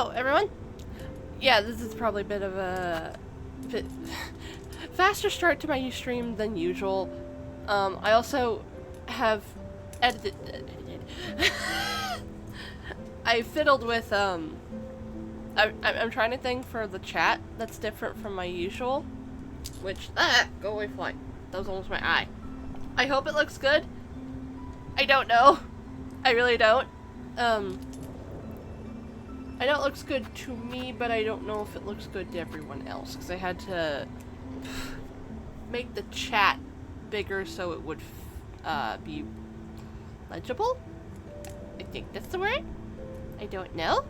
Hello, everyone. Yeah, this is probably a bit of a faster start to my stream than usual. I also have edited. I fiddled with I'm trying to think for the chat that's different from my usual, which go away, fly. That was almost my eye. I hope it looks good. I don't know. I really don't. I know it looks good to me, but I don't know if it looks good to everyone else, because I had to make the chat bigger so it would be legible? I think that's the word? I don't know.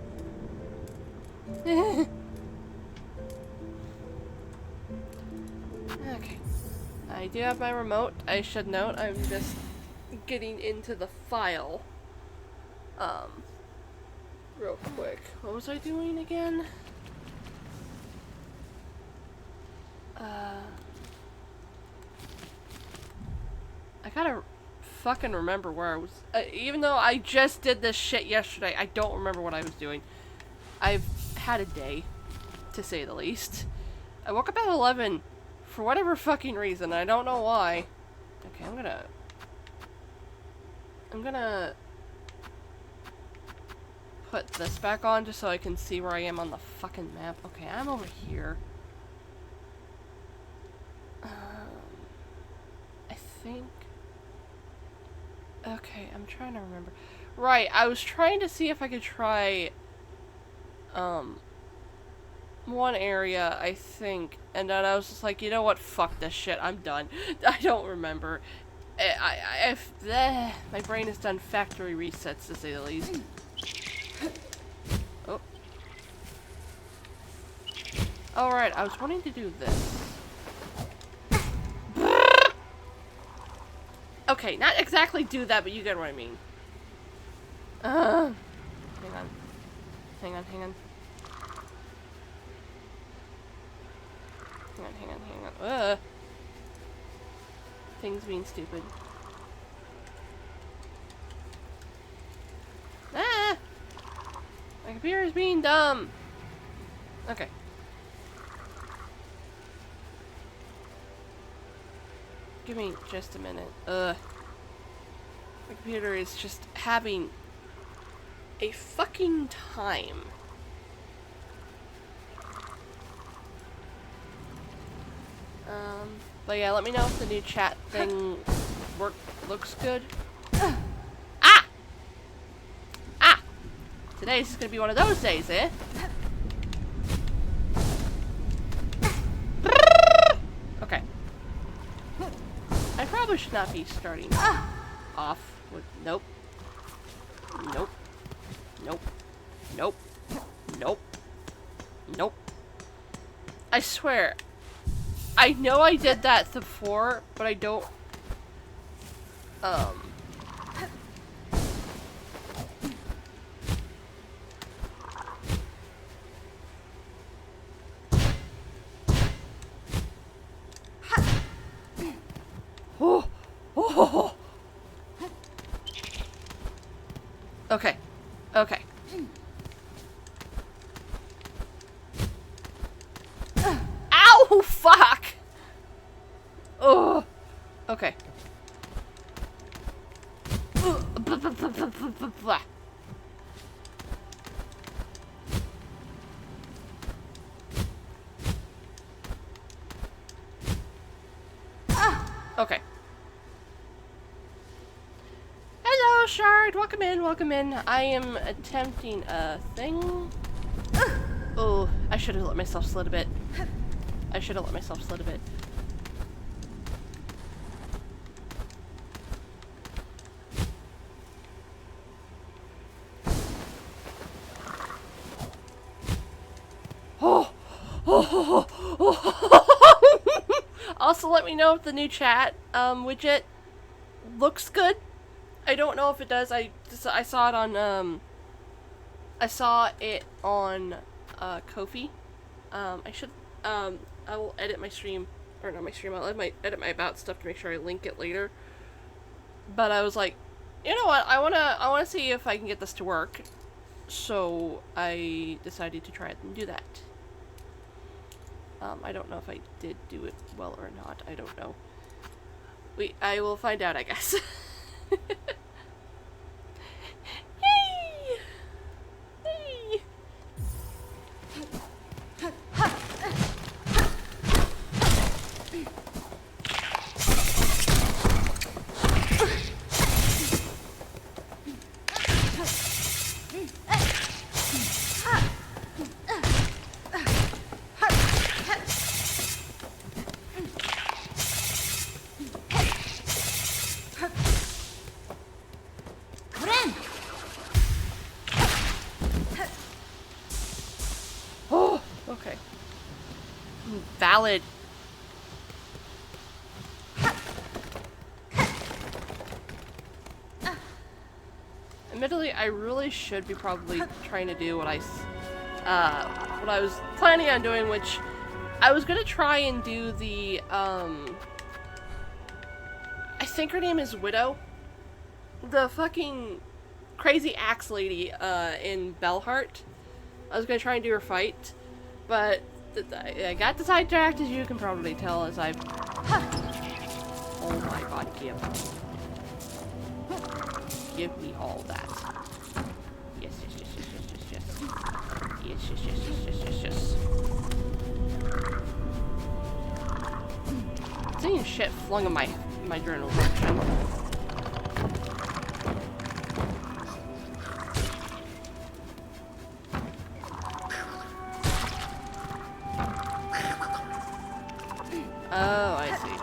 Okay. I do have my remote. I should note I'm just getting into the file. Real quick. What was I doing again? I gotta fucking remember where I was. Even though I just did this shit yesterday, I don't remember what I was doing. I've had a day, to say the least. I woke up at 11 for whatever fucking reason. I don't know why. Okay, I'm gonna put this back on just so I can see where I am on the fucking map. Okay, I'm over here. I think... Okay, I'm trying to remember. Right, I was trying to see if I could try, one area, I think, and then I was just like, you know what, fuck this shit, I'm done. I don't remember. My brain has done factory resets, to say the least. Oh. Alright, I was wanting to do this. Okay, not exactly do that, but you get what I mean. Hang on. Hang on. Hang on. Things being stupid. Ah! My computer is being dumb. Okay. Give me just a minute. My computer is just having a fucking time. But yeah, let me know if the new chat thing looks good. Ah! Ah! Today's just gonna be one of those days, eh? Okay. I probably should not be starting off with... Nope. Nope. Nope. Nope. Nope. Nope. I swear. I know I did that before, but I don't... Oh. Oh. Okay. Okay. Ow! Fuck! Oh. Okay. Okay. Hello, Shard. Welcome in. Welcome in. I am attempting a thing. Oh, I should have let myself slid a bit. I should have let myself slid a bit. Oh. Oh. Also, let me know if the new chat widget looks good. I don't know if it does. I saw it on Ko-fi. I will edit my stream, or not my stream. I'll edit my about stuff to make sure I link it later. But I was like, you know what? I wanna see if I can get this to work. So I decided to try it and do that. I don't know if I did do it well or not. I don't know. I will find out, I guess. Yay! Yay! Oh, okay. Valid. Admittedly, I really should be probably trying to do what I was planning on doing, which I was gonna try and do the, I think her name is Widow. The fucking crazy axe lady, in Bellheart. I was gonna try and do her fight, but I got the sidetracked, as you can probably tell, as I've... Oh my god, give me all that. Yes, yes, yes, yes, yes, yes, yes. Yes, yes, yes, yes, yes, yes, yes. Seeing shit flung in my journal direction. Oh, I see.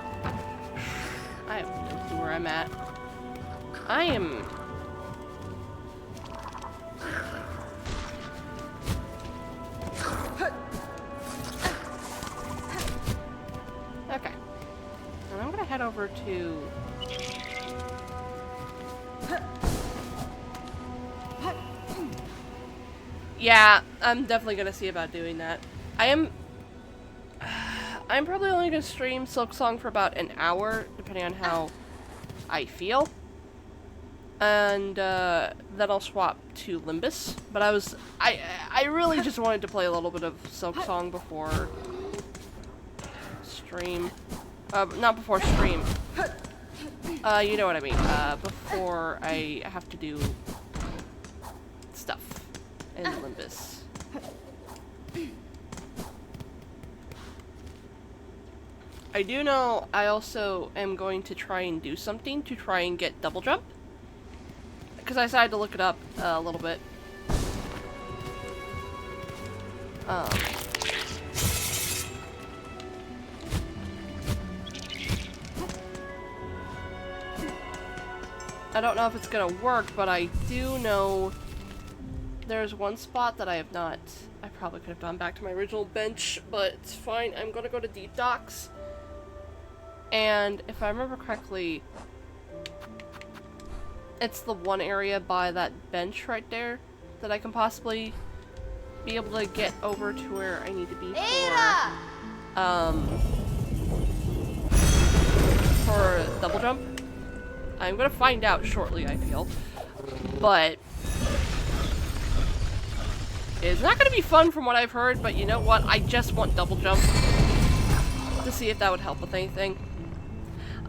I have no clue where I'm at. I am... Okay. And I'm gonna head over to... Yeah, I'm definitely gonna see about doing that. I'm probably only gonna stream Silksong for about an hour, depending on how I feel. And then I'll swap to Limbus. But I really just wanted to play a little bit of Silksong before stream. Not before stream. You know what I mean. Before I have to do stuff in Limbus. I do know I also am going to try and do something to try and get double jump. Because I decided to look it up a little bit. I don't know if it's gonna work, but I do know there's one spot that I have not... I probably could have gone back to my original bench, but it's fine. I'm gonna go to Deep Docks. And if I remember correctly, it's the one area by that bench right there that I can possibly be able to get over to where I need to be for double jump. I'm gonna find out shortly, I feel. But it's not gonna be fun from what I've heard, but you know what? I just want double jump to see if that would help with anything.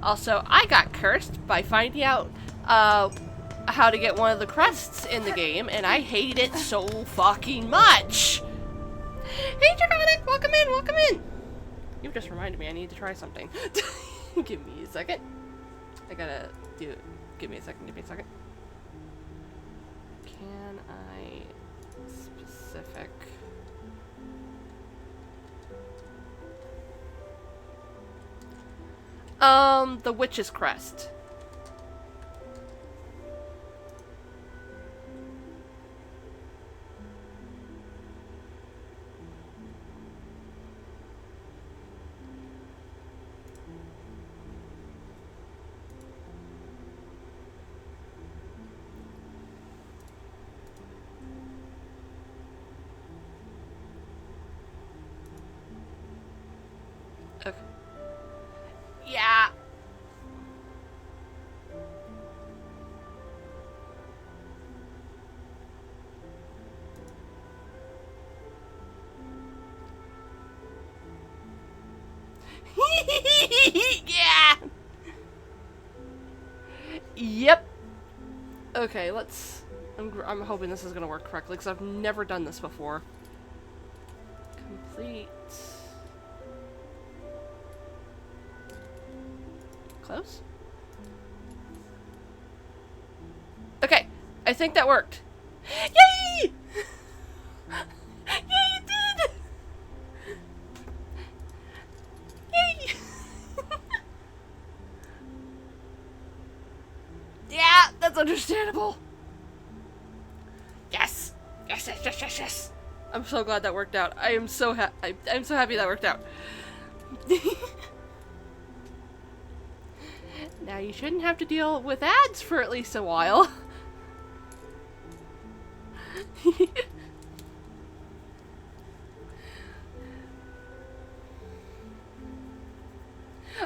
Also, I got cursed by finding out how to get one of the crests in the game, and I hate it so fucking much. Hey, Draconic! Welcome in, welcome in! You just reminded me I need to try something. Give me a second. I gotta do it. Give me a second, give me a second. Can I... specific... the Witch's Crest. Okay. Yeah. Yeah! Yep. Okay, let's... I'm hoping this is gonna work correctly, because I've never done this before. Complete... Close? Okay, I think that worked. Yay! Yay, it did! Yay! Yeah, that's understandable. Yes! Yes, yes, yes, yes, yes! I'm so glad that worked out. I am so I'm so happy that worked out. Now you shouldn't have to deal with ads for at least a while.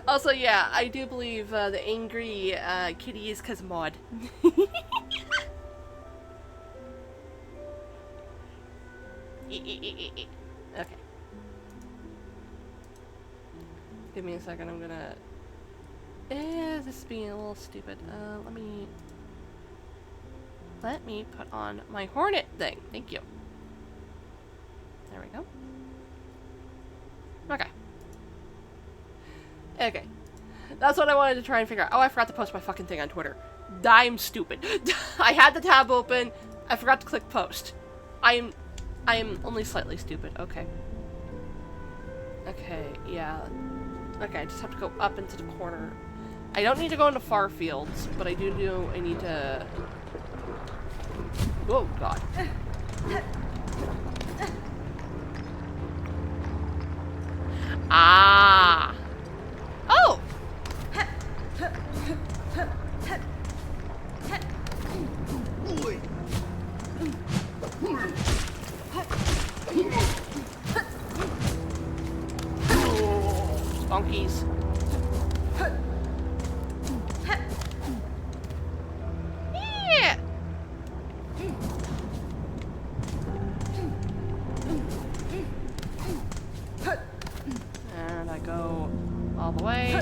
Also, yeah, I do believe the angry kitty is 'cause mod. Okay. Give me a second, I'm gonna... this is being a little stupid. Let me put on my Hornet thing. Thank you. There we go. Okay. Okay. That's what I wanted to try and figure out. Oh, I forgot to post my fucking thing on Twitter. I'm stupid. I had the tab open. I forgot to click post. I am only slightly stupid. Okay. Okay, yeah. Okay, I just have to go up into the corner. I don't need to go into far fields, but I need to... Oh, God. Ah! Oh! Bonkies. Yeah! And I go all the way.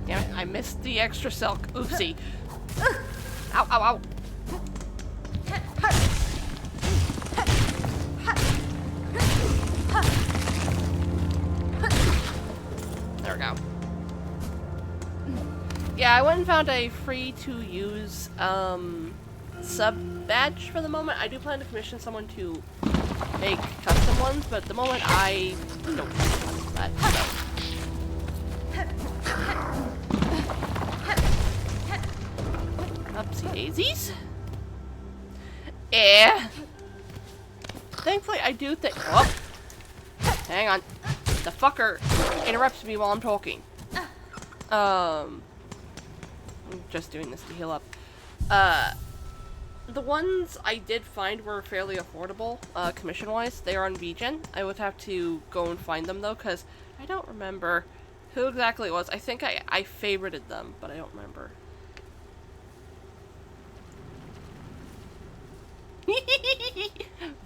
Damn it, I missed the extra silk. Oopsie. Ow, ow, ow. There we go. Yeah, I went and found a free-to-use sub-badge for the moment. I do plan to commission someone to make custom ones, but at the moment I don't have that. Upsie daisies. Yeah. Thankfully, I do think. Oh, hang on. The fucker interrupts me while I'm talking. I'm just doing this to heal up. The ones I did find were fairly affordable, commission-wise. They are on VGen. I would have to go and find them, though, because I don't remember who exactly it was. I think I favorited them, but I don't remember.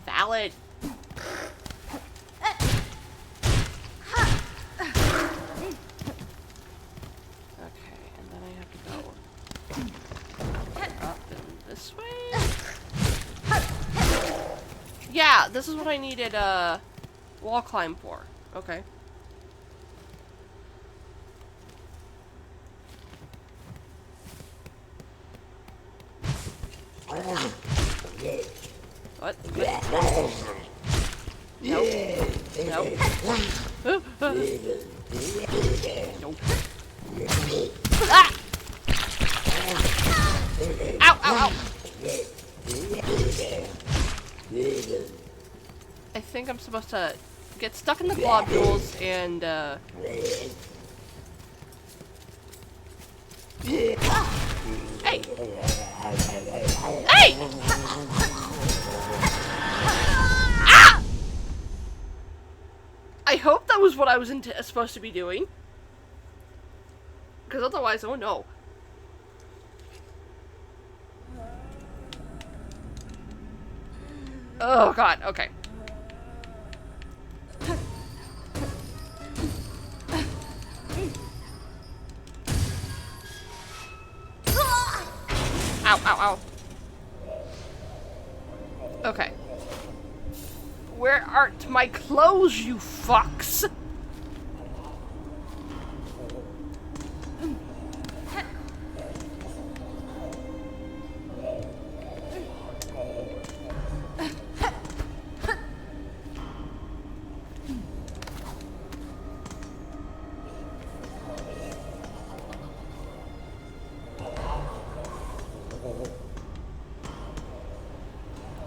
Valid. Okay, and then I have to go up and this way. Yeah, this is what I needed wall climb for. Okay. What? Nope. Nope. Nope. Ah! Ow, ow, ow! I think I'm supposed to get stuck in the globules and, Hey! Hey! knows what I was supposed to be doing. Because otherwise, oh no. Oh god, okay. Ow, ow, ow. Okay. Where aren't my clothes, you fucks?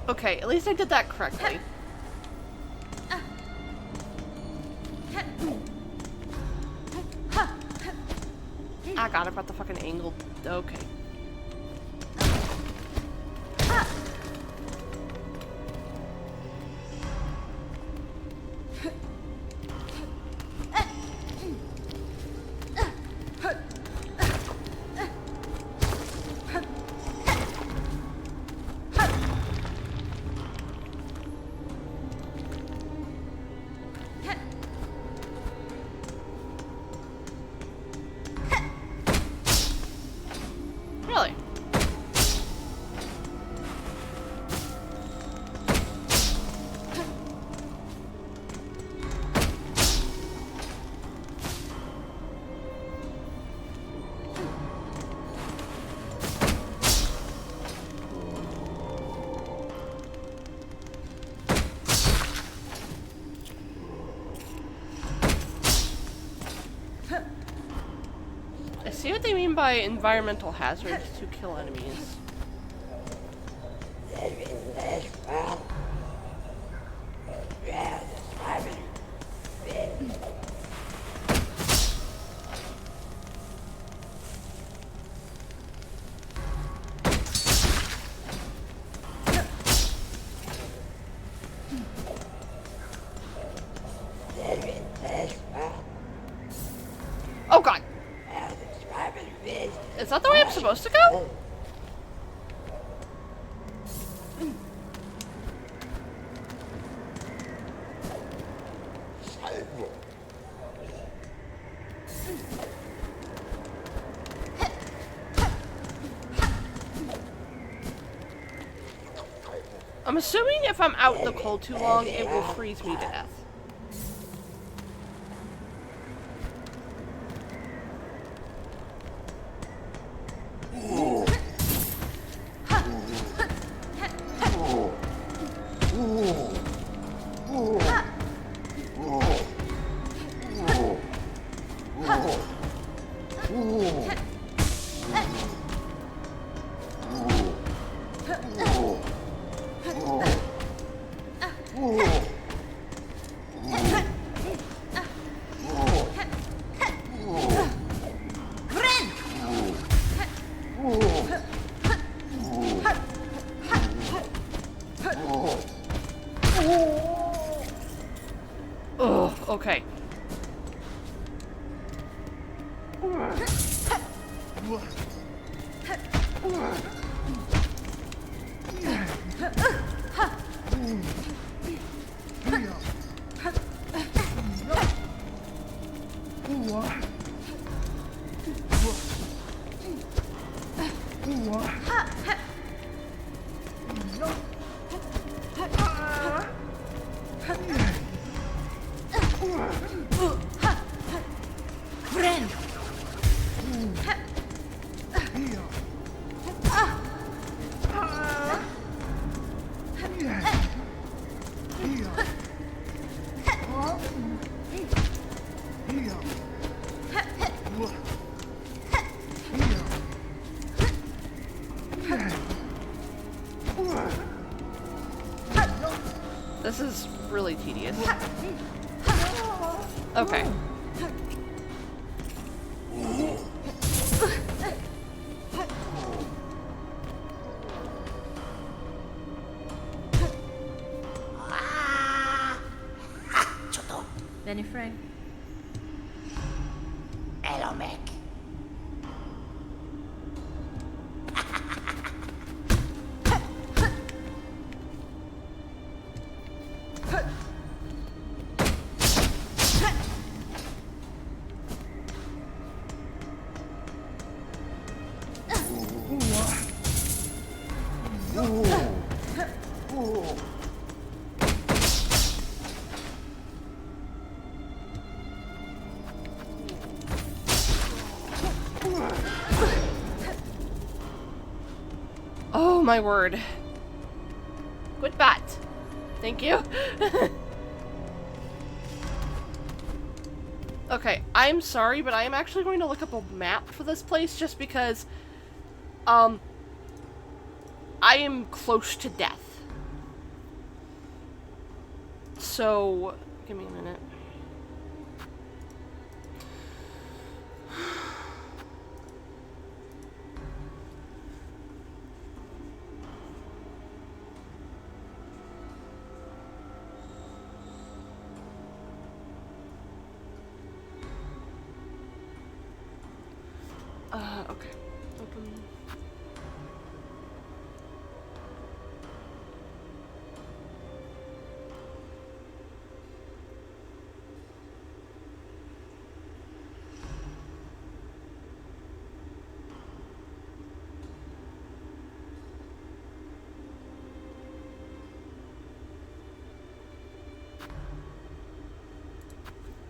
Okay, at least I did that correctly. I got it about the fucking angle. Okay. Really? I see what they mean by environmental hazards to kill enemies. Oh god! Is that the way I'm supposed to go? I'm assuming if I'm out in the cold too long, it will freeze me to death. Oh, okay. This is really tedious. Okay. Benny Frank. Elomek. Oh my word. Good bat. Thank you. Okay, I'm sorry, but I am actually going to look up a map for this place just because, I am close to death. So, give me a minute. Okay. Open.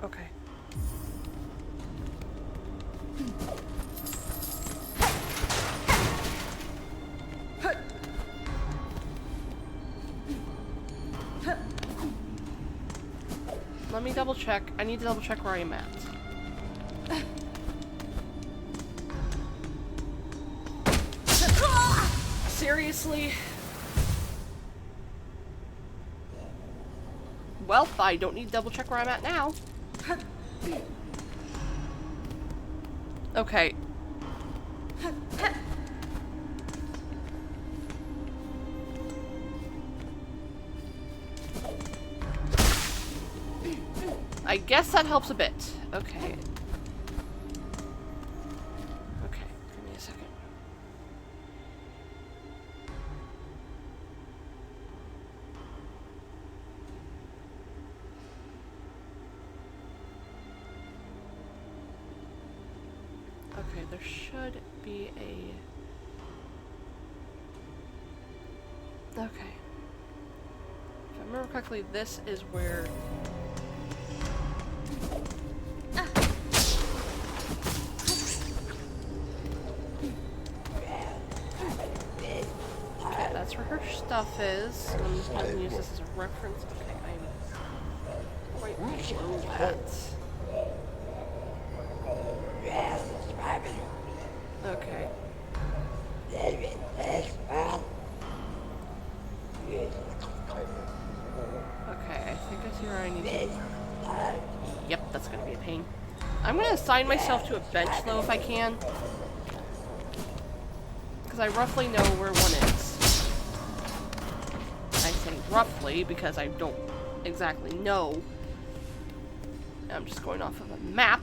Okay. Let me double check. I need to double check where I am at. Seriously? Well, I don't need to double check where I'm at now. Okay. I guess that helps a bit. Okay. Okay, give me a second. Okay, there should be a... Okay. If I remember correctly, this is where... Okay, that's where her stuff is. I'm just going to use this as a reference. Okay, I'm quite below that. Okay. Okay, I think I see where I need to... Yep, that's gonna be a pain. I'm gonna assign myself to a bench, though, if I can. Because I roughly know where one is. I say roughly, because I don't exactly know. I'm just going off of a map.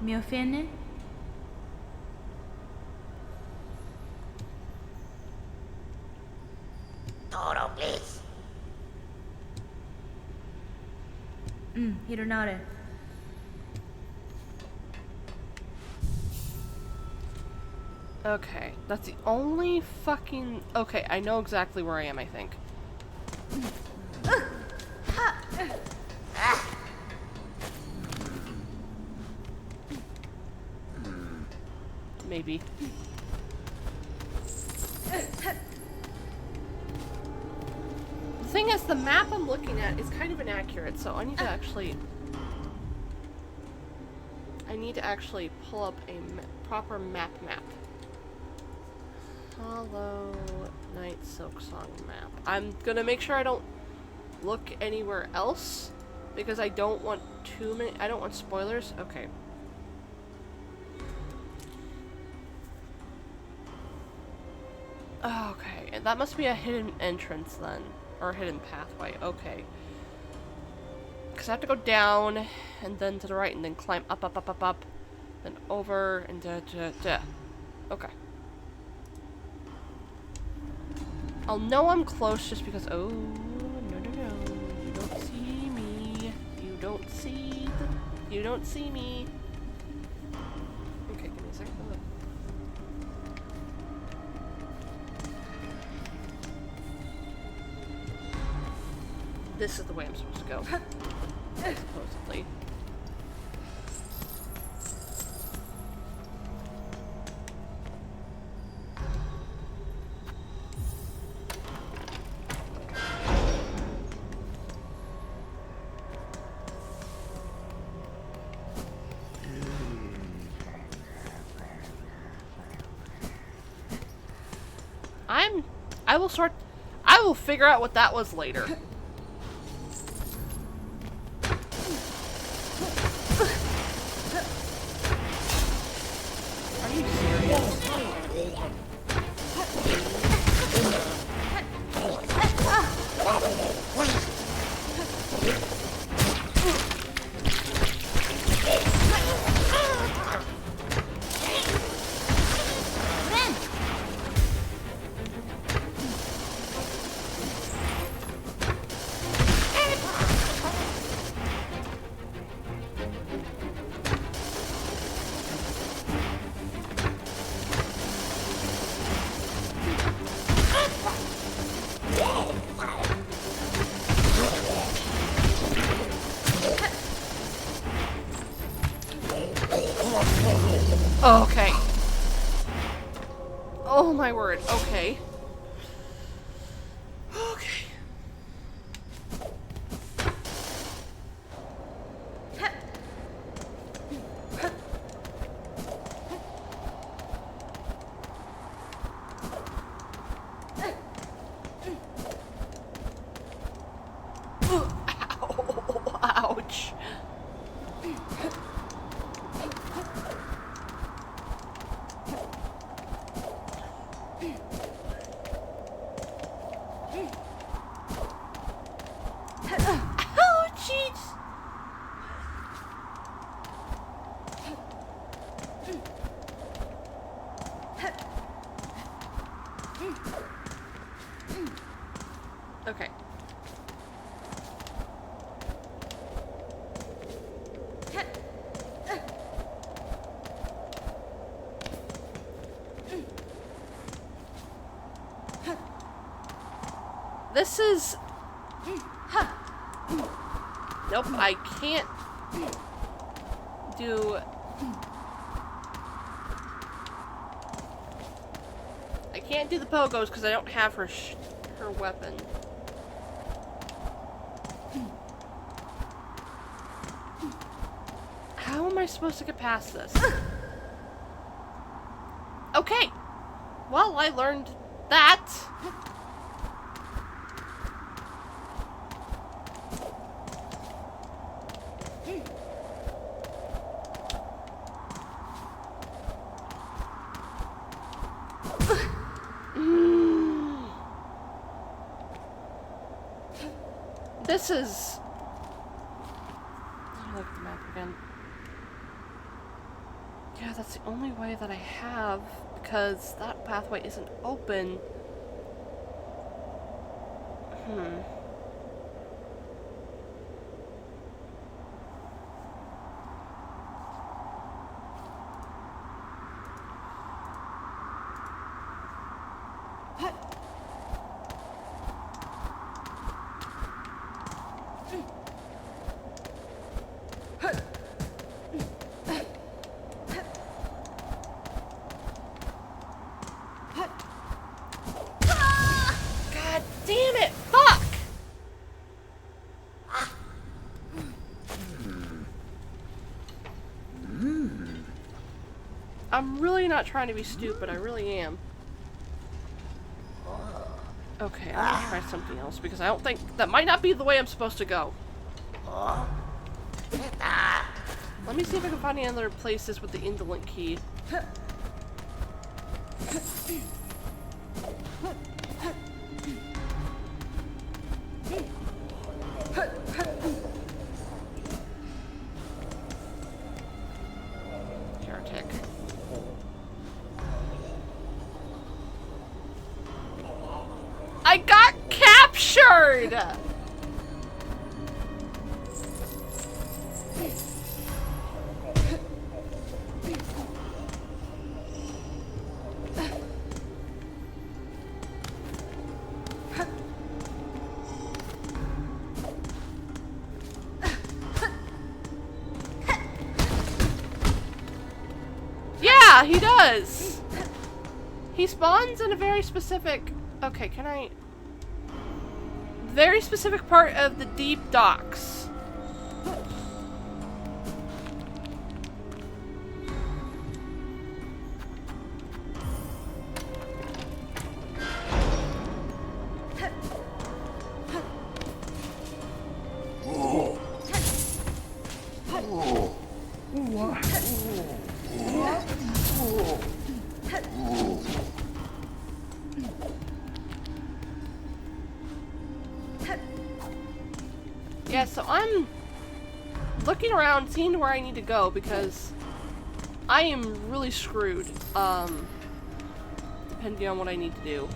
Mi offende? Toro, please. Hironare. Okay, that's the only fucking... Okay, I know exactly where I am, I think. Maybe. The thing is, the map I'm looking at is kind of inaccurate, so I need to actually... pull up a proper map. Hollow Knight Silksong map. I'm gonna make sure I don't look anywhere else, because I don't want too many... I don't want spoilers. Okay. Okay, and that must be a hidden entrance then. Or a hidden pathway. Okay. Because I have to go down, and then to the right, and then climb up, up, up, up, up. Then over, and da. Okay. I'll know I'm close just because... Oh, no. You don't see me. You don't see me. Okay, give me a second. This is the way I'm supposed to go. Supposedly. I will figure out what that was later. Are you serious? Okay. Oh my word. Okay. Okay. Ow. Ouch. Okay. This is... Nope, I can't do... I can't do the pogos because I don't have her weapon. How am I supposed to get past this? Okay. Well, I learned that. This is... Let me look at the map again. Yeah, that's the only way that I have, because that pathway isn't open. God damn it! Fuck! I'm really not trying to be stupid, I really am. Okay, I'm gonna try something else because I don't think that might not be the way I'm supposed to go. Let me see if I can find any other places with the indolent key. I got captured! Yeah, he does. He spawns in a very specific... Okay, can I... Very specific part of the deep docks. Yeah, so I'm looking around, seeing where I need to go, because I am really screwed, depending on what I need to do.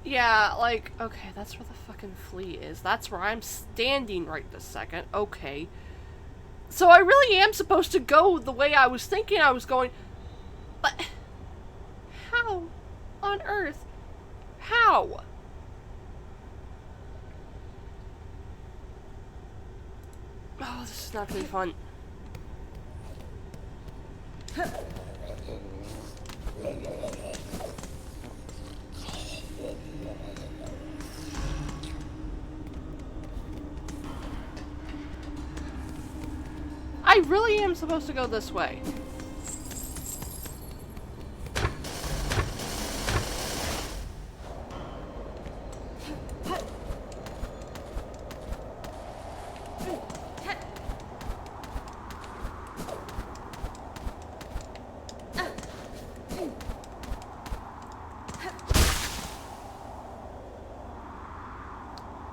Yeah, like, okay, that's where the fucking flea is. That's where I'm standing right this second. Okay. So I really am supposed to go the way I was thinking I was going. But how on earth? How? Oh, this is not gonna be fun. I really am supposed to go this way.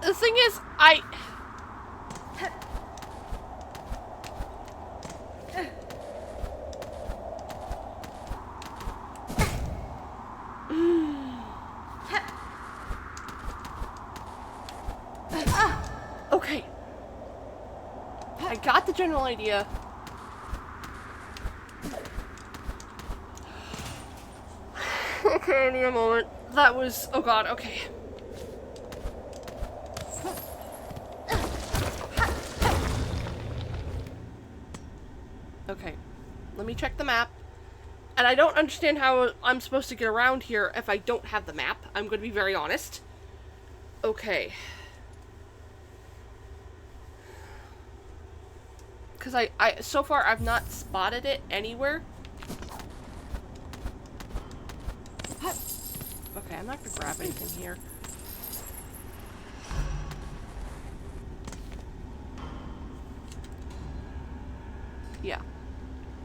The thing is, okay. I got the general idea. Okay, I need a moment. That was... Oh god, okay. Okay. Let me check the map. And I don't understand how I'm supposed to get around here if I don't have the map. I'm going to be very honest. Okay. Because so far I've not spotted it anywhere. Okay, I'm not going to grab anything here. Yeah.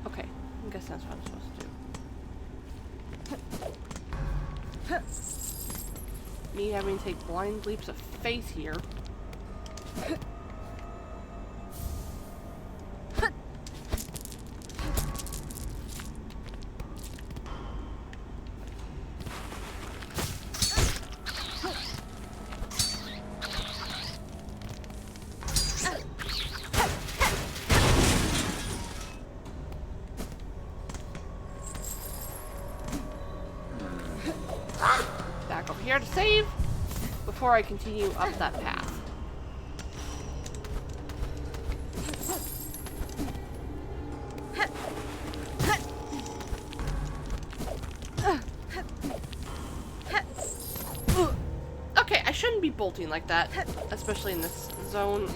Okay. I guess that's what I'm supposed to do. Me having to take blind leaps of faith here. Back over here to save before I continue up that path. Okay, I shouldn't be bolting like that, especially in this zone.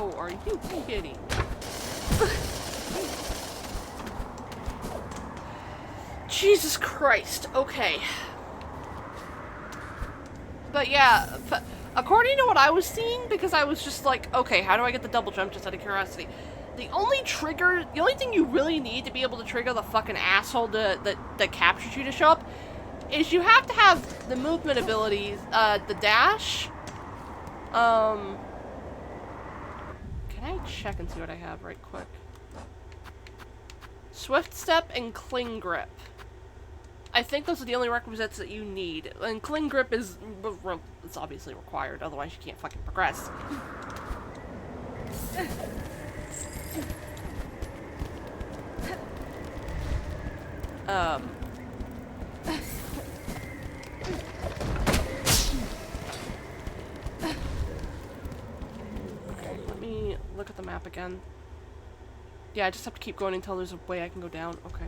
Oh, are you kidding? Jesus Christ. Okay. But yeah, according to what I was seeing, because I was just like, okay, how do I get the double jump just out of curiosity? The only thing you really need to be able to trigger the fucking asshole that captures you to show up is you have to have the movement abilities, the dash. Can I check and see what I have right quick? Swift step and cling grip. I think those are the only requisites that you need. And cling grip is, it's obviously required, otherwise you can't fucking progress. Okay, let me look at the map again. Yeah, I just have to keep going until there's a way I can go down. Okay.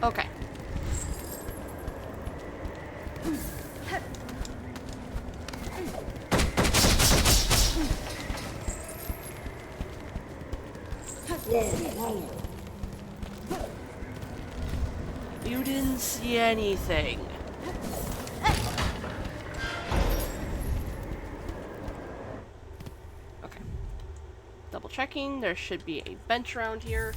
Okay. You didn't see anything. Okay. Double checking. There should be a bench around here.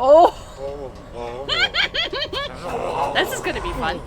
Oh! This is gonna be fun.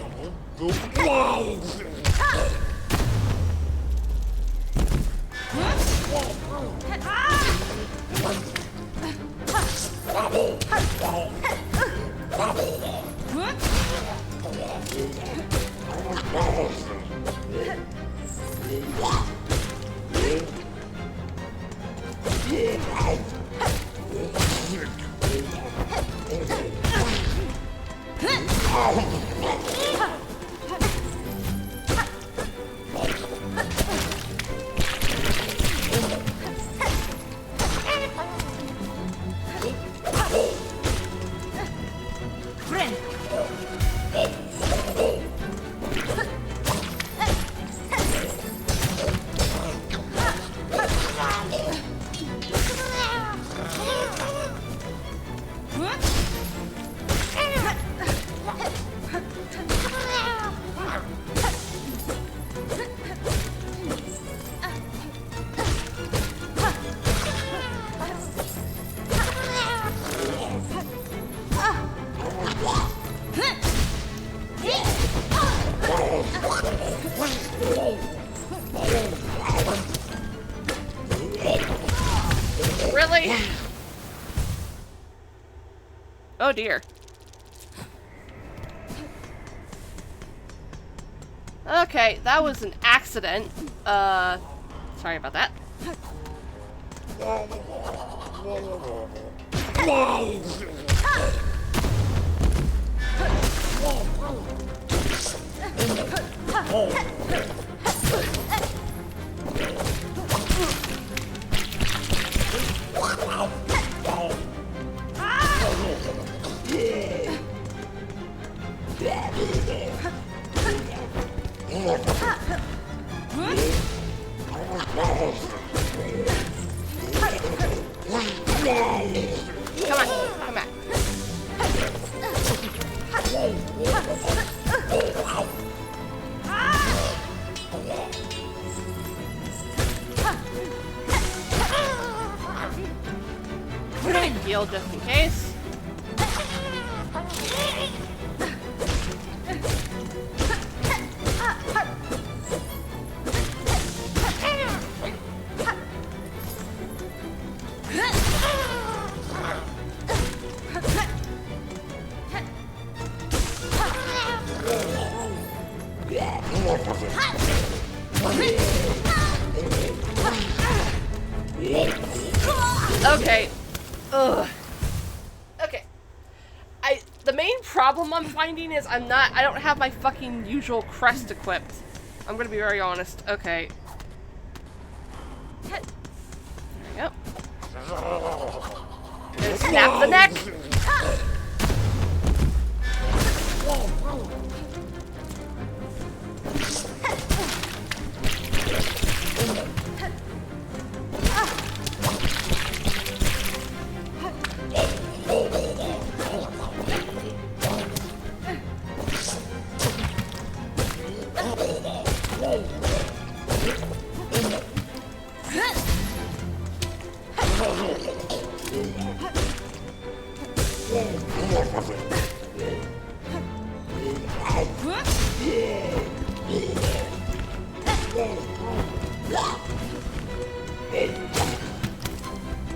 Really? Oh dear. Okay, that was an accident. Sorry about that. Come on, come on. Put in heal just in case. Okay. Ugh. Okay. The main problem I'm finding is I don't have my fucking usual crest equipped. I'm gonna be very honest. Okay. There we go. Gonna snap the neck.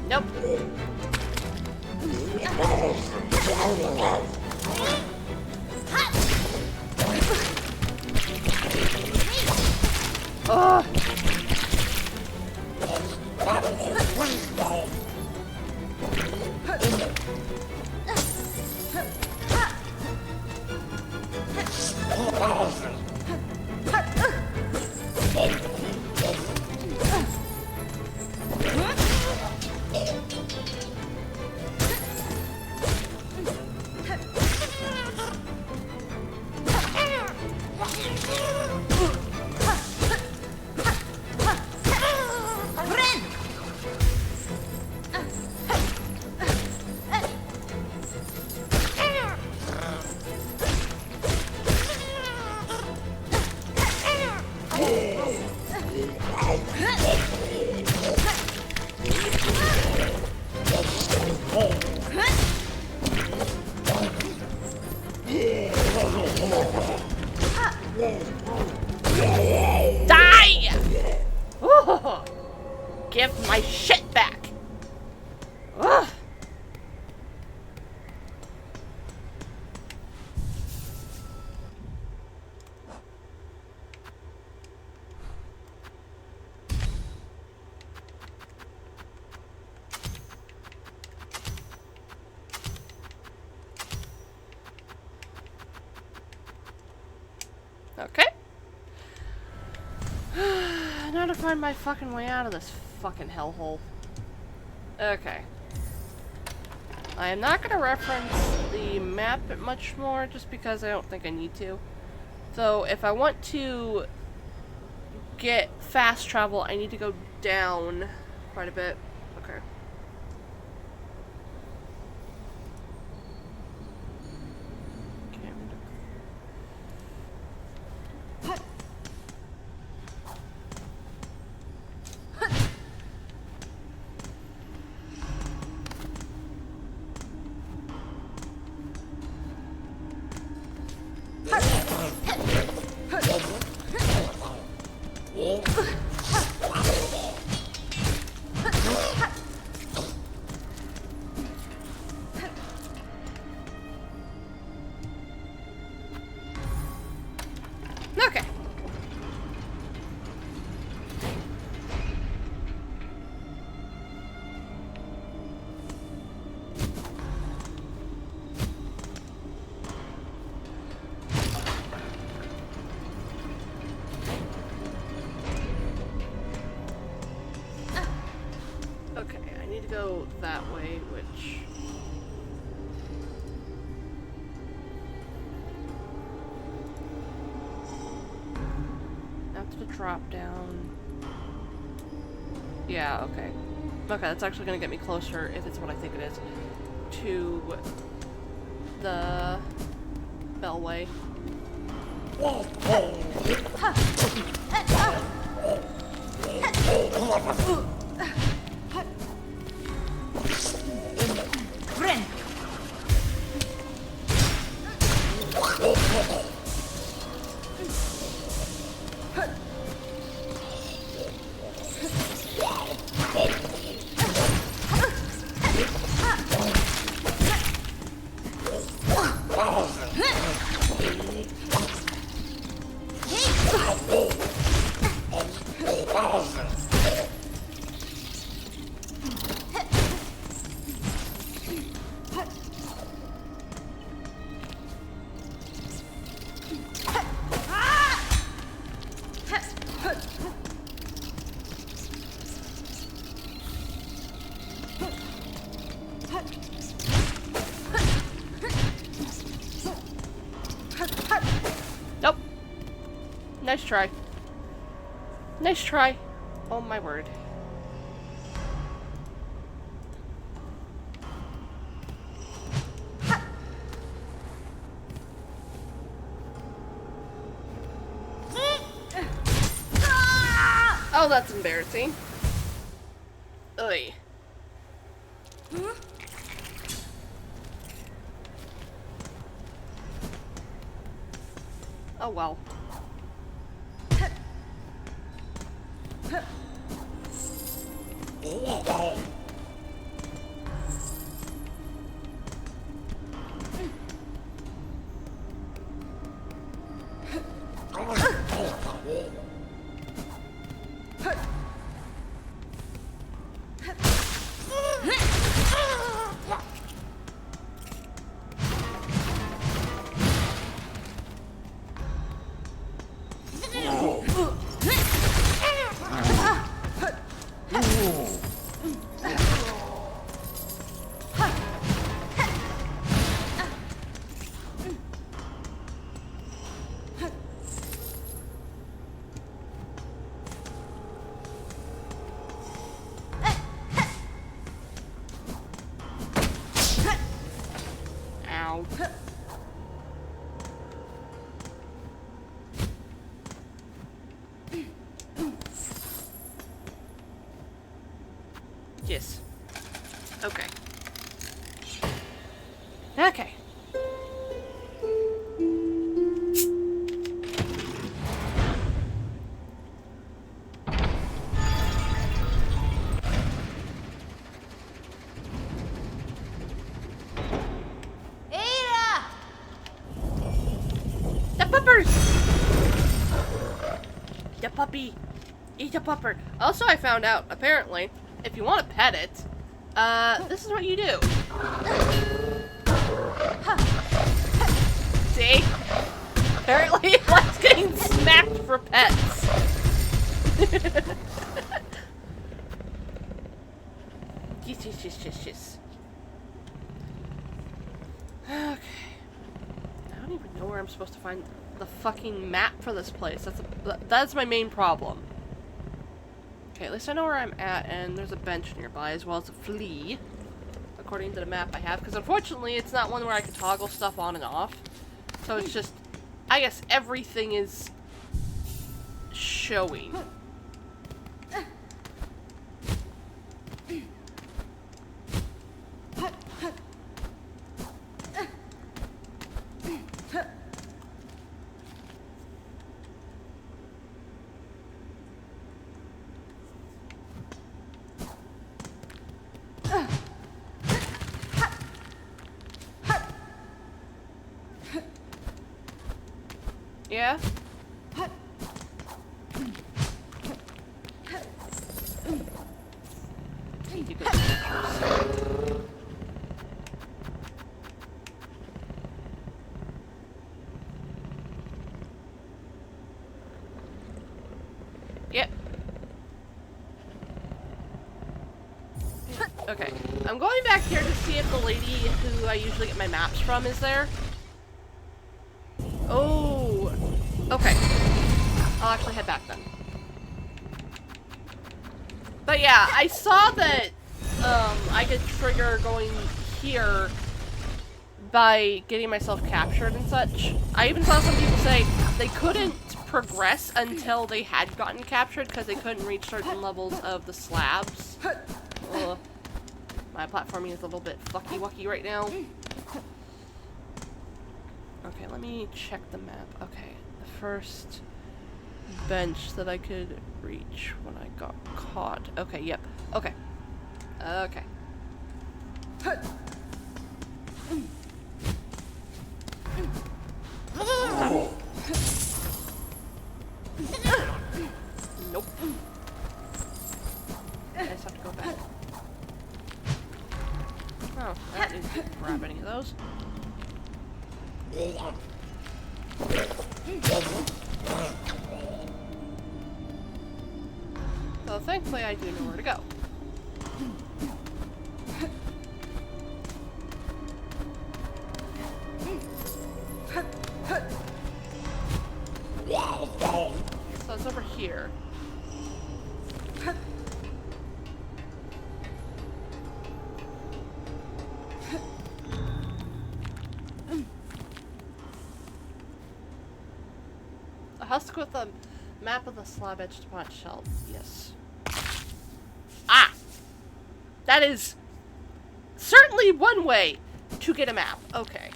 Nope. Ugh. Die! Ooh. Give my shit back. Ugh. Okay. Now to find my fucking way out of this fucking hellhole. Okay. I am not gonna reference the map much more just because I don't think I need to. So if I want to get fast travel, I need to go down quite a bit. Okay. Okay. Okay, I need to go that way, which... That's the drop down. Yeah, okay. Okay, that's actually gonna get me closer, if it's what I think it is, to the Bellway. Friend. Nope. Nice try. Nice try. Oh my word. Oh, that's embarrassing. Oy. Oh well. Ow. Yes. Okay. Okay. Ada! The puppers! The puppy. Eat a pupper. Also, I found out, apparently, if you want to pet it, this is what you do. See? Apparently, it likes getting smacked for pets. Yes. Okay. I don't even know where I'm supposed to find the fucking map for this place. That's my main problem. Okay, at least I know where I'm at, and there's a bench nearby, as well as a flea, according to the map I have, because unfortunately it's not one where I can toggle stuff on and off. So it's just, I guess everything is showing. Yeah? You go Yep. Okay. I'm going back here to see if the lady who I usually get my maps from is there. Oh. Okay. I'll actually head back then. But yeah, I saw that I could trigger going here by getting myself captured and such. I even saw some people say they couldn't progress until they had gotten captured because they couldn't reach certain levels of the slabs. Ugh. My platforming is a little bit fucky-wucky right now. Okay, let me check the map. Okay, the first bench that I could reach when I got caught. Okay, yep. Okay. Okay. So thankfully I do know where to go. So it's over here. A husk with a map of the slab etched upon its shell. Yes. Ah! That is certainly one way to get a map. Okay.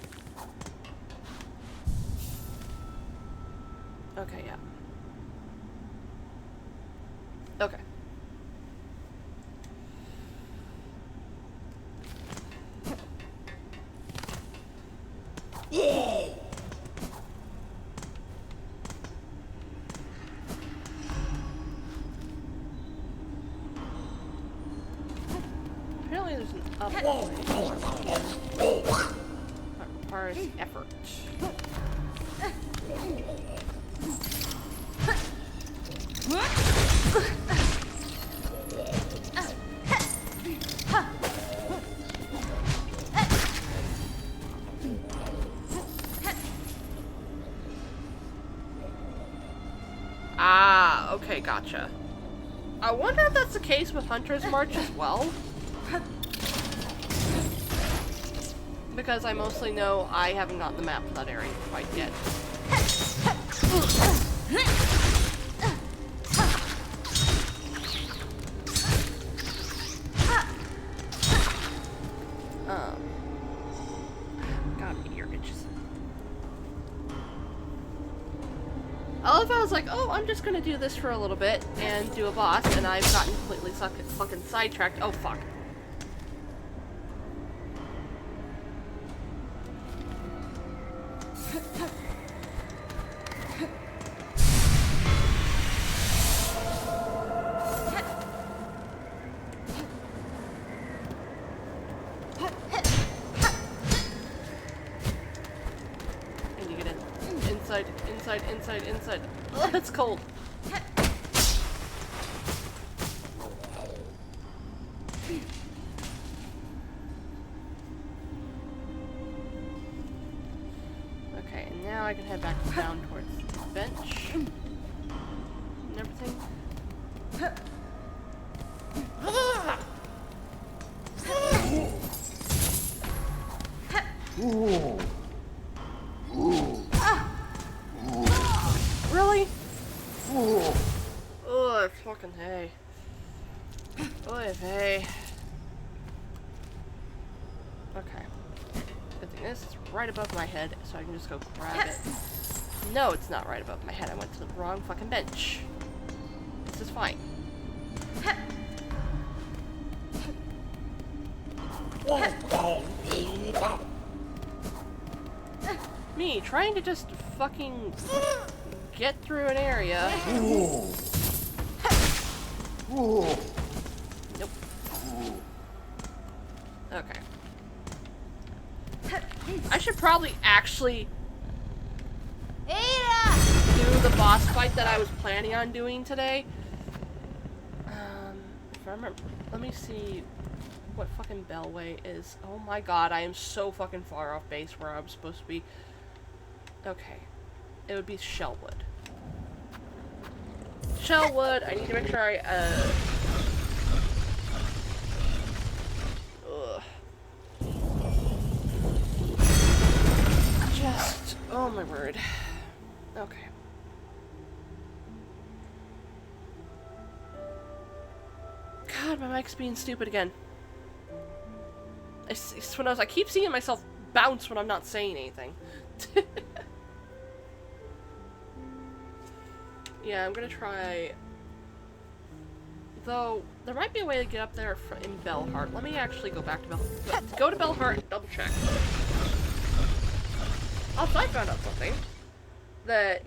Okay, yeah. Okay. Apparently there's an up way. That requires effort. Ah, okay, gotcha. I wonder if that's the case with Hunter's March as well. Because I mostly know I haven't gotten the map for that area quite yet. God, my ear itches. I love how I was like, oh, I'm just gonna do this for a little bit and do a boss, and I've gotten completely fucking sidetracked. Oh, fuck. Inside. Oh, it's cold. Okay, and now I can head back down towards the bench and everything. Really? Oh, fucking hey. Oh, hey. Okay. Good thing this is right above my head, so I can just go grab it. No, it's not right above my head. I went to the wrong fucking bench. This is fine. Me trying to just fucking get through an area. Nope. Okay. I should probably actually do the boss fight that I was planning on doing today. If I remember, let me see what fucking Bellway is. Oh my god, I am so fucking far off base where I'm supposed to be. Okay. It would be Shellwood. Shellwood, I need to make sure I, ugh. Just, oh my word. Okay. God, my mic's being stupid again. I keep seeing myself bounce when I'm not saying anything. Yeah, I'm gonna try. Though there might be a way to get up there in Bellheart. Let me actually go back to go to Bellheart and double check. Also, I found out something that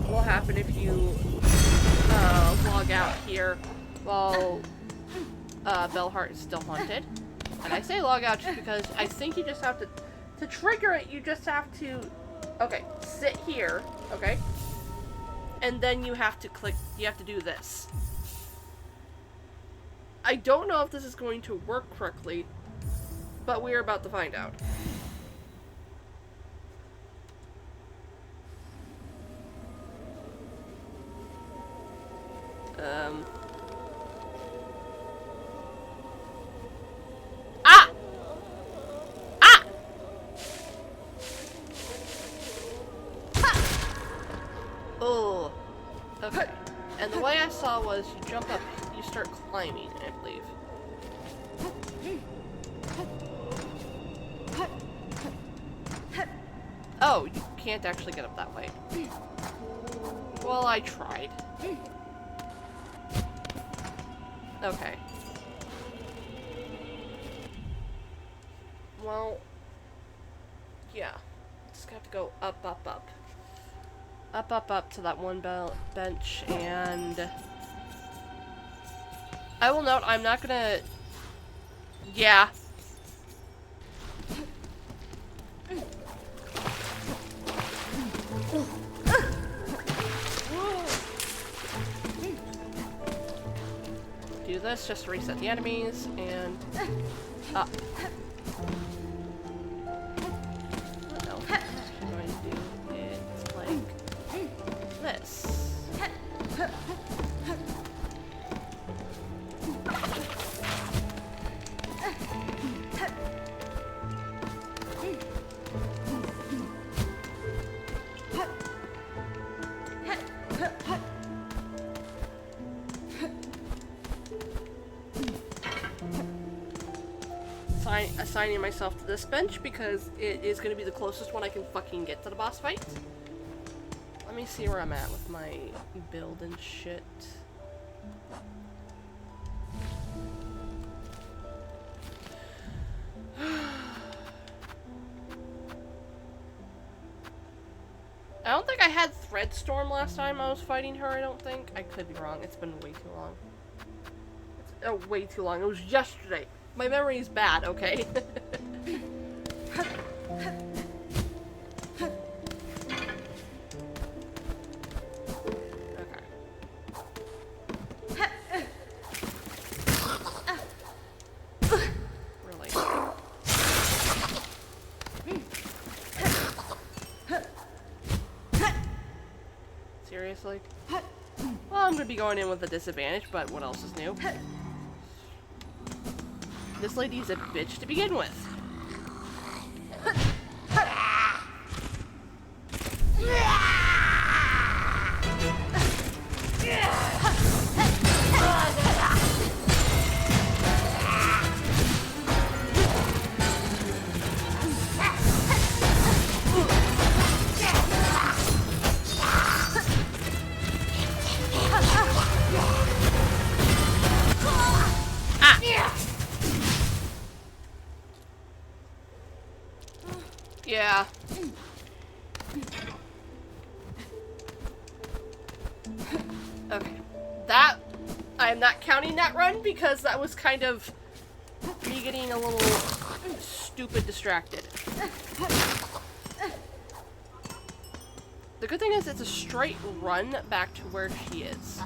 will happen if you log out here while Bellheart is still haunted. And I say log out just because I think you just have to trigger it. You just have to, okay, sit here, okay. and then you have to do this. I don't know if this is going to work correctly, but we're about to find out. Ah! Ah! Oh. Okay. And the way I saw was you jump up, you start climbing, I believe. Oh, you can't actually get up that way. Well, I tried. Okay. Well, yeah. Just have to go up, up, up. Up, up, up to that one bench, and... I will note, I'm not gonna... Yeah. Do this, just to reset the enemies, and... up. What else am I going to do? It's like... this. Assigning myself to this bench because it is going to be the closest one I can fucking get to the boss fight. Let me see where I'm at with my build and shit. I don't think I had Threadstorm last time I was fighting her, I don't think. I could be wrong. It's been way too long. It's way too long. It was yesterday. My memory is bad, okay? Seriously? Well, I'm gonna be going in with a disadvantage, but what else is new? This lady's a bitch to begin with. Yeah. Okay. That, I am not counting that run because that was kind of me getting a little stupid distracted. The good thing is it's a straight run back to where she is.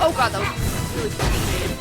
Oh god, that was really complicated.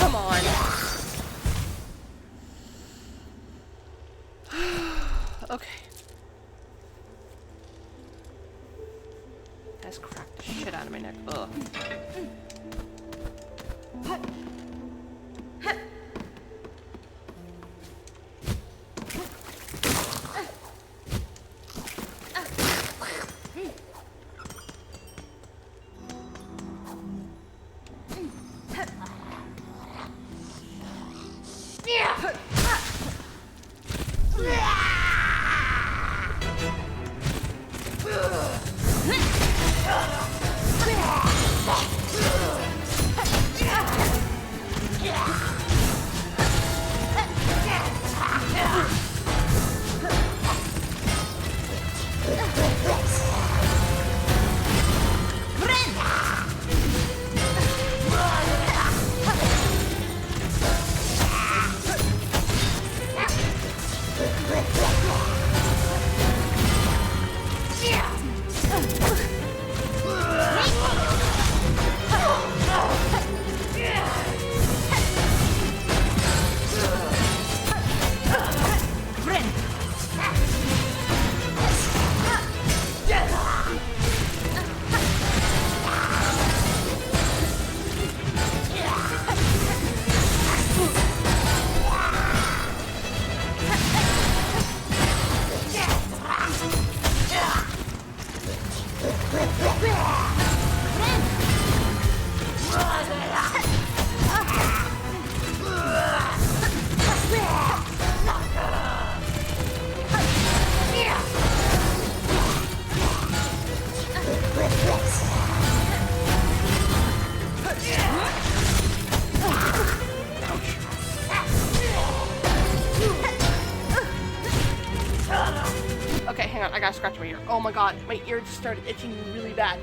come on. Okay. That's cracked the shit out of my neck. Ugh. Okay, hang on, I gotta scratch my ear. Oh my god, my ear just started itching really bad.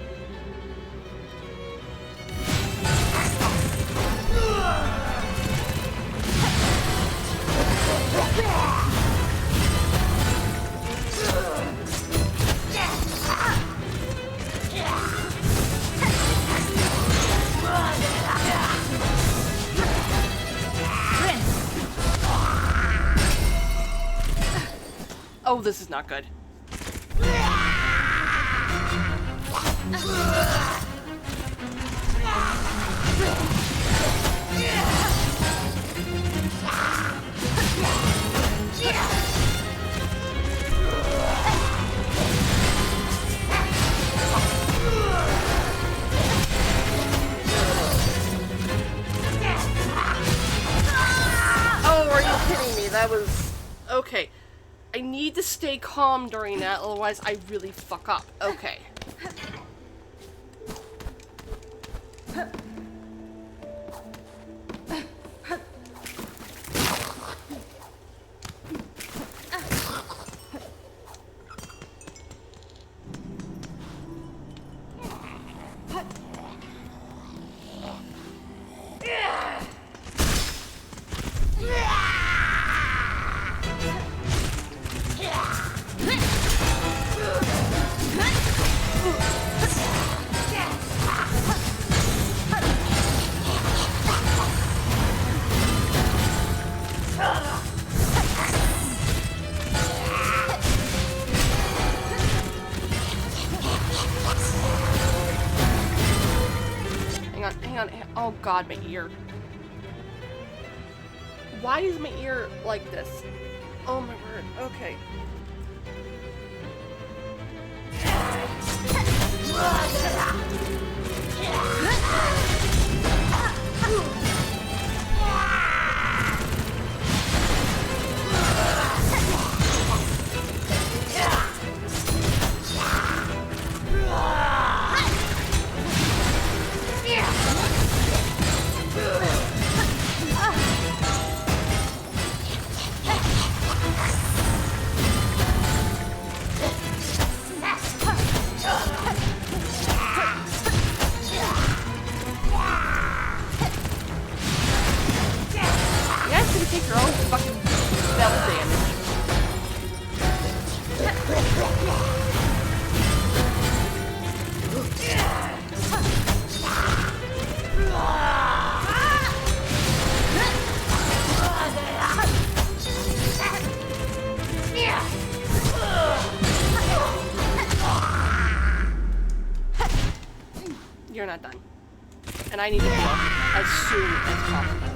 Oh, this is not good. Oh, are you kidding me? That was... Okay. I need to stay calm during that, otherwise I really fuck up. Okay. Oh god, my ear. Why is my ear like this? Oh my word, okay. And I need to heal as soon as possible.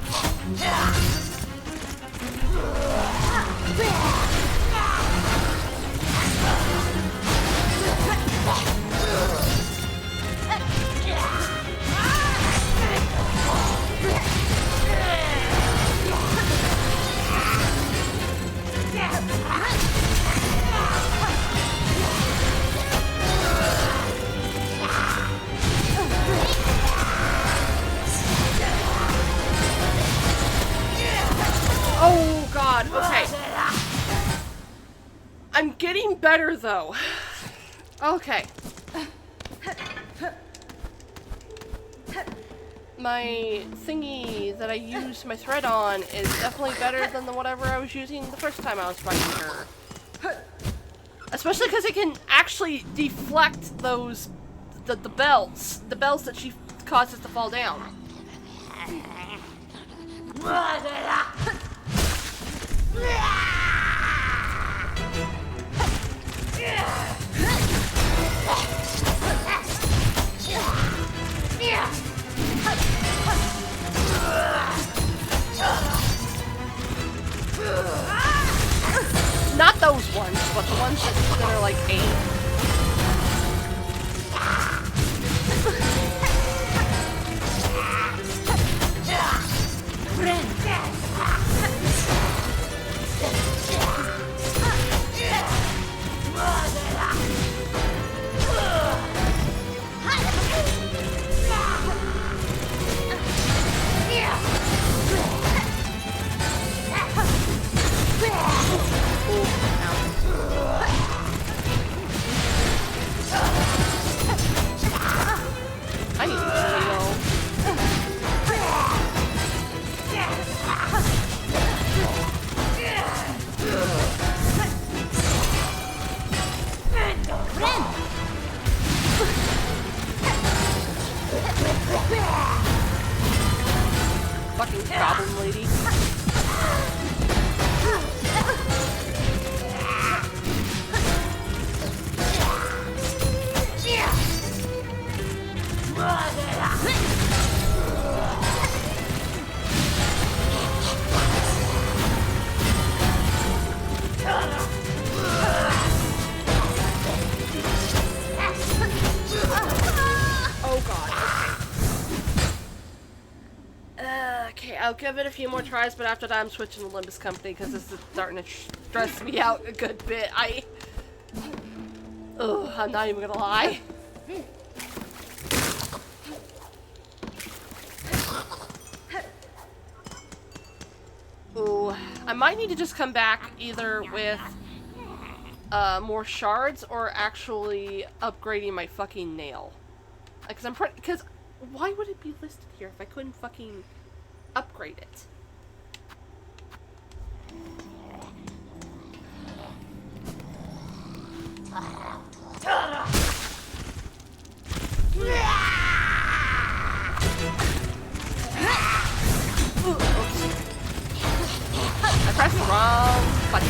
Oh god, okay. I'm getting better though. Okay. My thingy that I used my thread on is definitely better than the whatever I was using the first time I was fighting her. Especially because it can actually deflect those, the bells that she causes to fall down. Not those ones, but the ones that are like 8. I need to heal. Fucking goblin lady. Oh god. Okay, I'll give it a few more tries, but after that I'm switching to Limbus Company because this is starting to stress me out a good bit. I'm not even gonna lie. Ooh, I might need to just come back either with more shards or actually upgrading my fucking nail. Because why would it be listed here if I couldn't fucking upgrade it? Oops. I pressed the wrong button.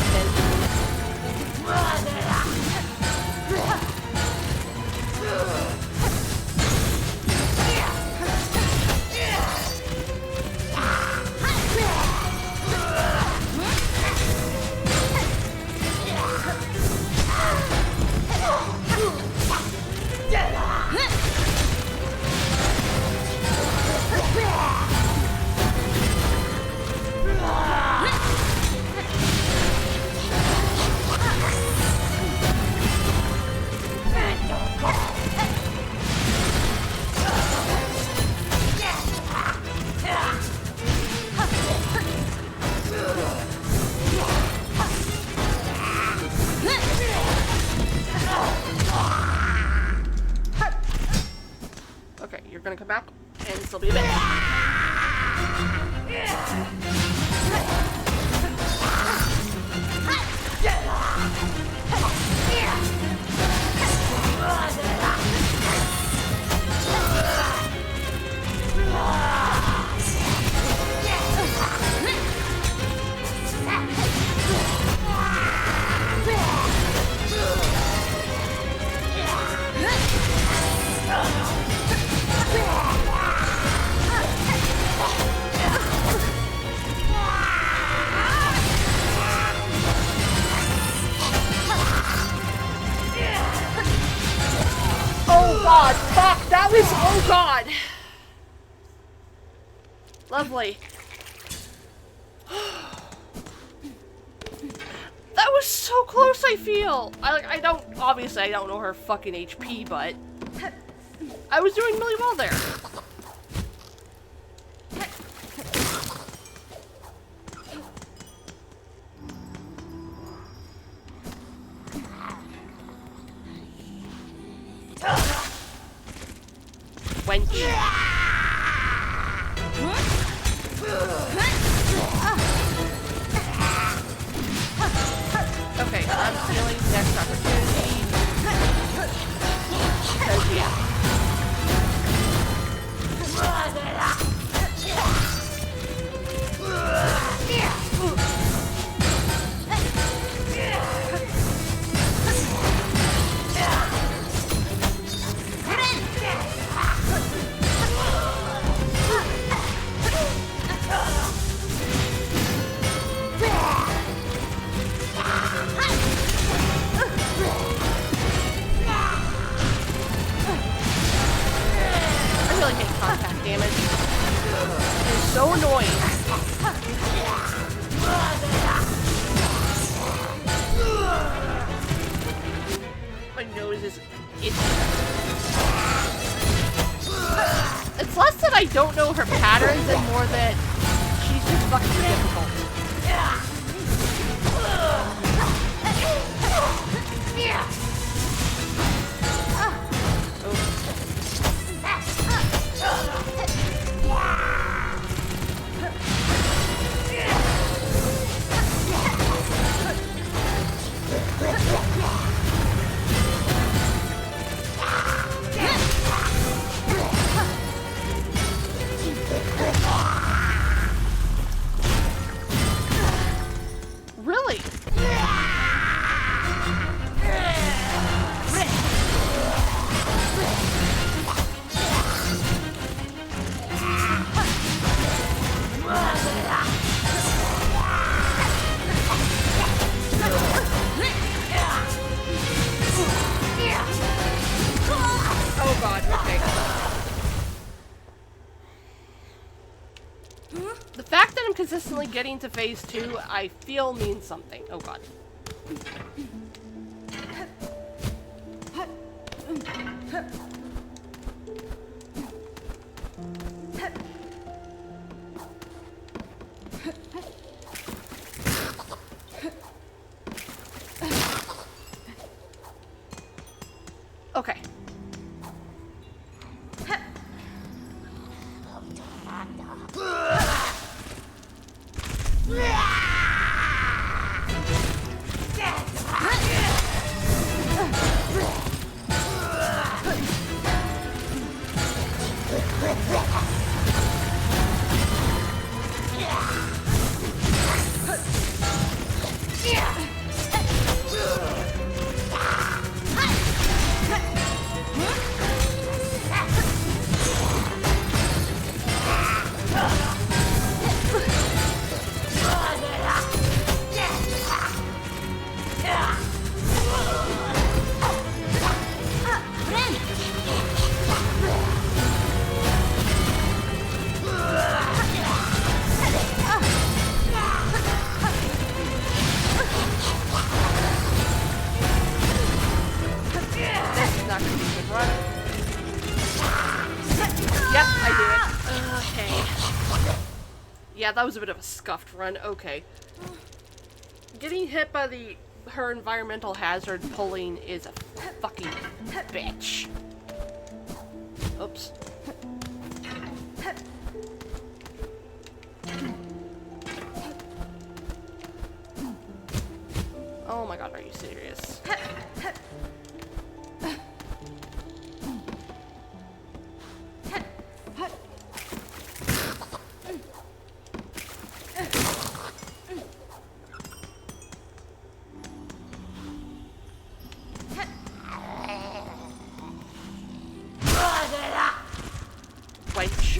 Okay, you're gonna come back, and this will be a bit. God! Lovely. That was so close, I feel! Obviously I don't know her fucking HP, but I was doing really well there. Wendy. Okay, I'm feeling next opportunity. Because, yeah. I really hate contact damage. It's so annoying. My nose is itchy. It's less that I don't know her patterns and more that she's just fucking difficult. Really? Oh god, okay. The fact that I'm consistently getting to phase 2, I feel means something. Oh god. Okay. Yeah, that was a bit of a scuffed run. Okay. Getting hit by her environmental hazard pulling is a fucking bitch. Oops. Oh my god, are you serious? Wench.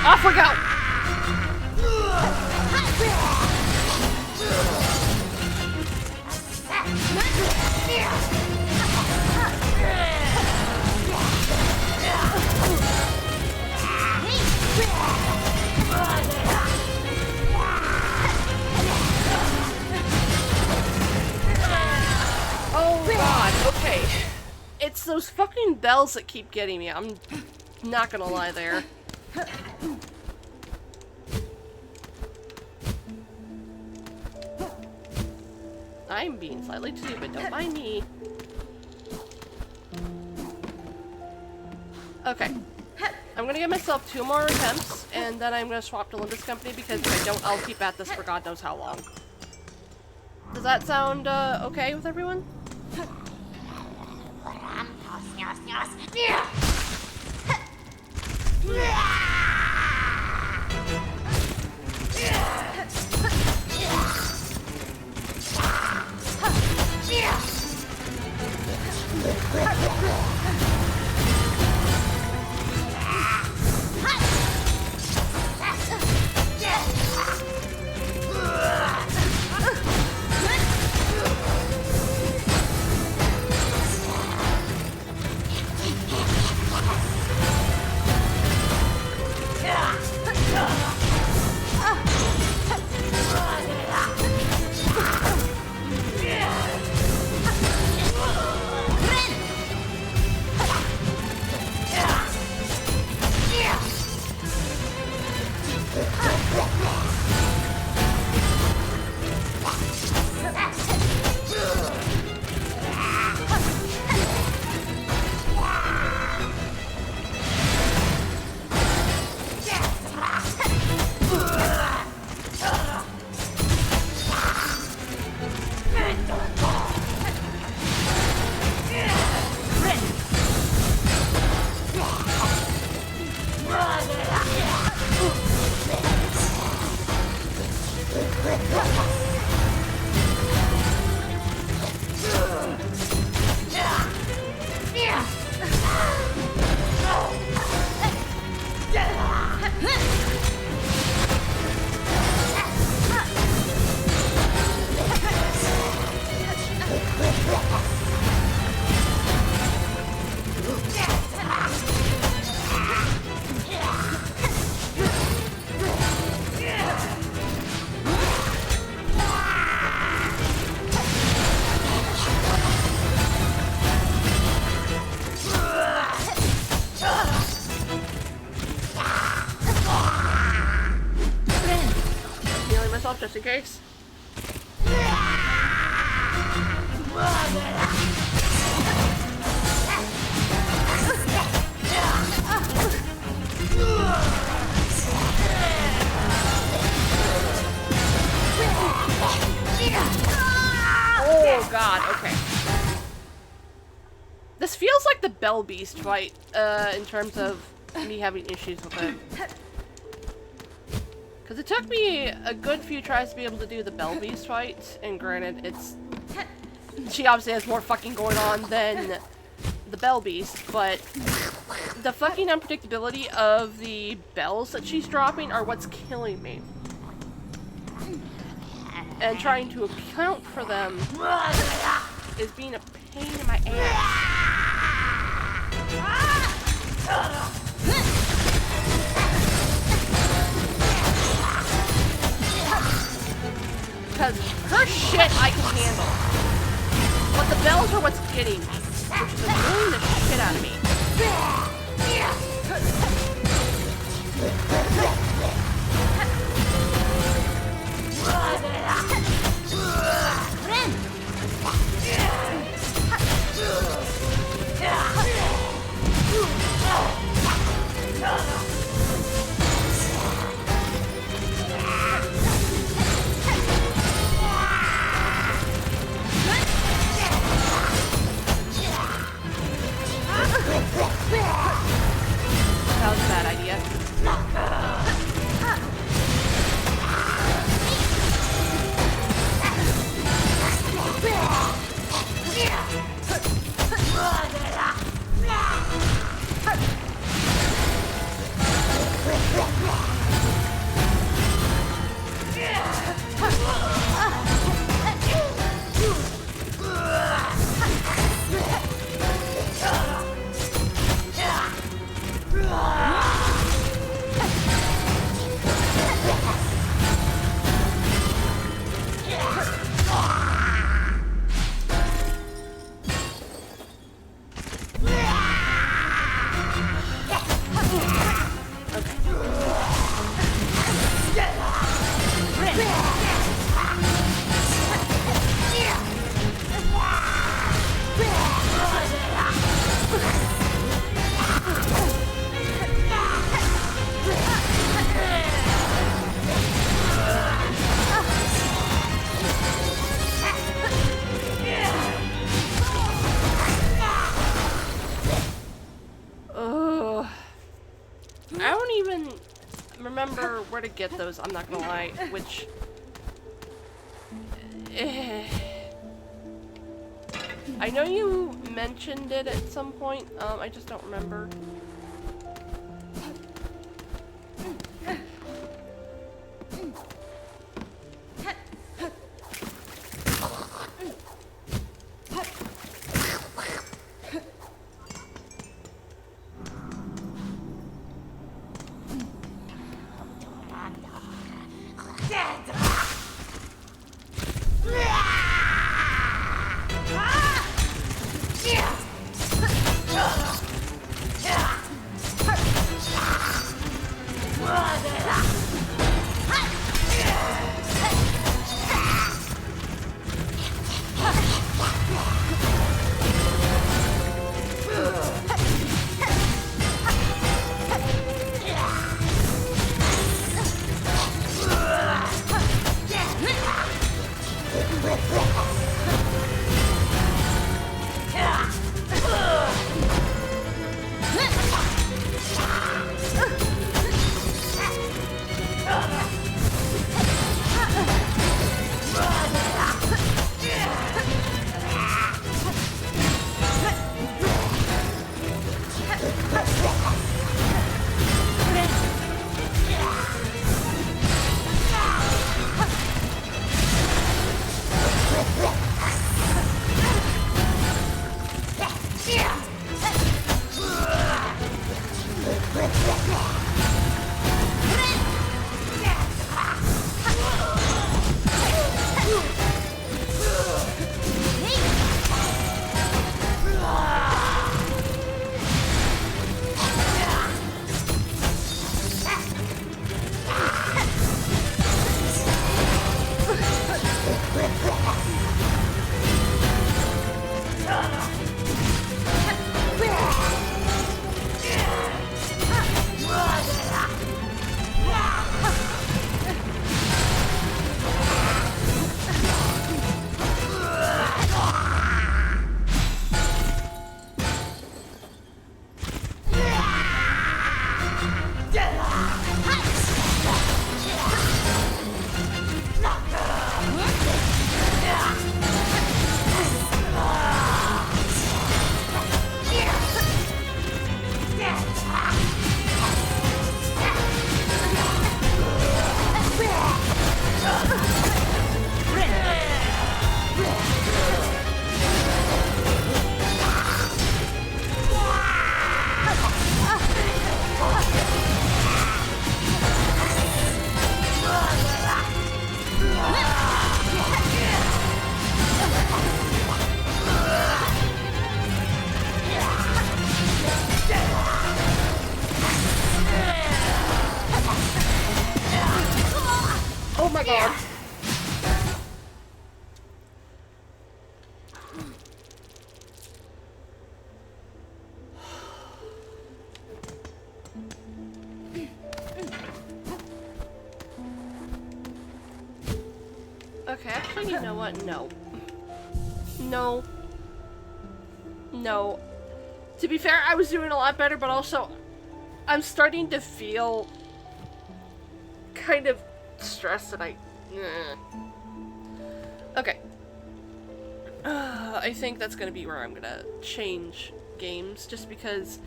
Off we go! Oh god, okay. It's those fucking bells that keep getting me. I'm not gonna lie there. I'm being slightly stupid, don't mind me. Okay. I'm gonna give myself 2 more attempts, and then I'm gonna swap to Limbus Company because if I don't, I'll keep at this for God knows how long. Does that sound, okay with everyone? Just in case. Oh god, okay. This feels like the Bell Beast fight, in terms of me having issues with it. Because it took me a good few tries to be able to do the Bell Beast fight, and granted, she obviously has more fucking going on than the Bell Beast, but the fucking unpredictability of the bells that she's dropping are what's killing me. And trying to account for them is being a pain in my ass. Because her shit I can handle. But the bells are what's getting me, which is annoying the shit out of me. That was a bad idea. remember where to get those, I'm not gonna lie, which... I know you mentioned it at some point, I just don't remember. Oh my god. Okay, actually, you know what? No. No. No. To be fair, I was doing a lot better, but also, I'm starting to feel kind of stressed that Okay. I think that's gonna be where I'm gonna change games, just because,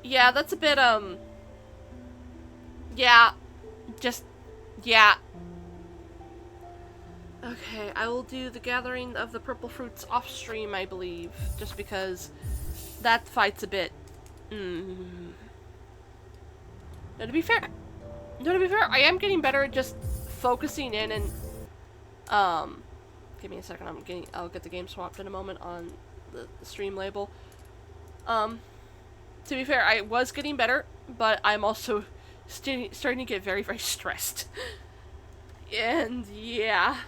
yeah, that's a bit, yeah, just, yeah. Okay, I will do the Gathering of the Purple Fruits off stream, I believe, just because that fight's a bit, No, to be fair, I am getting better at just focusing in and, give me a second, I'll get the game swapped in a moment on the stream label. To be fair, I was getting better, but I'm also starting to get very, very stressed. And, yeah.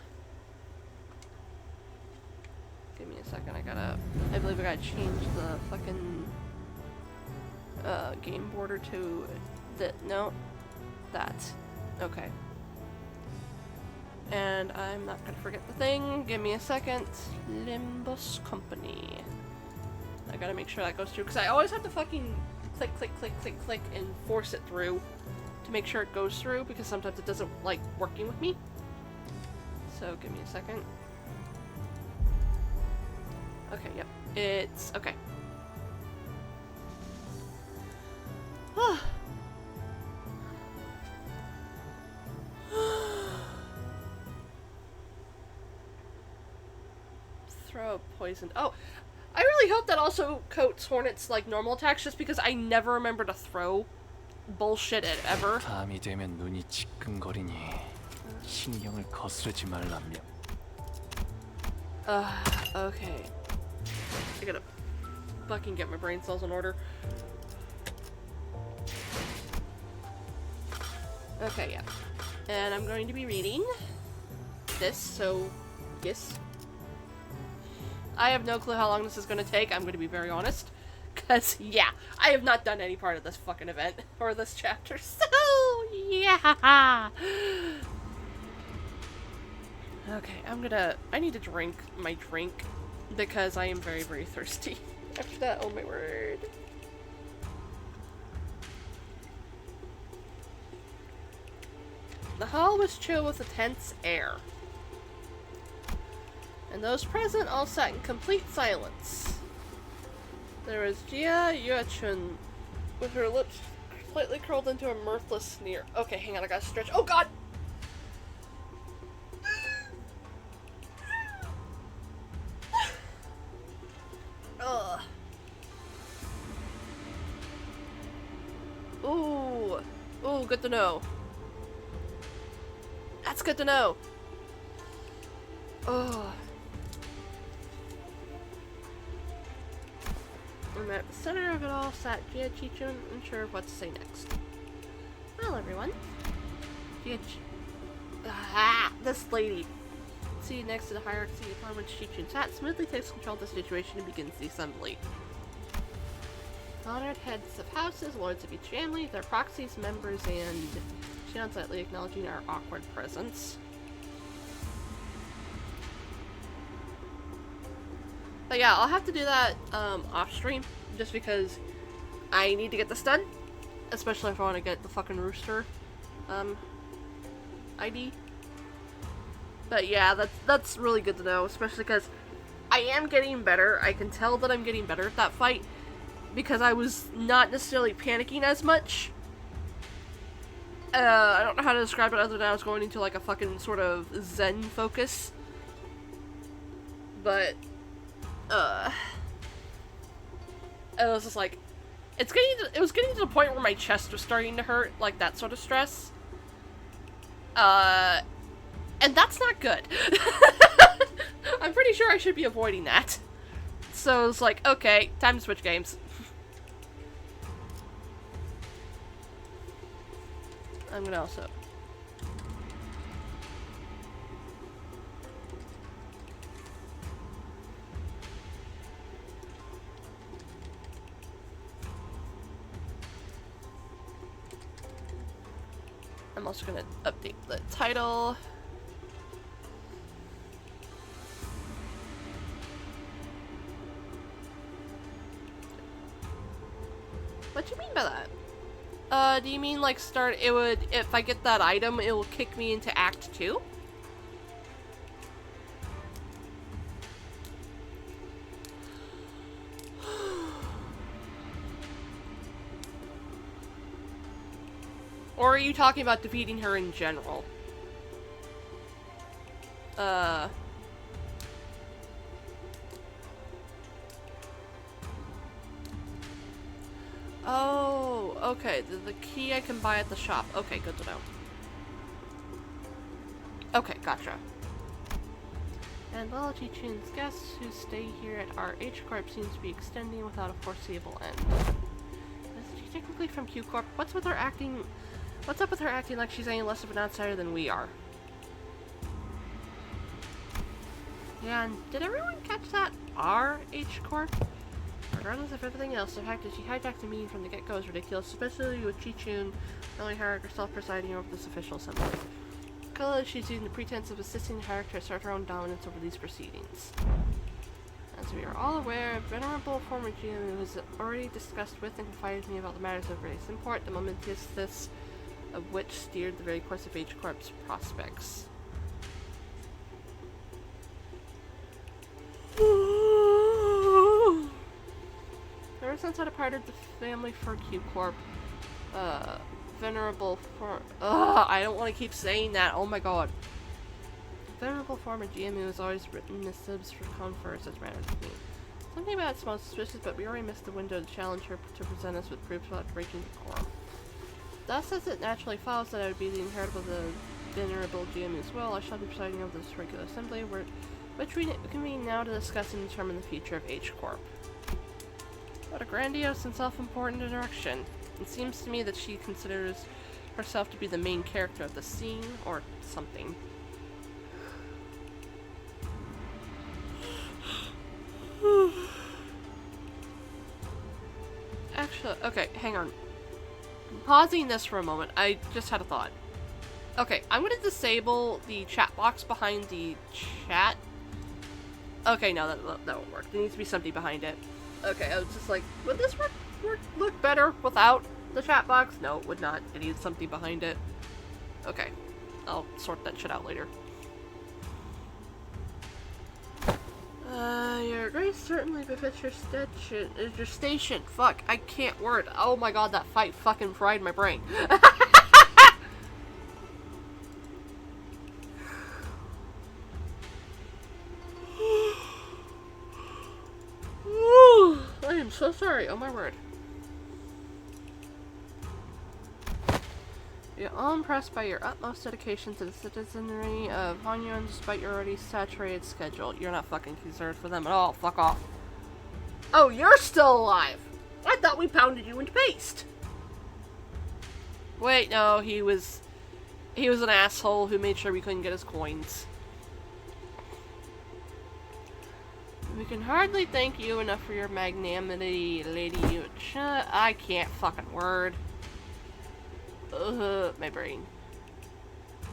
Give me a second, I believe I gotta change the fucking, game border to no, that. Okay. And I'm not gonna forget the thing. Give me a second. Limbus Company. I gotta make sure that goes through, because I always have to fucking click, click, click, click, click, and force it through to to make sure it goes through, because sometimes it doesn't like working with me. So give me a second. Okay, yep. It's okay. Throw poisoned. Oh, I really hope that also coats Hornet's like normal attacks, just because I never remember to throw bullshit at ever. 밤이 되면 눈이 지끈거리니 신경을 거스르지 말라며. Okay. I gotta fucking get my brain cells in order. Okay, yeah. And I'm going to be reading this, so yes. I have no clue how long this is going to take, I'm going to be very honest. Because, yeah, I have not done any part of this fucking event, or this chapter, so, yeah! Okay, I need to drink my drink, because I am very, very thirsty. After that, oh my word. The hall was chill with a tense air. And those present all sat in complete silence. There was Jia Yuechun with her lips slightly curled into a mirthless sneer. Okay, hang on, I gotta stretch. Oh god! Ugh. Ooh. Ooh, good to know. That's good to know. Oh. And at the center of it all sat Jia Chichun, unsure of what to say next. Well, everyone. This lady. Seated next to the hierarchy upon which Chichun sat, smoothly takes control of the situation and begins the assembly. Honored heads of houses, lords of each family, their proxies, members, and she nods lightly, acknowledging our awkward presence. But yeah, I'll have to do that off stream, just because I need to get this done, especially if I want to get the fucking rooster ID. But yeah, that's really good to know, especially because I am getting better. I can tell that I'm getting better at that fight, because I was not necessarily panicking as much. I don't know how to describe it other than I was going into like a fucking sort of zen focus. But it was just like, it was getting to the point where my chest was starting to hurt, like that sort of stress. And that's not good. I'm pretty sure I should be avoiding that. So it's like, okay, time to switch games. I'm gonna also... I'm also gonna update the title. What do you mean by that? Do you mean like start, it would, if I get that item, it will kick me into Act 2? Or are you talking about defeating her in general? Oh, okay. The key I can buy at the shop. Okay, good to know. Okay, gotcha. And well, Chichun's guests who stay here at our H Corp seems to be extending without a foreseeable end. Is she technically from Q Corp? What's with her acting? What's up with her acting like she's any less of an outsider than we are? Yeah, and did everyone catch that? Our H Corp? Regardless of everything else, the fact that she hijacked the meeting from the get-go is ridiculous, especially with Chichun only hired herself presiding over this official assembly. Clearly, she's using the pretense of assisting the hierarchy to assert her own dominance over these proceedings. As we are all aware, venerable former GM who has already discussed with and confided to me about the matters of greatest import, the momentous this of which steered the very course of H Corp's prospects. Ever since I departed the family for Q Corp, venerable form. I don't want to keep saying that. Oh my god. Venerable former GMU has always written missives for conference as matters to me. Something about it smells suspicious, but we already missed the window to challenge her to present us with proofs without breaking the quorum. Thus, as it naturally follows that I would be the inheritor of the venerable GMU as well, I shall be presiding over this regular assembly, which we convene now to discuss and determine the future of H Corp. What a grandiose and self-important introduction. It seems to me that she considers herself to be the main character of the scene, or something. Actually, okay, hang on. Pausing this for a moment, I just had a thought. Okay, I'm gonna disable the chat box behind the chat. Okay, no, that won't work. There needs to be something behind it. Okay, I was just like, would this look better without the chat box? No, it would not. It needs something behind it. Okay, I'll sort that shit out later. Your grace certainly befits your station. Fuck, I can't word. Oh my god, that fight fucking fried my brain. I am so sorry. Oh my word. We are all impressed by your utmost dedication to the citizenry of Hanyuan despite your already saturated schedule. You're not fucking concerned for them at all. Fuck off. Oh, you're still alive! I thought we pounded you into paste! Wait, no, he was an asshole who made sure we couldn't get his coins. We can hardly thank you enough for your magnanimity, Lady Yucha. I can't fucking word. My brain.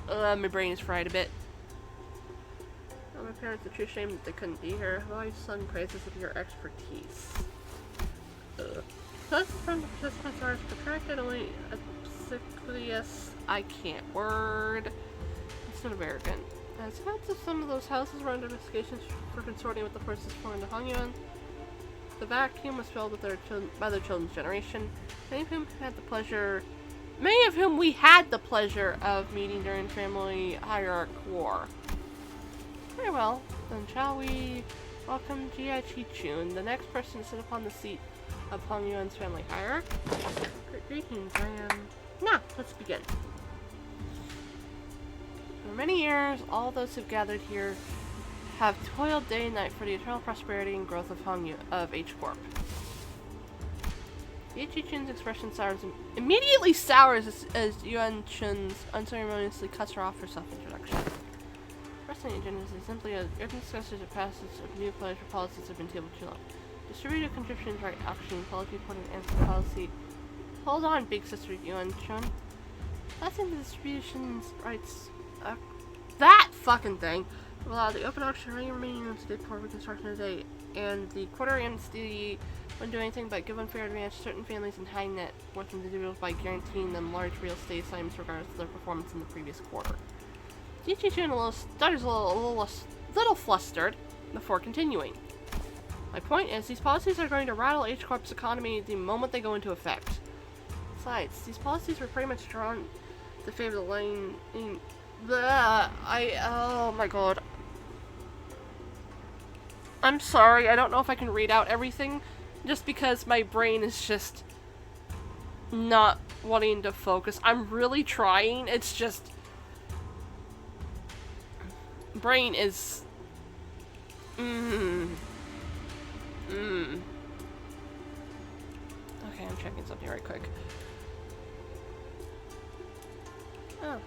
My brain is fried a bit. Oh, my parents are too ashamed that they couldn't be here. I've always sung praises of your expertise. Most from the participants are as protracted, only obsequious. I can't word. It's not American. As heads of some of those houses were under investigations for consorting with the forces formed in Hongyuan. The vacuum was filled with by their children's generation, many of whom we had the pleasure of meeting during family hierarch war. Very well, then shall we welcome Jia Chi-chun, the next person to sit upon the seat of Hongyuan's family hierarch. Greetings, now, let's begin. For many years, all those who've gathered here have toiled day and night for the eternal prosperity and growth of H Corp. Chi-chun's expression immediately sours as Yuan Chun's unceremoniously cuts her off for self-introduction. Wrestling agenda is simply a urgent discussion of passage of new pleasure policies have been tabled too long. Distributed contributions right auction, policy reporting, and policy. Hold on, big sister Yuan Chun. That's in the distribution's rights. That fucking thing will allow the open auction remaining units today before reconstruction today, and the quarter entity wouldn't do anything but give unfair advantage to certain families and high net worth individuals by guaranteeing them large real estate assignments regardless of their performance in the previous quarter. Chi-chun stutters a little flustered before continuing. My point is, these policies are going to rattle H Corp's economy the moment they go into effect. Besides, these policies were pretty much drawn to favor the line in oh my god. I'm sorry, I don't know if I can read out everything, just because my brain is just not wanting to focus. I'm really trying, it's just... brain is... Okay, I'm checking something right quick. Oh.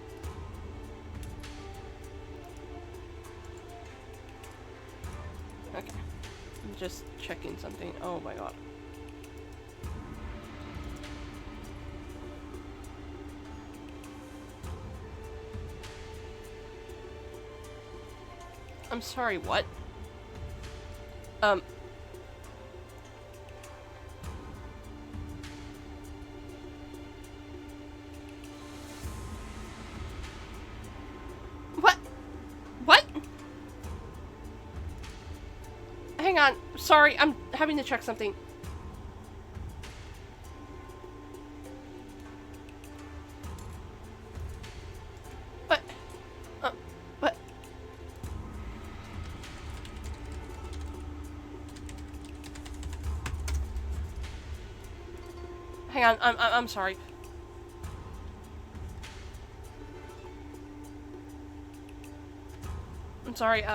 Okay. I'm just checking something. Oh my god. I'm sorry, what? Hang on. Sorry, I'm having to check something. What? What? Hang on. I'm sorry. I'm sorry.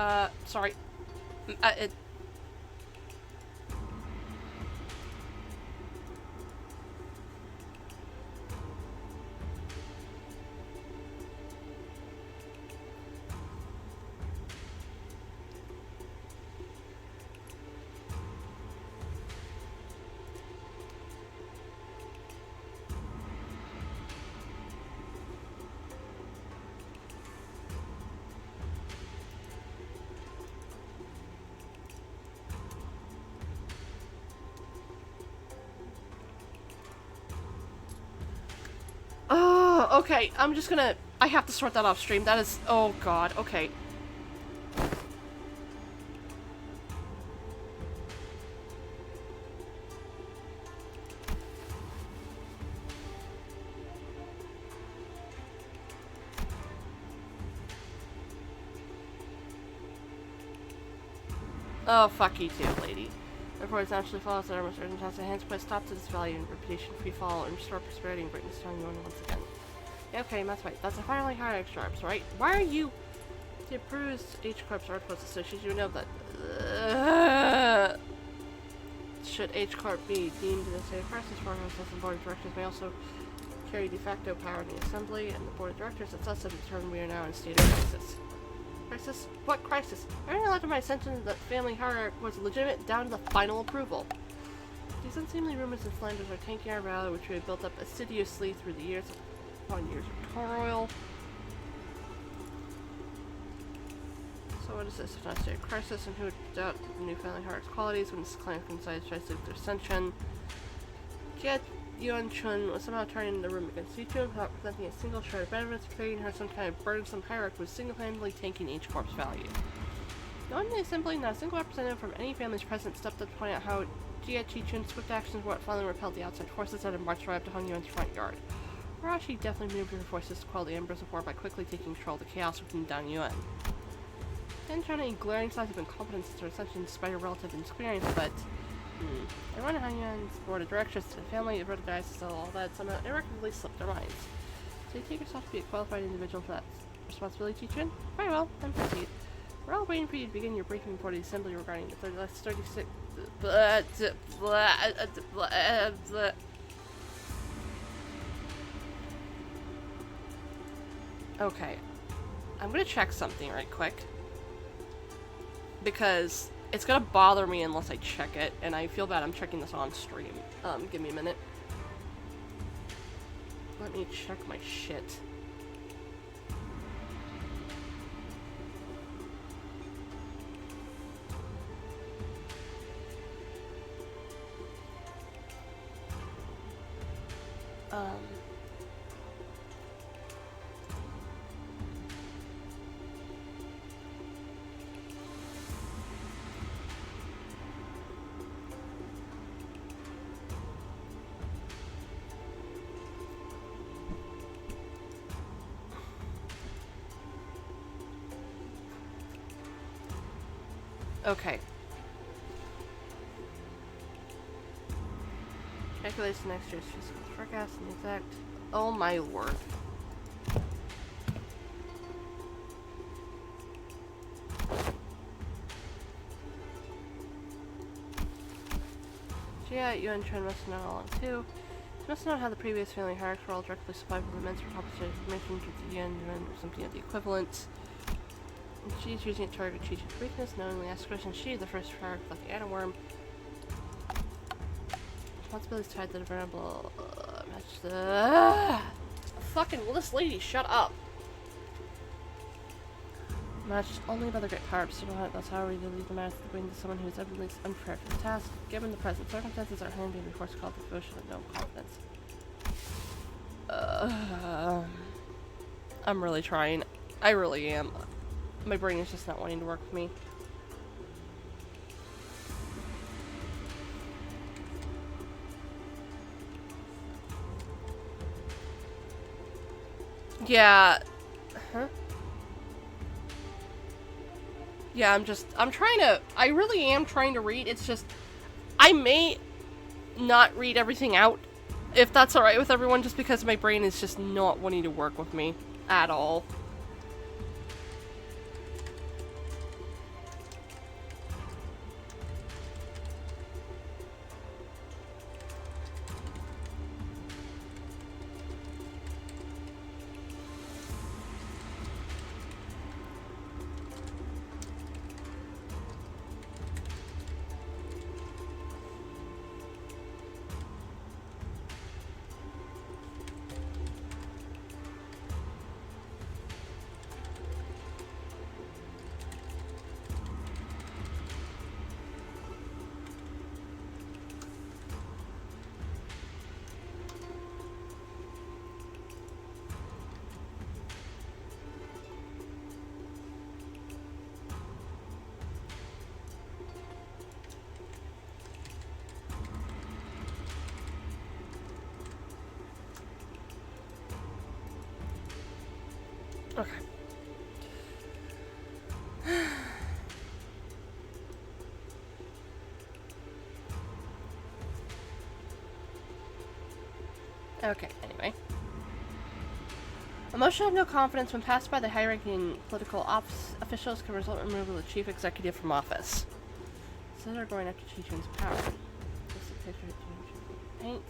Sorry. It. Oh, okay. I'm just gonna. I have to sort that off stream. That is. Oh god. Okay. Oh, fuck you too, lady. Therefore, it naturally follows that our most urgent task at hand is to put a stop to this value and reputation free fall and restore prosperity and greatness to Yuan once again. Yeah, okay, that's right. That's a finally higher H-Corps, right? Why are you... The approved H-Corps articles associated, you know that... should H-Corp be deemed a state of crisis, foreigners as the board of directors may also carry de facto power in the assembly, and the board of directors it's us that determine we are now in a state of crisis. Crisis? What crisis? Everything led to my ascension that family hierarchy was legitimate down to the final approval. These unseemly rumors and slanders are tanking our valor, which we have built up assiduously through the years upon years of toil. So what is this if not a state of crisis, and who would doubt the new family hierarchy's qualities when this clan coincides tries to their ascension? Yet Yuan Chun was somehow turning the room against Yichun without presenting a single shred of evidence, creating her some kind of burdensome hierarchy was single-handedly tanking H-Corp's value. Knowing the assembly, not a single representative from any families present stepped up to point out how Jia Chichun's swift actions were what finally repelled the outside forces that had marched right up to Hong Yuan's front yard. Arashi definitely moved her forces to quell the embers of war by quickly taking control of the chaos within Dang Yuan. And shown any glaring signs of incompetence since her ascension despite her relative inexperience, but... Everyone at Hong Yuan's board of directors to the family of recognized all that somehow irrecoverably slipped their minds. So you take yourself to be a qualified individual for that responsibility, Chi-Chun? Very well, then proceed. We're all waiting for you to begin your briefing before the assembly regarding the 36... Okay. I'm gonna check something right quick. Because it's gonna bother me unless I check it, and I feel bad I'm checking this on stream. Give me a minute. Let me check my shit. Okay. Calculates next year's fiscal forecast and exact. Oh my lord. Yeah, Yuan Chun must know all along too. She must know how the previous family hierarchy were all directly supplied with immense compensated information to the Yuan or something of the equivalent. And she's using it to target Chi-Chi's weakness, knowingly asks questions. She, the first hierarchy like the atom worm. Responsibilities tied to the variable match the fucking will this lady shut up. Matched only by the great power ups to know that's how we lead the matter to bring to someone who is evidently unprepared for the task. Given the present circumstances, our hand may be forced to call devotion and no confidence. I'm really trying. I really am. My brain is just not wanting to work with me. Yeah. Huh? Yeah, I really am trying to read. It's just, I may not read everything out, if that's alright with everyone, just because my brain is just not wanting to work with me at all. Okay. Okay, anyway. A motion of no confidence when passed by the high-ranking political officials can result in removal of the chief executive from office. So they're going after Chi-Chun's power. This is picture of paint.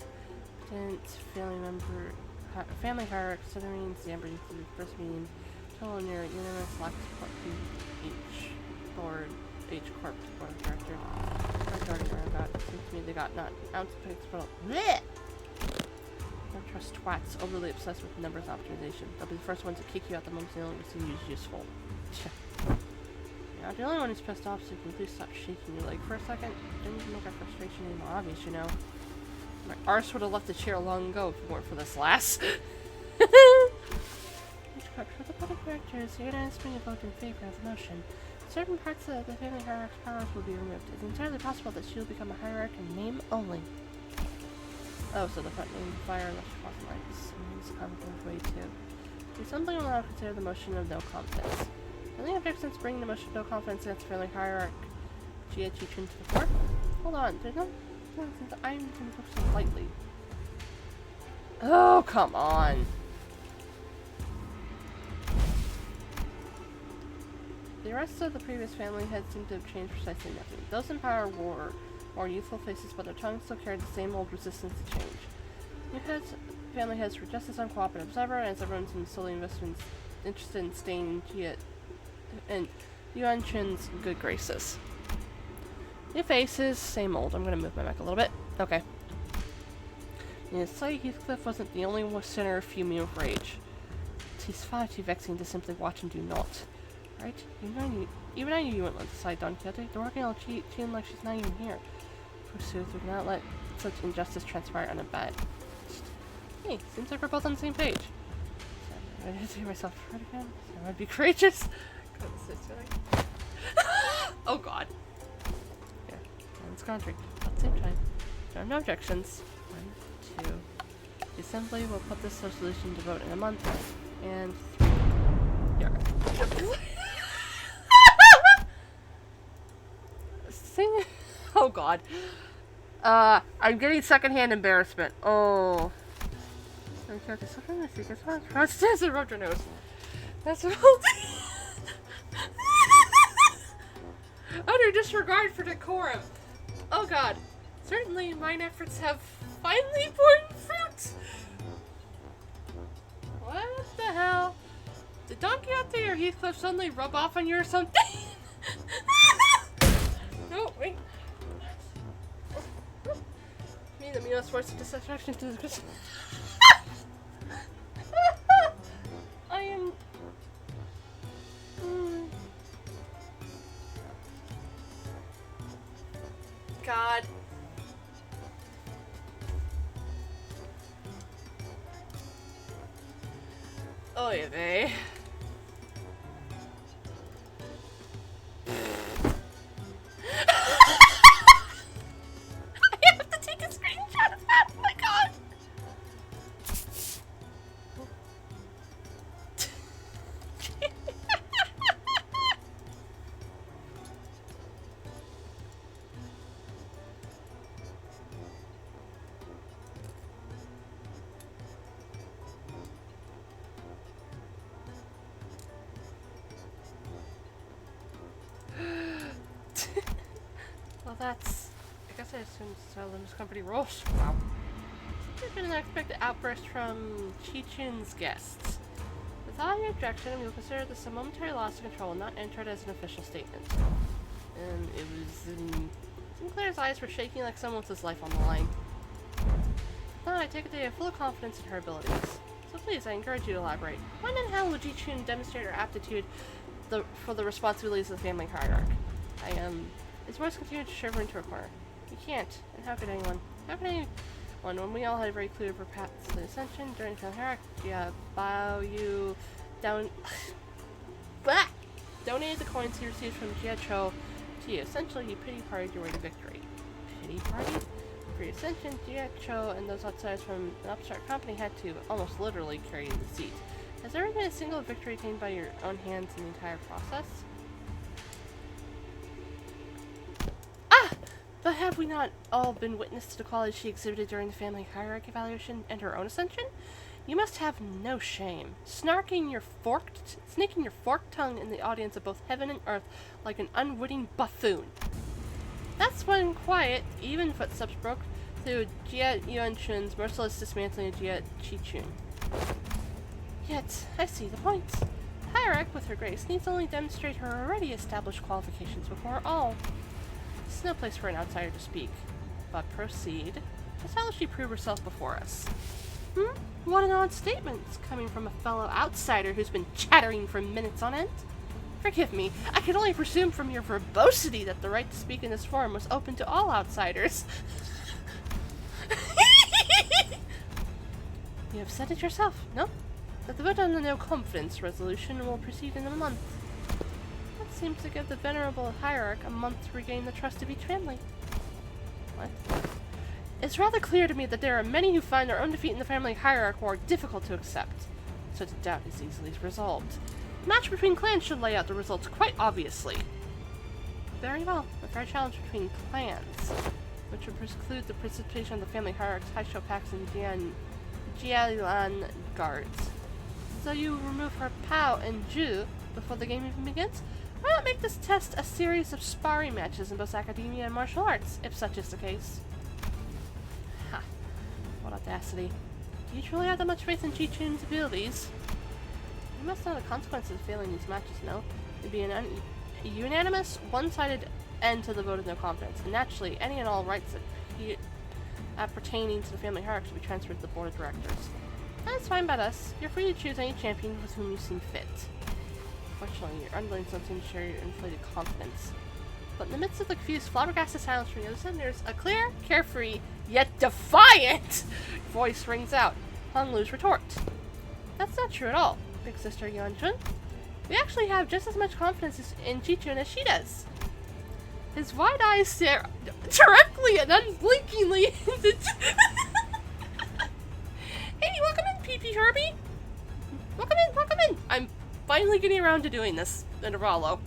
Family hierarchy, considering the Emperor to the first meeting. Total near unanimous lack of support from each corp board of director. Seems to me they got not an ounce of exposure. Blech! Don't trust twats overly obsessed with numbers optimization. They'll be the first ones to kick you out the moment they don't seem useful. You're not the only one who's pissed off, so you can please stop shaking your leg for a second. Didn't even make our frustration any more obvious, you know. My arse would have left the chair long ago if it weren't for this lass. For the board of directors, the unanimously vote in favor of the motion. Certain parts of the family hierarch's powers will be removed. It's entirely possible that she will become a hierarch in name only. Oh, so the front name fire unless she falls in lights. Means confidence way too. There's something I'll consider the motion of no confidence. The only objections bringing the motion of no confidence against the family hierarch Jia Chi-Chun to the fore? Hold on, there's no since I'm going to go so lightly. Oh, come on. The rest of the previous family heads seem to have changed precisely nothing. Those in power wore more youthful faces, but their tongues still carried the same old resistance to change. New family heads were just as uncooperative as ever, as everyone's in solely interested in staying in Yuan Chun's good graces. New faces, same old. I'm gonna move my mic a little bit. Okay. In his sight, Heathcliff wasn't the only sinner fuming with rage. He's far too vexing to simply watch and do naught. Right? Even I knew you wouldn't let the side Don Quixote. They're working on Chun like she's not even here. Forsooth, we cannot let such injustice transpire unabashed. Hey, seems like we're both on the same page. So, I to hear myself right again. So I'd be courageous. God, this is silly. Oh god. Yeah, one's contract. At the same time, there are no objections. 1, 2. The assembly will put this resolution to vote in a month. And 3. Yeah. Sing. Oh god. I'm getting secondhand embarrassment. Oh. That's a rub your nose. That's what I'll do. Utter disregard for decorum. Oh god. Certainly mine efforts have finally borne fruit. What the hell? Did Don Quixote or Heathcliff suddenly rub off on you or something? No, wait. Me, the meanest force of dissatisfaction to the I am... God. Oh, yeah, babe. I have to take a screenshot of that. Oh my god. Well, that's... I guess I assumed Limbus Company rules. Wow. There's been an unexpected outburst from Chi-Chun's guests. Without any objection, we will consider this a momentary loss of control and not enter it as an official statement. And it was... Sinclair's eyes were shaking like someone with his life on the line. No, I take it they have full confidence in her abilities. So please, I encourage you to elaborate. When and how will Chi-Chun demonstrate her aptitude for the responsibilities of the family hierarch? His voice continued to shiver into a corner. You can't, and how could anyone? How could anyone? When we all had a very clear path to the ascension during the family hierarch, Bao Yu donated the coins he received from Jia Cho to you. Essentially, he pity partied your way to victory. Pity party? For your ascension, Jia Cho and those outsiders from an upstart company had to almost literally carry you to the seat. Has there ever been a single victory attained by your own hands in the entire process? But have we not all been witness to the qualities she exhibited during the family hierarchy evaluation and her own ascension? You must have no shame. Snaking your forked tongue in the audience of both heaven and earth like an unwitting buffoon. That's when quiet, even footsteps broke through Jia Yuanchun's merciless dismantling of Jia Chi-Chun. Yet, I see the point. Hierarch, with her grace, needs only demonstrate her already established qualifications before all. This is no place for an outsider to speak. But proceed. Just how will she prove herself before us? What an odd statement, coming from a fellow outsider who's been chattering for minutes on end. Forgive me, I can only presume from your verbosity that the right to speak in this forum was open to all outsiders. You have said it yourself, no? That the vote on the no confidence resolution will proceed in a month. That seems to give the venerable hierarch a month to regain the trust of each family. What? It's rather clear to me that there are many who find their own defeat in the family hierarch more difficult to accept. Such a doubt is easily resolved. The match between clans should lay out the results quite obviously. Very well. A fair challenge between clans, which would preclude the participation of the family hierarchs, Haisho Pax, and Jialan guards. So you remove her Pao and Ju before the game even begins? Why not make this test a series of sparring matches in both academia and martial arts, if such is the case? Ha. What audacity. Do you truly have that much faith in Chi-Chun's abilities? You must know the consequences of failing these matches, no? It'd be a unanimous, one-sided end to the vote of no confidence, and naturally, any and all rights pertaining to the family hierarchy will be transferred to the board of directors. That's fine by us. You're free to choose any champion with whom you seem fit. Fortunately, your underlings don't seem to share your inflated confidence. But in the midst of the confused, flabbergasted silence from the other side, there's a clear, carefree, yet defiant voice rings out. Hong Lu's retort. That's not true at all, big sister Yuanchun. We actually have just as much confidence in Chi-Chun as she does. His wide eyes stare directly and unblinkingly into... Hey, welcome in, PP Herbie! Welcome in, welcome in! I'm finally getting around to doing this, Intervallo.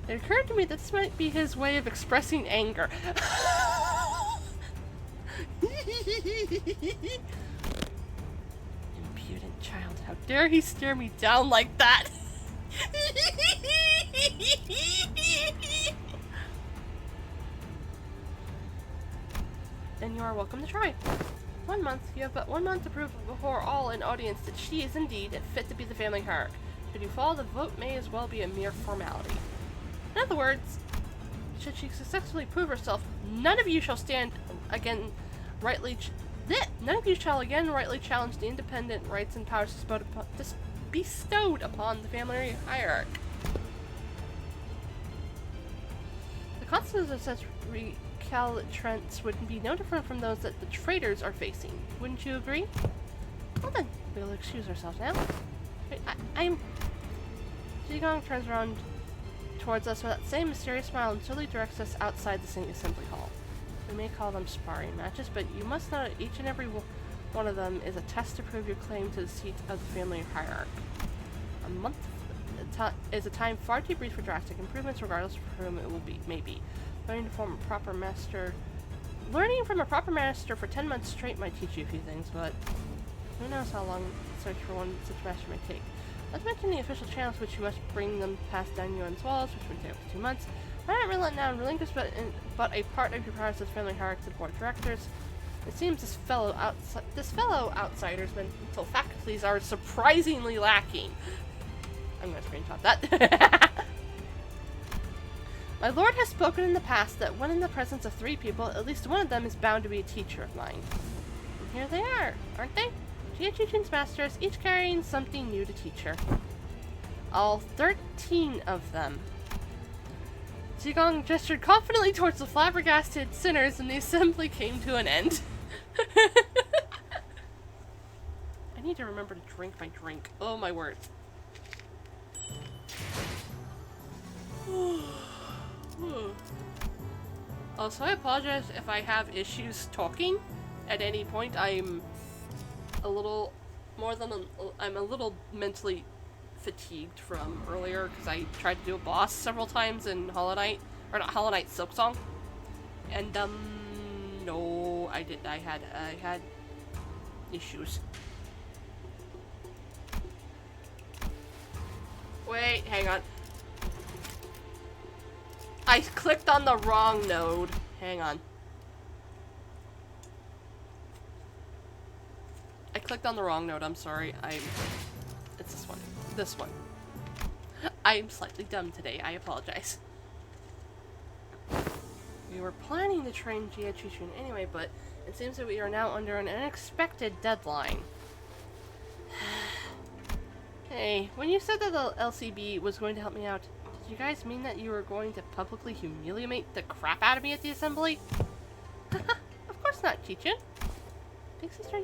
It occurred to me that this might be his way of expressing anger. Impudent child, how dare he stare me down like that? Then you are welcome to try. 1 month, you have but 1 month to prove before all an audience that she is indeed fit to be the family hierarch. Should you fall, the vote may as well be a mere formality. In other words, should she successfully prove herself, none of you shall none of you shall again rightly challenge the independent rights and powers bestowed upon the family hierarch. The consequences of such recalcitrance would be no different from those that the traitors are facing. Wouldn't you agree? Well then, we'll excuse ourselves now. Wait, I'm... Zhigong turns around towards us with that same mysterious smile and slowly directs us outside the Assembly Hall. We may call them sparring matches, but you must know that each and every One of them is a test to prove your claim to the seat of the family hierarchy. A month is a time far too brief for drastic improvements, regardless of whom it will be. Maybe learning from a proper master for 10 months straight might teach you a few things, but who knows how long the search for one such master may take. Let's mention the official channels which you must bring them past Danyuan's walls, which would take up to 2 months. I not really now relinquished, but a part of your powers as family hierarchy board of directors. It seems this fellow outsider's mental faculties are surprisingly lacking. I'm gonna screenshot that. My lord has spoken in the past that when in the presence of 3 people, at least one of them is bound to be a teacher of mine. And here they are, aren't they? Jiachichin's masters, each carrying something new to teach her. All 13 of them. Silksong gestured confidently towards the flabbergasted sinners, and the assembly came to an end. I need to remember to drink my drink. Oh my word. Also, I apologize if I have issues talking at any point. I'm a little mentally fatigued from earlier because I tried to do a boss several times in Hollow Knight, or not Hollow Knight, Silksong, and no, I had issues. Wait, hang on. I clicked on the wrong node. Hang on. I clicked on the wrong node, I'm sorry. It's this one. This one. I'm slightly dumb today, I apologize. We were planning to train Jiachichin anyway, but it seems that we are now under an unexpected deadline. Hey, when you said that the LCB was going to help me out, did you guys mean that you were going to publicly humiliate the crap out of me at the assembly? Of course not, Chichin. Big sister,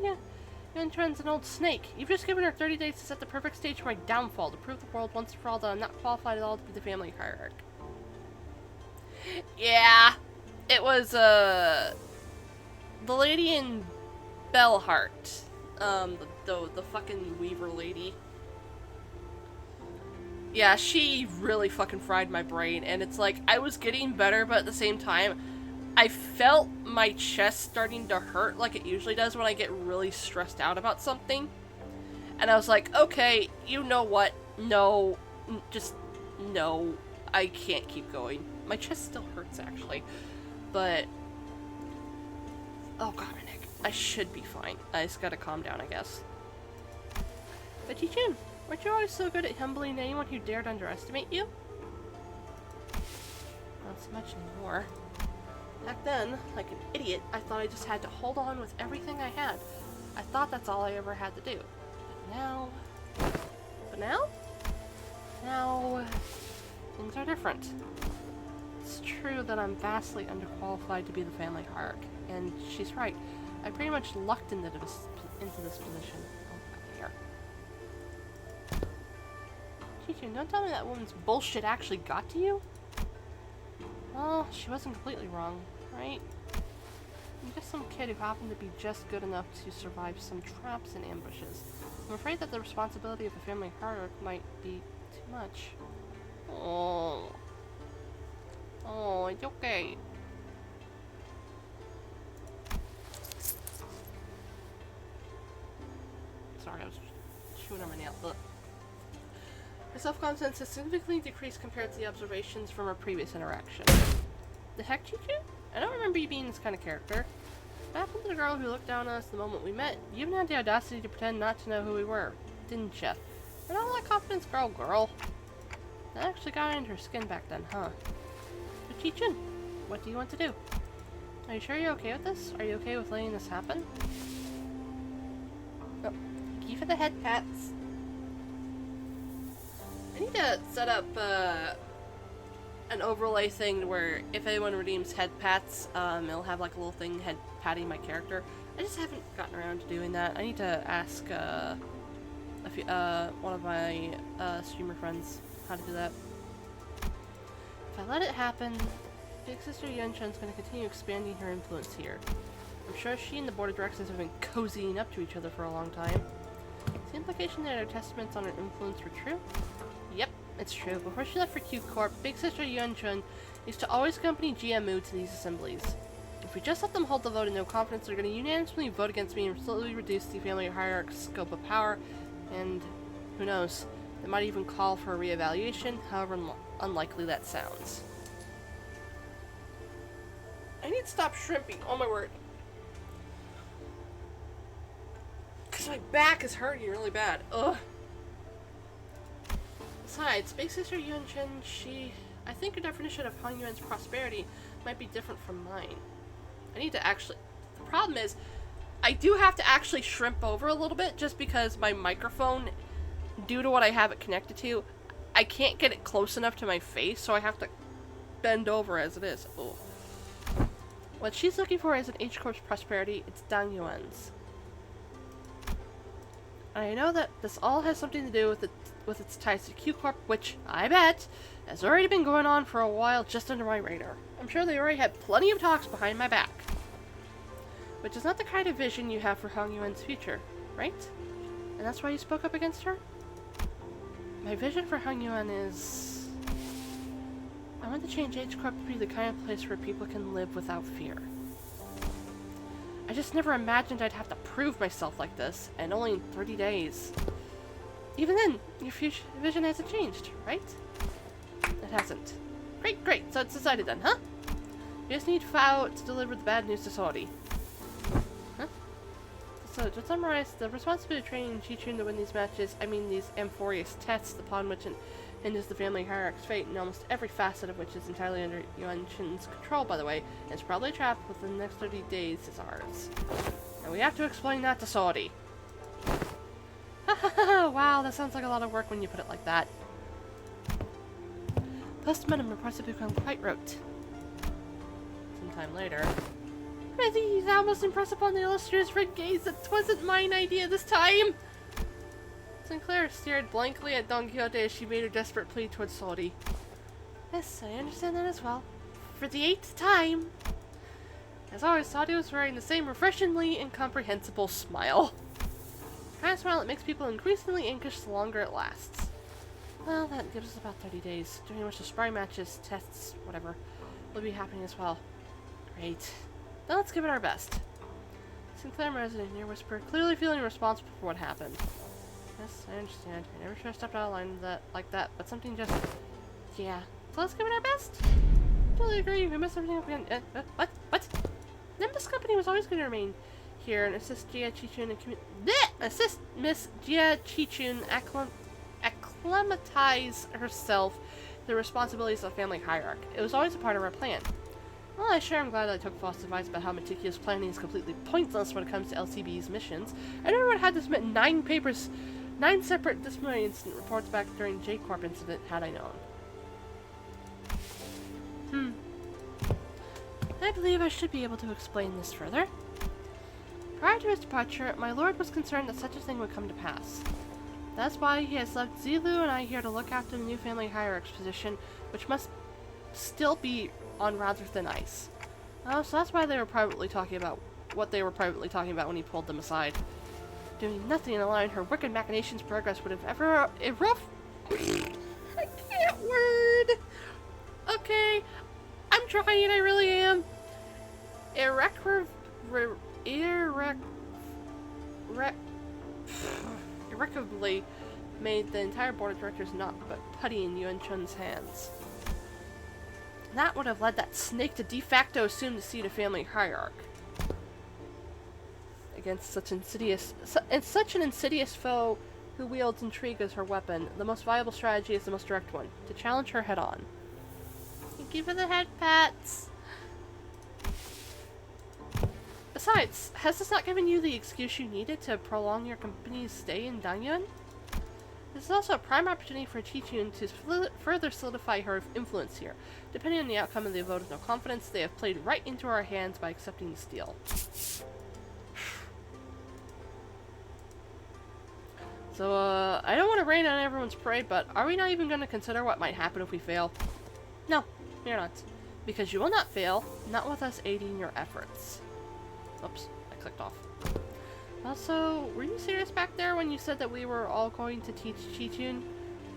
Yuan-Chuan's an old snake. You've just given her 30 days to set the perfect stage for my downfall, to prove the world once and for all that I'm not qualified at all to be the family hierarch. Yeah, it was, the lady in Bellheart. The fucking Weaver lady. Yeah, she really fucking fried my brain, and it's like, I was getting better, but at the same time, I felt my chest starting to hurt like it usually does when I get really stressed out about something. And I was like, okay, you know what? No, just no, I can't keep going. My chest still hurts, actually, but oh god, my neck. I should be fine. I just gotta calm down, I guess. But Chichin, weren't you always so good at humbling anyone who dared underestimate you? Not so much anymore. Back then, like an idiot, I thought I just had to hold on with everything I had. I thought that's all I ever had to do. But now? Now, things are different. It's true that I'm vastly underqualified to be the family hierarch, and she's right. I pretty much lucked into this position. Oh, here. Chichin, don't tell me that woman's bullshit actually got to you? Well, she wasn't completely wrong, right? I'm just some kid who happened to be just good enough to survive some traps and ambushes. I'm afraid that the responsibility of the family hierarch might be too much. Oh, it's okay. Sorry, I was chewing on my nail. Ugh. Her self-confidence has significantly decreased compared to the observations from our previous interaction. The heck, Chichin? I don't remember you being this kind of character. What happened to the girl who looked down on us the moment we met? You even had the audacity to pretend not to know who we were, didn't ya? You're not that confidence girl. That actually got into her skin back then, huh? But Chichin, what do you want to do? Are you sure you're okay with this? Are you okay with letting this happen? Oh, thank you for the head pats. I need to set up an overlay thing where if anyone redeems head pats, it'll have like a little thing head patting my character. I just haven't gotten around to doing that. I need to ask one of my streamer friends how to do that. If I let it happen, Big Sister Yuan-Chuan's going to continue expanding her influence here. I'm sure she and the board of directors have been cozying up to each other for a long time. Is the implication that her testaments on her influence were true? Yep, it's true. Before she left for Q Corp, Big Sister Yuan Chun used to always accompany GMU to these assemblies. If we just let them hold the vote in no confidence, they're going to unanimously vote against me and slowly reduce the family hierarchy's scope of power, and who knows, they might even call for a reevaluation, however unlikely that sounds. I need to stop shrimping, oh my word. Because my back is hurting really bad. Ugh. Besides, Big Sister Yuan Chen, I think her definition of Han Yuan's prosperity might be different from mine. I need to actually... The problem is, I do have to actually shrimp over a little bit just because my microphone, due to what I have it connected to, I can't get it close enough to my face, so I have to bend over as it is. Ugh. What she's looking for is an H-Corp's prosperity, it's Dang Yuan's. I know that this all has something to do with its ties to Q Corp, which, I bet, has already been going on for a while just under my radar. I'm sure they already had plenty of talks behind my back. Which is not the kind of vision you have for Hong Yuan's future, right? And that's why you spoke up against her? My vision for Hong Yuan is... I want to change H-Corp to be the kind of place where people can live without fear. I just never imagined I'd have to prove myself like this, and only in 30 days. Even then, your future vision hasn't changed, right? It hasn't. Great, so it's decided then, huh? You just need Fao to deliver the bad news to Saudi. Huh? So, to summarize, the responsibility of training Chi-Chun to win these matches, I mean these amphorious tests upon which hinges the family hierarch's fate, and almost every facet of which is entirely under Yuan Chin's control, by the way, and is probably trapped within the next 30 days is ours. And we have to explain that to Saudi. Wow, that sounds like a lot of work when you put it like that. Postmortem reports have become quite rote. Sometime later. Pretty, thou must impress upon the illustrious red gaze that 'twasn't mine idea this time! Sinclair stared blankly at Don Quixote as she made her desperate plea towards Saudi. Yes, I understand that as well. For the 8th time! As always, Saudi was wearing the same refreshingly incomprehensible smile. The kind of smile that makes people increasingly anxious the longer it lasts. Well, that gives us about 30 days, during which the sparring matches, tests, whatever, will be happening as well. Great. Then let's give it our best. Sinclair, resident here, whispered, clearly feeling responsible for what happened. Yes, I understand. I never should have stepped out of line like that, but something just... Yeah. So let's give it our best. Totally agree. We messed everything up again. What? Limbus Company was always going to remain here and assist Jia Chi-Chun and assist Miss Jia Chi-Chun acclimatize herself to the responsibilities of family hierarchy. It was always a part of our plan. Well, I sure am glad that I took false advice about how meticulous planning is completely pointless when it comes to LCB's missions. I never would have had to submit 9 separate disciplinary incident reports back during J-Corp incident had I known. I believe I should be able to explain this further. Prior to his departure, my lord was concerned that such a thing would come to pass. That's why he has left Zilu and I here to look after the new family hierarch's position, which must still be on rather thin ice. Oh, so that's why they were privately talking about what they were privately talking about when he pulled them aside. Doing nothing in allowing her wicked machinations progress would have ever I can't word. Okay, I'm trying. I really am. Irrecoverably made the entire board of directors not but putty in Yuan Chun's hands. That would have led that snake to de facto assume the seat of family hierarch. Against such an insidious foe who wields intrigue as her weapon, the most viable strategy is the most direct one, to challenge her head on. Thank you for the head pats. Besides, has this not given you the excuse you needed to prolong your company's stay in Dangyuan? This is also a prime opportunity for Chi-Chun to further solidify her influence here. Depending on the outcome of the vote of no confidence, they have played right into our hands by accepting this deal. So, I don't want to rain on everyone's parade, but are we not even going to consider what might happen if we fail? No, we're not. Because you will not fail, not with us aiding your efforts. Oops, I clicked off. Also, were you serious back there when you said that we were all going to teach Chi-Chun?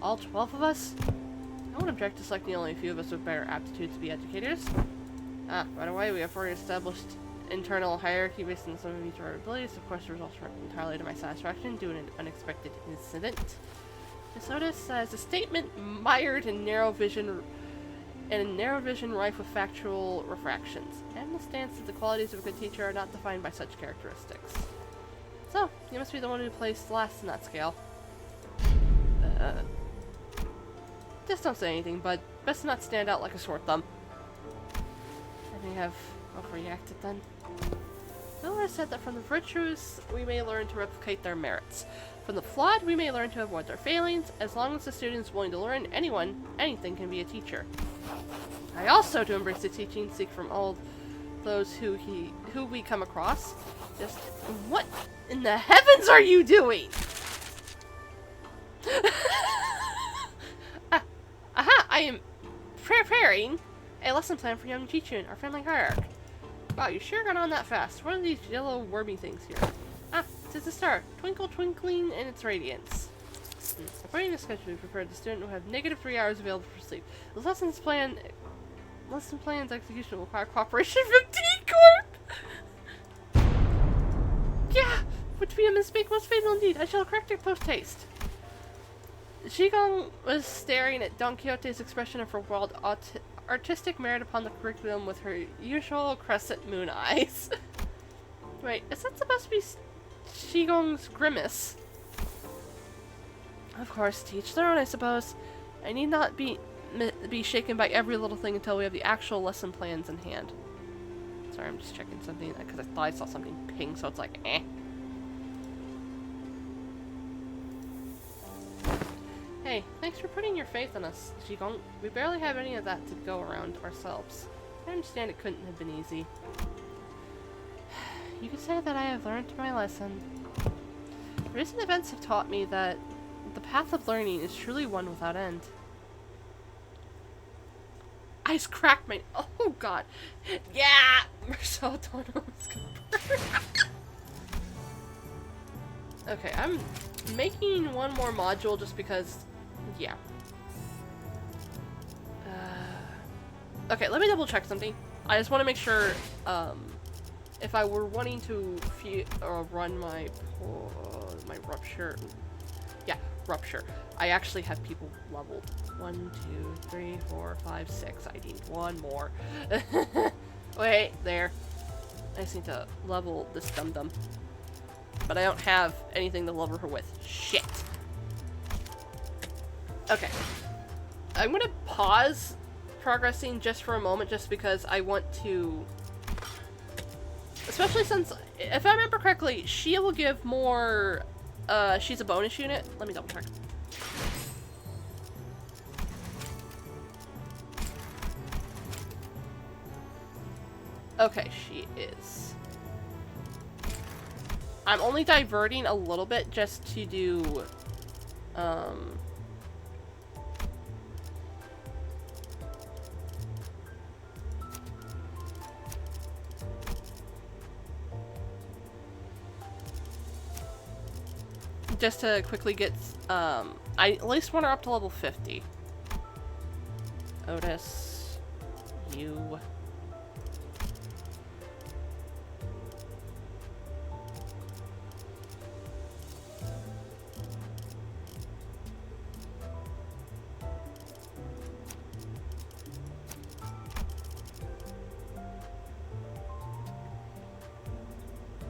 All 12 of us? I won't object to selecting only a few of us with better aptitude to be educators. By the way, we have already established internal hierarchy based on some of each of our abilities. Of course, the results weren't entirely to my satisfaction due to an unexpected incident. This notice is a statement mired in narrow vision rife with factual refractions, and the stance that the qualities of a good teacher are not defined by such characteristics. So, you must be the one who placed last in that scale. Just don't say anything, but best not stand out like a sore thumb. I may have overreacted then. Miller said that from the virtuous, we may learn to replicate their merits. From the flawed, we may learn to avoid their failings. As long as the student is willing to learn, anything can be a teacher. I also, to embrace the teaching, seek from all those who we come across. Just what in the heavens are you doing? Aha! I am preparing a lesson plan for young Chi-Chun, our family hierarch. Wow, you sure got on that fast. What are these yellow wormy things here? Tis a star, twinkle twinkling in its radiance. According to schedule, we prepared the student will have negative 3 hours available for sleep. The lesson plan's execution will require cooperation from T-Corp! Yeah! Would be a mistake most fatal indeed. I shall correct it post-haste. Shigong was staring at Don Quixote's expression of her wild artistic merit upon the curriculum with her usual crescent moon eyes. Wait, is that supposed to be Shigong's grimace? Of course, to each their own, I suppose. I need not be shaken by every little thing until we have the actual lesson plans in hand. Sorry, I'm just checking something because I thought I saw something ping, so it's like, eh. Hey, thanks for putting your faith in us, Shigong. We barely have any of that to go around ourselves. I understand it couldn't have been easy. You could say that I have learned my lesson. Recent events have taught me that the path of learning is truly one without end. I just cracked my— oh god. Yeah! Marcel Tono is gonna burn. Okay, I'm making one more module just because, yeah. Okay, let me double check something. I just want to make sure, if I were wanting to run my rupture, yeah, rupture, I actually have people leveled. 1, 2, 3, 4, 5, 6. I need one more. Wait, there. I just need to level this dum-dum. But I don't have anything to level her with. Shit. Okay. I'm gonna pause progressing just for a moment just because I want to... Especially since, if I remember correctly, she will give more... she's a bonus unit. Let me double check. Okay, she is. I'm only diverting a little bit just to do, just to quickly get, I at least want her up to level 50. Otis, you...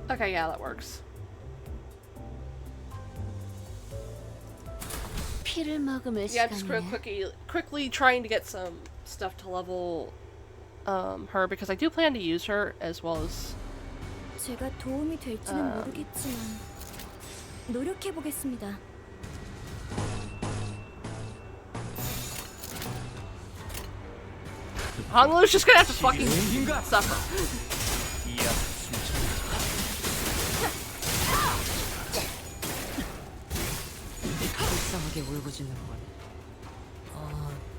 Okay, yeah, that works. Yeah, just quickly trying to get some stuff to level her because I do plan to use her as well as 제가 도움이 될지는 모르겠지만 노력해 보겠습니다. Honglu's just gonna have to fucking suffer.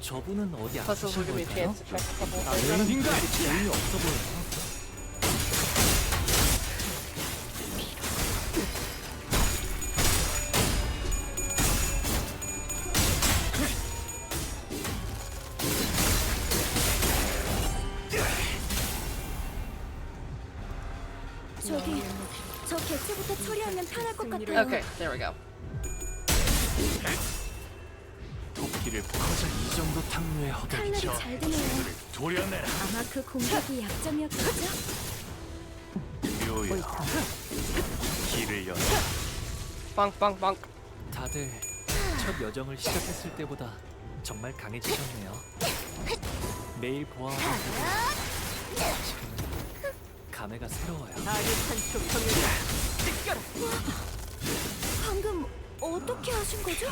저분은 어디 Plus, this will give me a chance to check a couple of things. 재미없어 보여요. 있으면 편할 것 같아요. Okay, there we go. 도끼를 퍼져 이 정도 탕류에 칼날이 허덕이죠. 잘 드네요. 도려내라. 아마 그 공격이 약점이었겠죠? 묘야. 길을 열어. Bonk, bonk, bonk. 다들 첫 여정을 시작했을 때보다 정말 강해지셨네요. 매일 보아하는 지금은 감회가 새로워요. 방금 어떻게 하신 거죠?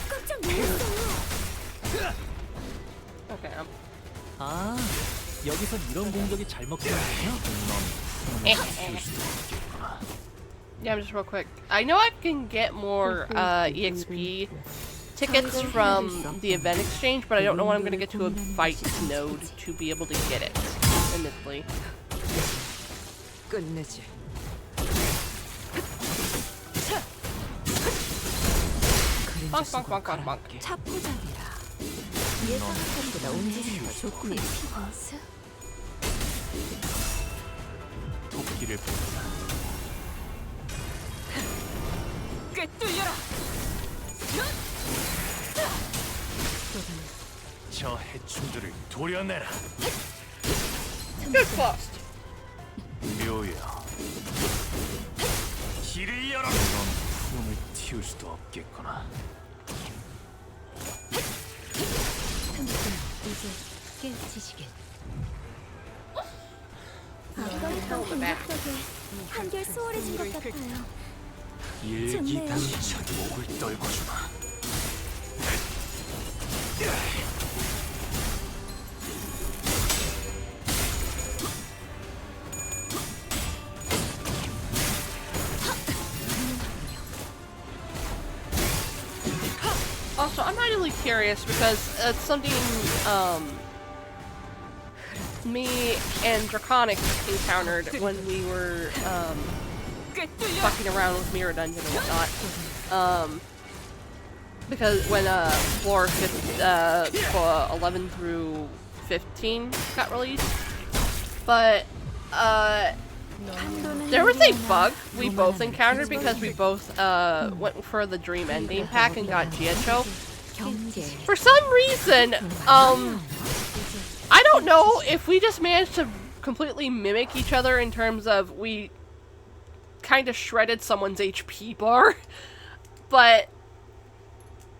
깜짝 놀랐어요. Okay, 아, 여기선 이런 공격이 잘 먹히는군요. yeah, just real quick. I know I can get more EXP tickets from the event exchange, but I don't know when I'm gonna get to a fight node to be able to get it, admittedly. 끝내지. Bonk, bonk, bonk, bonk, bonk. 차포장이라. 예상한 것보다 움직이는 거 좋군요. 도끼를 뽑아. 꿰뚫려라. 저 해충들을 도려내라. Good first. 묘야. 길을 열어. 넌 꿈을 틔울 수도 없겠구나. 이제 깨우치시길. 아까웠던 공격 덕에 한결 수월해진 것 같아요. 일기당천 목을 떨궈주마. Also, I'm really curious because it's something me and Draconic encountered when we were fucking around with Mirror Dungeon and whatnot. Because when floor 11 through 15 got released, but there was a bug we both encountered because we both went for the Dream Ending pack and got GHO. For some reason, I don't know if we just managed to completely mimic each other in terms of we kind of shredded someone's HP bar, but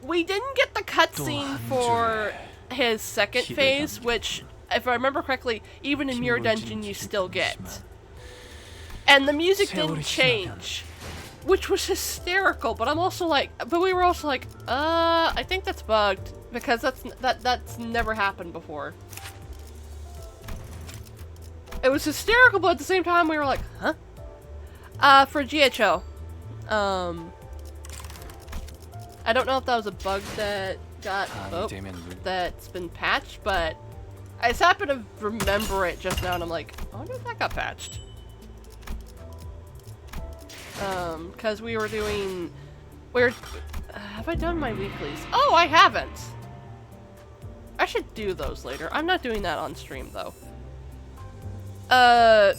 we didn't get the cutscene for his second phase, which, if I remember correctly, even in Mirror Dungeon you still get. And the music didn't change, which was hysterical, but I'm also like, but we were also like, I think that's bugged, because that's never happened before. It was hysterical, but at the same time we were like, huh? For GHO, I don't know if that was a bug that got, that's been patched, but I just happened to remember it just now, and I'm like, I wonder if that got patched. Because we were doing, have I done my weeklies? Oh, I haven't! I should do those later. I'm not doing that on stream, though. I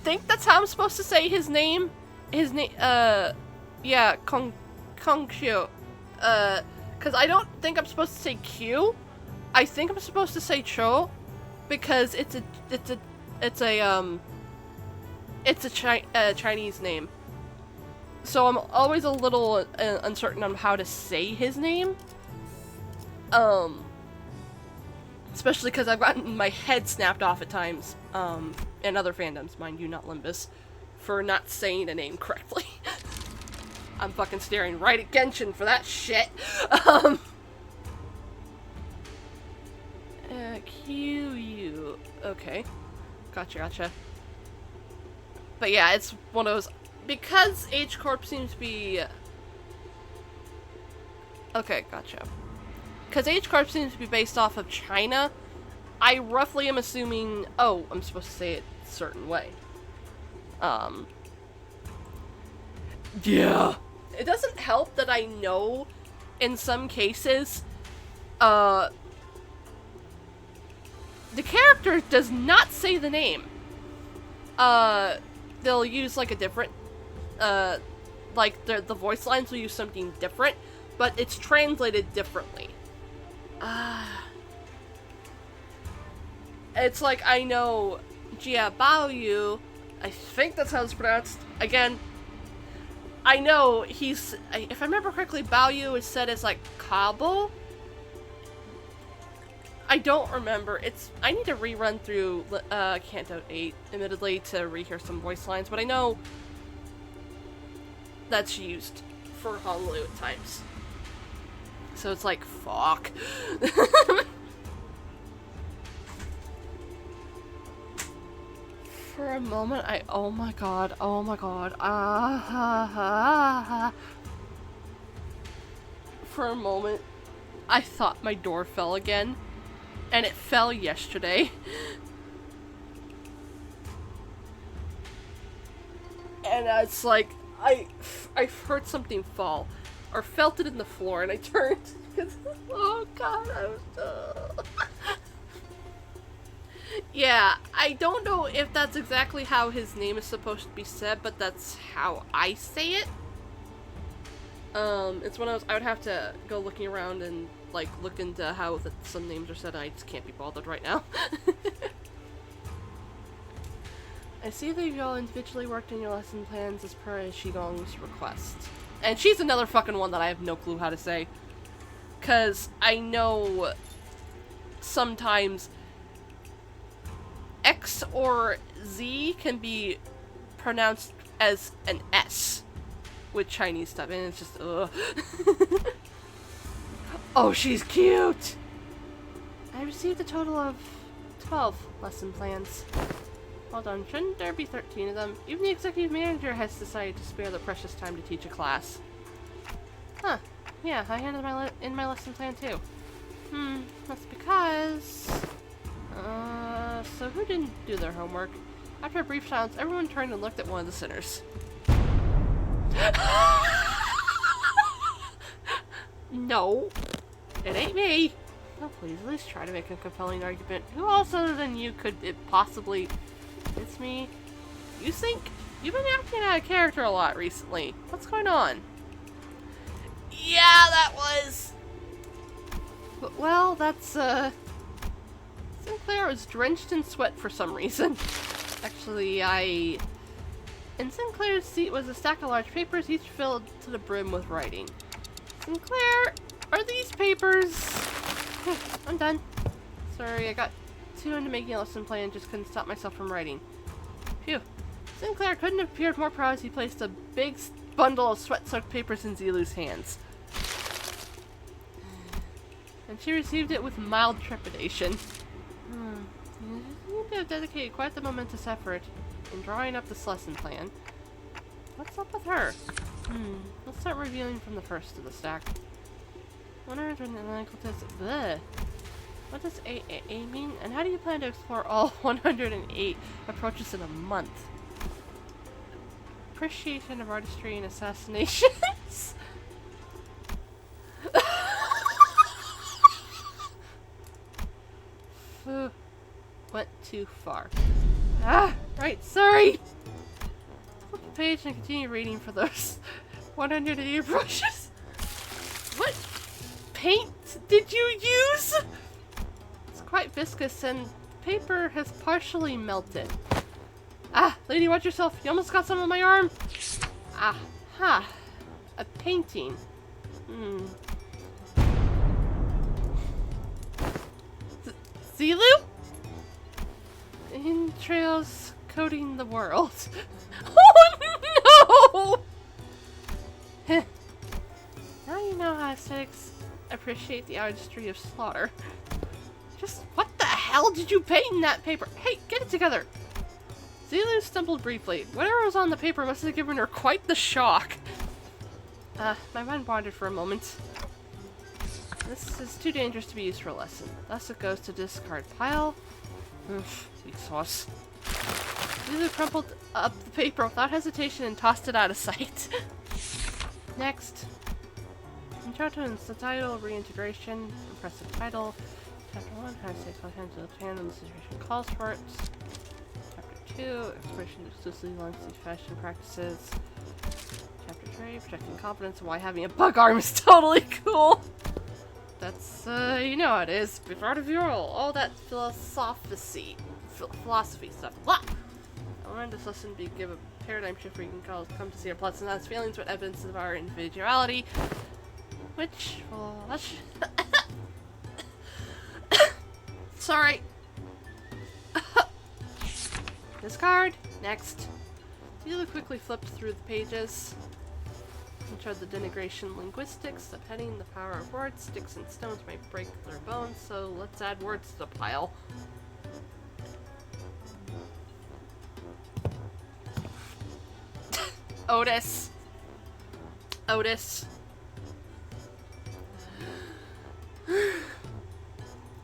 think that's how I'm supposed to say his name. His name, yeah, Kongqiu. Because I don't think I'm supposed to say Q. I think I'm supposed to say Cho, because it's a Chinese name. So I'm always a little uncertain on how to say his name. Especially because I've gotten my head snapped off at times, in other fandoms, mind you, not Limbus, for not saying a name correctly. I'm fucking staring right at Genshin for that shit. QU. Okay. Gotcha. But yeah, it's one of those, because H-Corp seems to be... Okay, gotcha. Because H-Corp seems to be based off of China, I roughly am assuming, oh, I'm supposed to say it a certain way. Yeah. It doesn't help that I know, in some cases, the character does not say the name. They'll use like a different like the voice lines will use something different, but it's translated differently. It's like, I know Jia Baoyu, I think that's how it's pronounced. Again, I know if I remember correctly, Baoyu is said as like Kabo. I don't remember. I need to rerun through Canto 8, admittedly, to rehear some voice lines, but I know that's used for Honolulu at times. So it's like, fuck. For a moment, oh my god. For a moment, I thought my door fell again. And it fell yesterday. And it's like, I heard something fall. Or felt it in the floor, and I turned. Oh god, I was... Yeah, I don't know if that's exactly how his name is supposed to be said, but that's how I say it. It's when I would have to go looking around and, like, look into how some names are said, and I just can't be bothered right now. I see that you all individually worked in your lesson plans as per Shigong's request. And she's another fucking one that I have no clue how to say. 'Cause I know sometimes X or Z can be pronounced as an S with Chinese stuff, and it's just, ugh. Oh, she's cute! I received a total of 12 lesson plans. Well done. Shouldn't there be 13 of them? Even the executive manager has decided to spare the precious time to teach a class. Huh. Yeah, I handed in my lesson plan too. That's because... so who didn't do their homework? After a brief silence, everyone turned and looked at one of the sinners. No, it ain't me. Oh, please, at least try to make a compelling argument. Who else other than you could it possibly... It's me. You think? You've been acting out of character a lot recently. What's going on? Yeah, that was... Well, that's, Sinclair was drenched in sweat for some reason. Actually, in Sinclair's seat was a stack of large papers, each filled to the brim with writing. Sinclair, are these papers... I'm done. Sorry, I got too into making a lesson plan and just couldn't stop myself from writing. Phew. Sinclair couldn't have appeared more proud as he placed a big bundle of sweat-soaked papers in Zilu's hands. And she received it with mild trepidation. You seem to have dedicated quite the momentous effort in drawing up this lesson plan. What's up with her? Let's start reviewing from the first of the stack. 100 analytical tests. Bleh. What does AAA mean? And how do you plan to explore all 108 approaches in a month? Appreciation of artistry and assassinations? Went too far. Right, sorry! Flip the page and continue reading for those 108 brushes. What paint did you use? It's quite viscous and paper has partially melted. Lady, watch yourself. You almost got some on my arm. Aha. A painting. Zilu? Entrails coating the world. Oh no! Now you know how aesthetics appreciate the artistry of slaughter. Just what the hell did you paint in that paper? Hey, get it together! Zilu stumbled briefly. Whatever was on the paper must have given her quite the shock. My mind wandered for a moment. This is too dangerous to be used for a lesson. Thus it goes to discard pile. Weak sauce. Zilu crumpled up the paper without hesitation and tossed it out of sight. Next. Intro to the title, reintegration, impressive title. Chapter 1, how to say content to the plan when the situation calls for it. Chapter 2, expression exclusively long fashion practices. Memory, projecting confidence, why having a bug arm is totally cool. That's, you know how it is. Be part of your role. All that philosophy stuff. Blah! I wanted this lesson to give a paradigm shift where you can come to see our plots and not feelings, but evidence of our individuality. Which, well, that's... Sorry. Discard. Next. Celia quickly flipped through the pages. Intro the denigration linguistics, subheading the power of words. Sticks and stones might break their bones, so let's add words to the pile. Otis.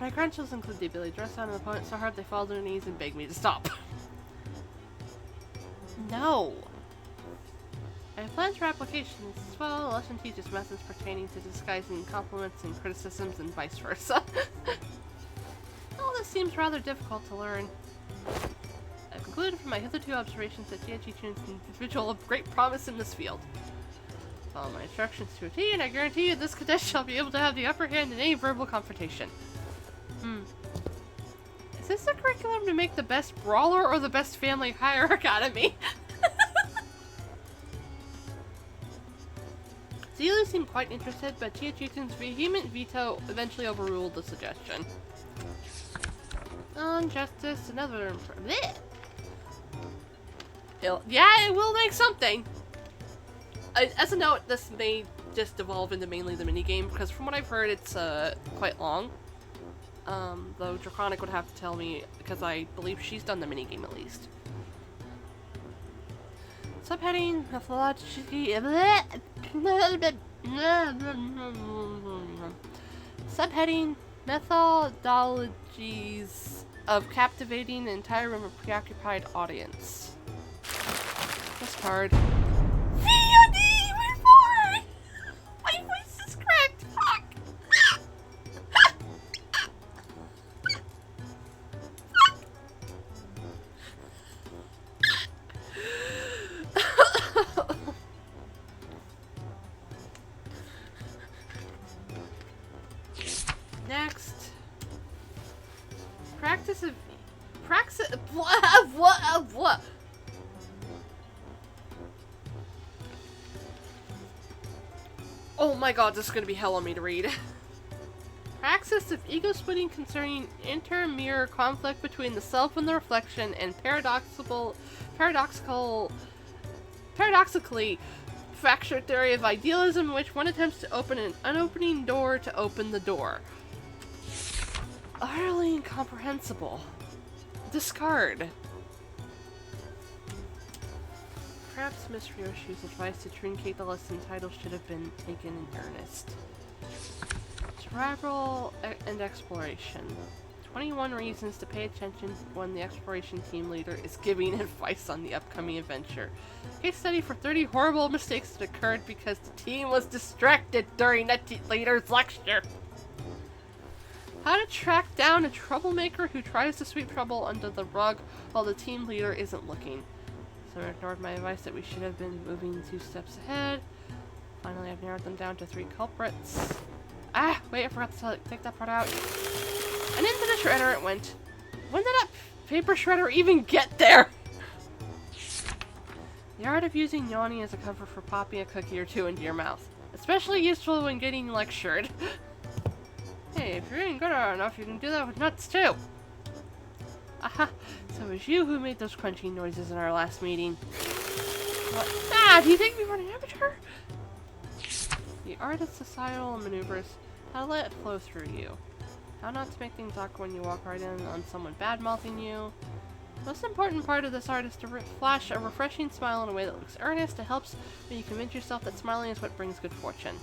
My credentials include the ability to dress down an opponent so hard they fall to their knees and beg me to stop. No! I have plans for applications as well. The lesson teaches methods pertaining to disguising compliments and criticisms and vice versa. All this seems rather difficult to learn. I've concluded from my hitherto observations that Jiachi-chun is an individual of great promise in this field. Follow my instructions to a T, and I guarantee you this cadet shall be able to have the upper hand in any verbal confrontation. Is this the curriculum to make the best brawler or the best family hire academy? Zeelu seemed quite interested, but Chiachutun's vehement veto eventually overruled the suggestion. On justice, another... Bleh! Yeah, it will make something! As a note, this may just evolve into mainly the minigame, because from what I've heard, it's quite long. Though Draconic would have to tell me, because I believe she's done the minigame at least. Subheading methodology. Subheading methodologies of captivating an entire room of preoccupied audience. This card. VOD! We're bored! My voice is cracked! Fuck! Next. Practice of... What? Oh my god, this is gonna be hell on me to read. Praxis of ego-splitting concerning inter-mirror conflict between the self and the reflection, and paradoxically fractured theory of idealism in which one attempts to open an unopening door to open the door. Utterly incomprehensible. Discard. Perhaps Miss Ryoshi's advice to truncate the lesson title should have been taken in earnest. Survival and exploration. 21 reasons to pay attention when the exploration team leader is giving advice on the upcoming adventure. Case study for 30 horrible mistakes that occurred because the team was distracted during the leader's lecture. How to track down a troublemaker who tries to sweep trouble under the rug while the team leader isn't looking. Someone ignored my advice that we should have been moving 2 steps ahead. Finally, I've narrowed them down to 3 culprits. Ah, wait, I forgot to take that part out. And into the shredder it went. When did that paper shredder even get there? The art of using yawning as a cover for popping a cookie or 2 into your mouth. Especially useful when getting lectured. Hey, if you're even good enough, you can do that with nuts too. Aha, so it was you who made those crunching noises in our last meeting. What? Ah, do you think we were an amateur? The art of societal maneuvers. How to let it flow through you. How not to make things awkward when you walk right in on someone bad-mouthing you. The most important part of this art is to flash a refreshing smile in a way that looks earnest. It helps when you convince yourself that smiling is what brings good fortune.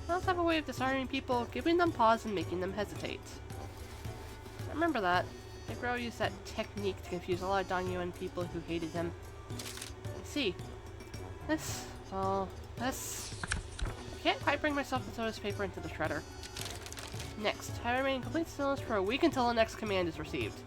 I also have a way of disarming people, giving them pause and making them hesitate. Remember that. Bro used that technique to confuse a lot of Danyuan people who hated him. I see. I can't quite bring myself to throw this paper into the shredder. Next, I remain in complete stillness for a week until the next command is received.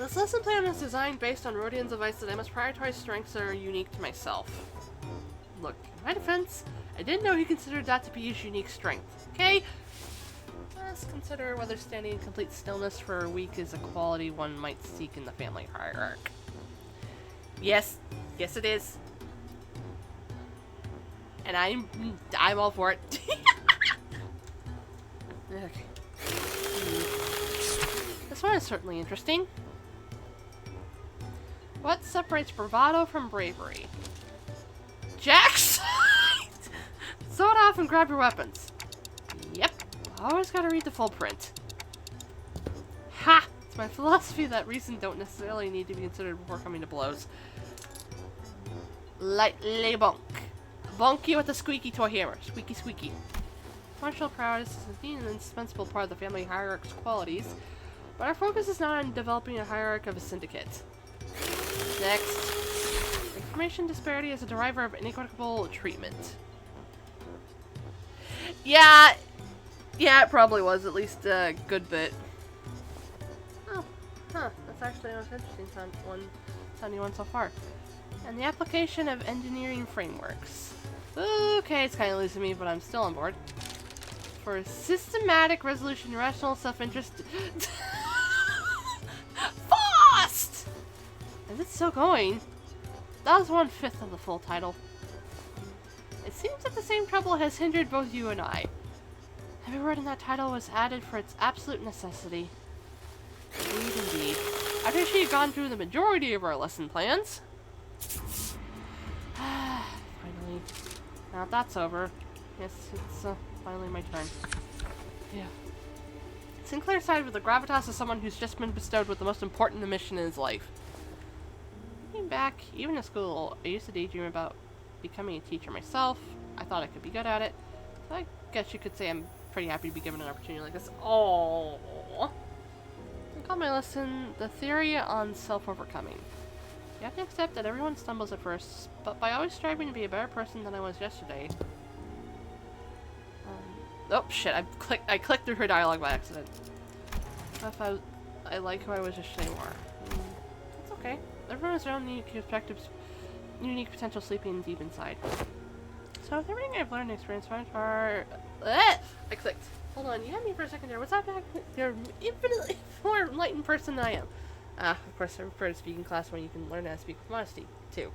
This lesson plan is designed based on Rodian's advice that I must prioritize strengths that are unique to myself. Look, in my defense, I didn't know he considered that to be his unique strength, okay? Let's consider whether standing in complete stillness for a week is a quality one might seek in the family hierarchy. Yes. Yes, it is. And I'm all for it. Okay. This one is certainly interesting. What separates bravado from bravery? Jax! Sword off and grab your weapons. Yep. Always gotta read the full print. Ha! It's my philosophy that reason don't necessarily need to be considered before coming to blows. Lightly bonk. Bonk you with a squeaky toy hammer. Squeaky squeaky. Martial prowess is indeed an indispensable part of the family hierarchy's qualities, but our focus is not on developing a hierarchy of a syndicate. Next. Information disparity is a driver of inequitable treatment. Yeah, it probably was at least a good bit. Oh, huh. That's actually the most interesting sounding one so far. And the application of engineering frameworks. Okay, it's kind of losing me, but I'm still on board. For systematic resolution, rational self-interest. Fast! Is it still going? That was 1/5 of the full title. It seems that the same trouble has hindered both you and I. Every word in that title was added for its absolute necessity. Indeed. After she had gone through the majority of our lesson plans. Finally. Now that's over. Yes, it's finally my turn. Yeah. Sinclair sided with the gravitas of someone who's just been bestowed with the most important mission in his life. Looking back, even in school, I used to daydream about becoming a teacher myself. I thought I could be good at it. So I guess you could say I'm pretty happy to be given an opportunity like this. Oh. I call my lesson The Theory on Self-Overcoming. You have to accept that everyone stumbles at first, but by always striving to be a better person than I was yesterday. Oh shit! I clicked through her dialogue by accident. If I like who I was yesterday more. It's okay. Everyone has their own unique perspectives, unique potential sleeping deep inside. So with everything I've learned and experienced so far, I clicked. Hold on, you had me for a second there. What's that back? You're infinitely more enlightened person than I am. Of course, I prefer to speak in class when you can learn how to speak with modesty, too.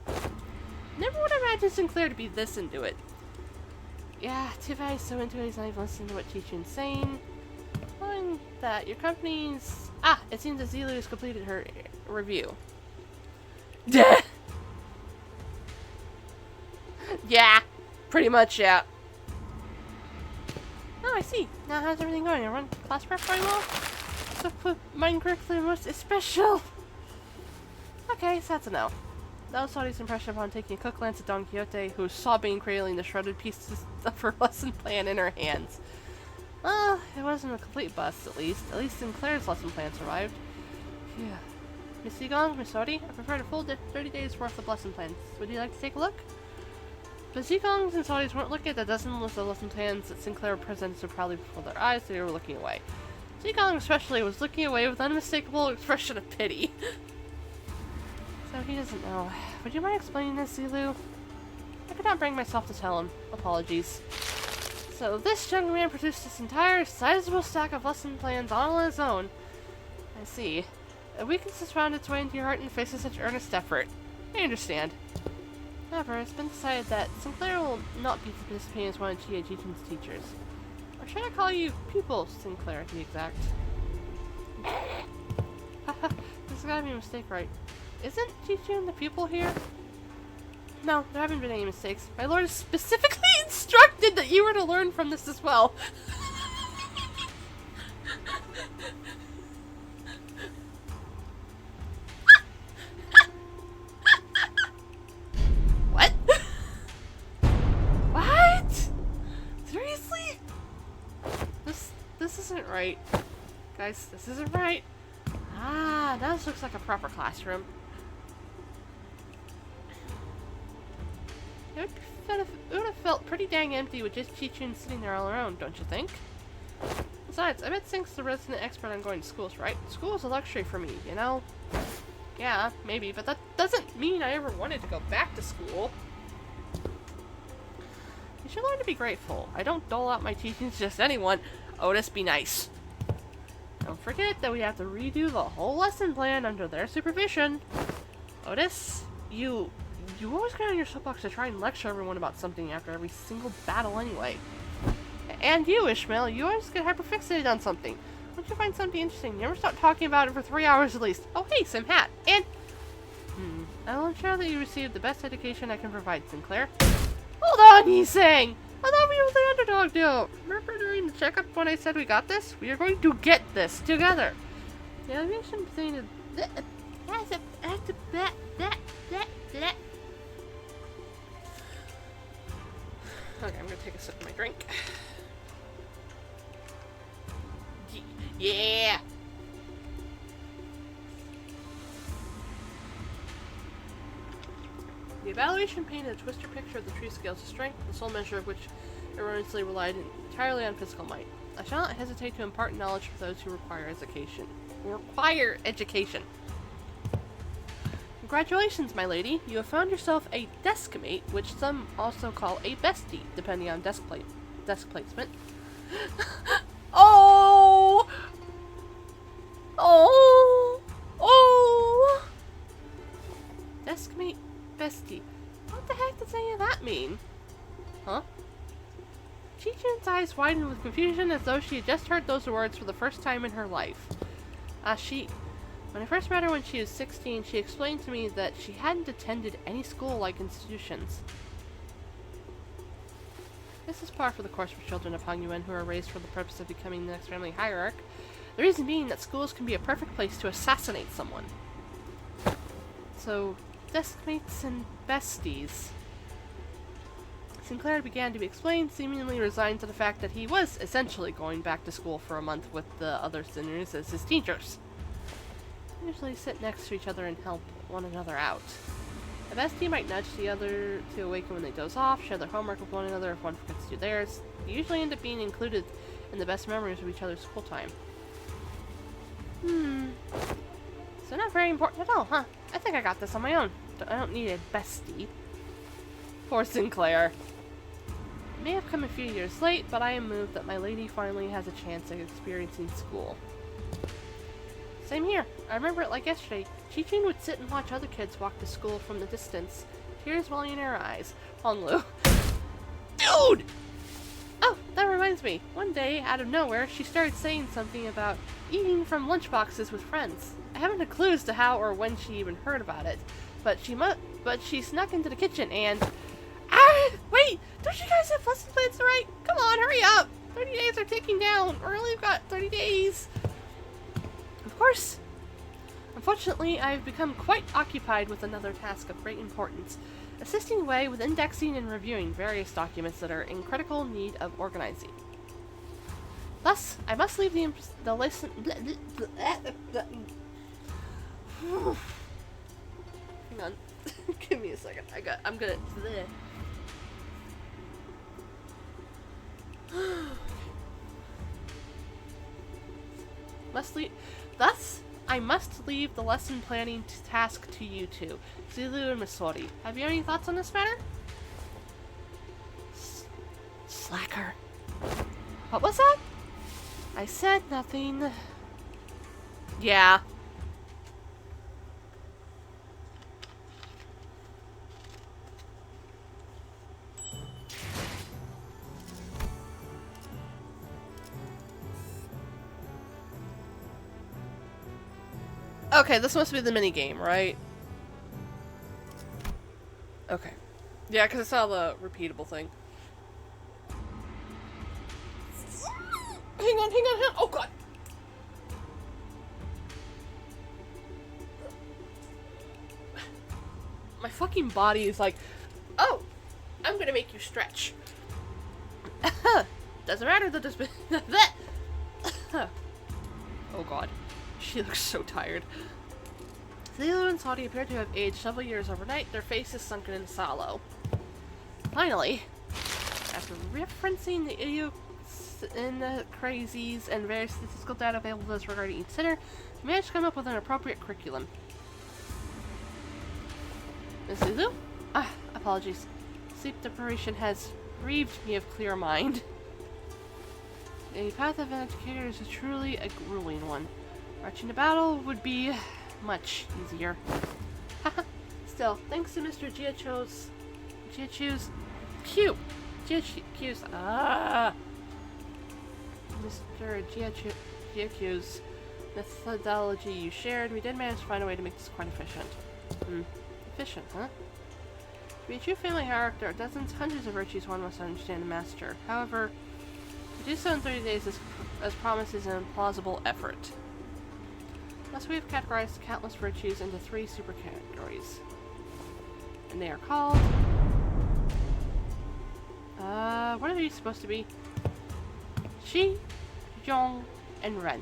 Never would have imagined Sinclair to be this into it. Yeah, Tivai is so into it, he's not even listening to what Chi-Chun's saying. Following that, your company's... it seems that Zilu has completed her review. Yeah, pretty much, yeah. Oh, I see. Now how's everything going? Everyone class prep going well? So put mine correctly, most special. Okay, so that's a no. That was Saudie's impression upon taking a quick glance at Don Quixote, who was sobbing and cradling the shredded pieces of her lesson plan in her hands. Well, it wasn't a complete bust, at least. At least Sinclair's lesson plan survived. Yeah. Miss Zigong, Miss Saudi, I prepared a full 30 days worth of lesson plans. Would you like to take a look? But Zigongs and Saudis weren't looking at the dozen list of lesson plans that Sinclair presented so proudly before their eyes, they were looking away. Zigong especially was looking away with an unmistakable expression of pity. So he doesn't know. Would you mind explaining this, Zilu? I could not bring myself to tell him. Apologies. So this young man produced this entire sizable stack of lesson plans all on his own. I see. A weakness has found its way into your heart in the face of such earnest effort. I understand. However, it's been decided that Sinclair will not be participating as one of Chi-Chun's teachers. Or should I call you pupil Sinclair, to be exact? Haha, this has gotta be a mistake, right? Isn't Chi-Chun the pupil here? No, there haven't been any mistakes. My lord has specifically instructed that you were to learn from this as well. What? What? Seriously? This isn't right. Guys, this isn't right. Now this looks like a proper classroom. It would have felt pretty dang empty with just Chi-Chun sitting there all her own, don't you think? Besides, I bet Sink's the resident expert on going to schools, right? School is a luxury for me, you know? Yeah, maybe, but that doesn't mean I ever wanted to go back to school. You should learn to be grateful. I don't dole out my teachings to just anyone. Otis, be nice. Don't forget that we have to redo the whole lesson plan under their supervision. Otis, you always get on your soapbox to try and lecture everyone about something after every single battle anyway. And you, Ishmael, you always get hyperfixated on something. Once you find something interesting, you never stop talking about it for 3 hours at least. Oh hey, Sim Hat. And I'll ensure that you receive the best education I can provide, Sinclair. Hold on, he's saying! I thought we were the underdog deal. Remember during the checkup when I said we got this? We are going to get this together. The elevation saying is okay, I'm gonna take a sip of my drink. Yeah! The evaluation painted a twister picture of the true scales of strength, the sole measure of which erroneously relied entirely on physical might. I shall not hesitate to impart knowledge for those who require education. Congratulations, my lady. You have found yourself a deskmate, which some also call a bestie, depending on desk placement. Oh! Oh! Oh! Deskmate, bestie. What the heck does any of that mean? Huh? Chi-Chun's eyes widened with confusion as though she had just heard those words for the first time in her life. When I first met her when she was 16, she explained to me that she hadn't attended any school-like institutions. This is par for the course for children of Hong Yuan who are raised for the purpose of becoming the next family hierarch. The reason being that schools can be a perfect place to assassinate someone. So, deskmates and besties. Sinclair began to be explained, seemingly resigned to the fact that he was essentially going back to school for a month with the other sinners as his teachers. They usually sit next to each other and help one another out. A bestie might nudge the other to awaken when they doze off, share their homework with one another if one forgets to do theirs. They usually end up being included in the best memories of each other's school time. So not very important at all, huh? I think I got this on my own. I don't need a bestie. Poor Sinclair. It may have come a few years late, but I am moved that my lady finally has a chance at experiencing school. Same here. I remember it like yesterday. Chi-Chun would sit and watch other kids walk to school from the distance, tears welling in her eyes. Honglu. Dude! Oh, that reminds me. One day, out of nowhere, she started saying something about eating from lunchboxes with friends. I haven't a clue as to how or when she even heard about it, but she snuck into the kitchen and... Wait! Don't you guys have lesson plans to write? Come on, hurry up! 30 days are ticking down. We've only got 30 days. Of course. Unfortunately, I've become quite occupied with another task of great importance. Assisting Wei with indexing and reviewing various documents that are in critical need of organizing. Thus, I must leave the lesson... Hang on. Give me a second. I'm gonna... Thus, I must leave the lesson planning task to you two, Zulu and Misori. Have you any thoughts on this matter? Slacker. What was that? I said nothing. Yeah. Okay, this must be the mini game, right? Okay. Yeah, because I saw the repeatable thing. Hang on. Oh, God. My fucking body is like, oh, I'm gonna make you stretch. Doesn't matter that there's been... Oh, God. She looks so tired. Zelu and Saudi appear to have aged several years overnight, their faces sunken in sallow. Finally, after referencing the idiosyncrasies and various statistical data available to us regarding each sitter, we managed to come up with an appropriate curriculum. Miss Lulu? Ah, apologies. Sleep deprivation has relieved me of clear mind. The path of an educator is truly a grueling one. Marching to battle would be much easier. Still, thanks to Mr. Giachu's Mr. Giachu's methodology you shared, we did manage to find a way to make this quite efficient. Efficient, huh? To be a true family character, dozens, hundreds of virtues one must understand and master. However, to do so in 30 days as promised is an implausible effort. Thus we have categorized countless virtues into 3 super categories. And they are called... what are these supposed to be? Shi, Zhong, and Ren.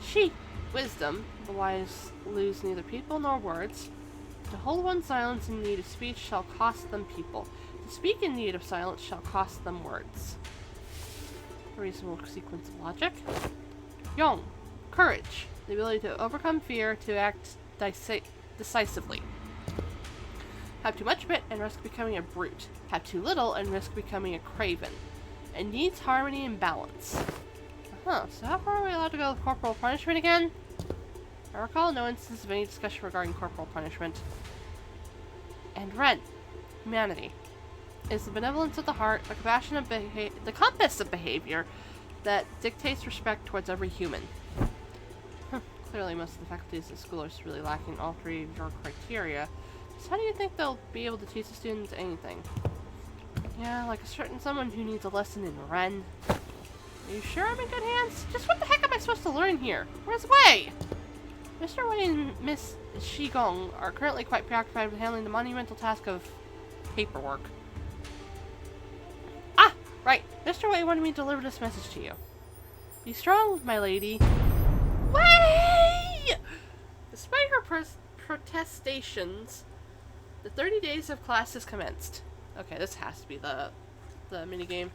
Shi, wisdom. The wise lose neither people nor words. To hold one's silence in need of speech shall cost them people. To speak in need of silence shall cost them words. A reasonable sequence of logic. Yong, courage. The ability to overcome fear, to act decisively. Have too much of it and risk becoming a brute. Have too little and risk becoming a craven. It needs harmony and balance. So how far are we allowed to go with corporal punishment again? I recall no instance of any discussion regarding corporal punishment. And Ren, humanity, is the benevolence of the heart, the compassion of the compass of behavior that dictates respect towards every human. Clearly most of the faculties at school are really lacking all 3 of your criteria. So how do you think they'll be able to teach the students anything? Yeah, like a certain someone who needs a lesson in Ren. Are you sure I'm in good hands? Just what the heck am I supposed to learn here? Where's Wei? Mr. Wei and Miss Shigong are currently quite preoccupied with handling the monumental task of paperwork. Ah! Right. Mr. Wei wanted me to deliver this message to you. Be strong, my lady. Wei! Despite her protestations, the 30 days of class has commenced. Okay, this has to be the minigame.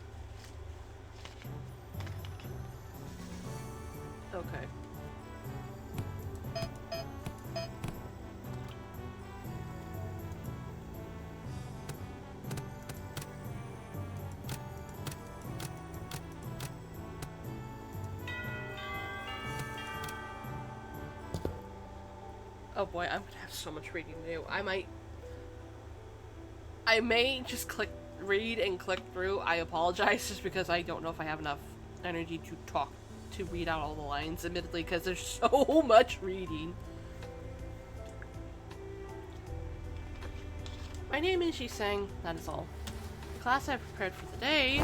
Okay. Oh boy, I'm gonna have so much reading to do. I may just read and click through. I apologize just because I don't know if I have enough energy to read out all the lines, admittedly, because there's so much reading. My name is Silksong, that is all. The class I've prepared for the day.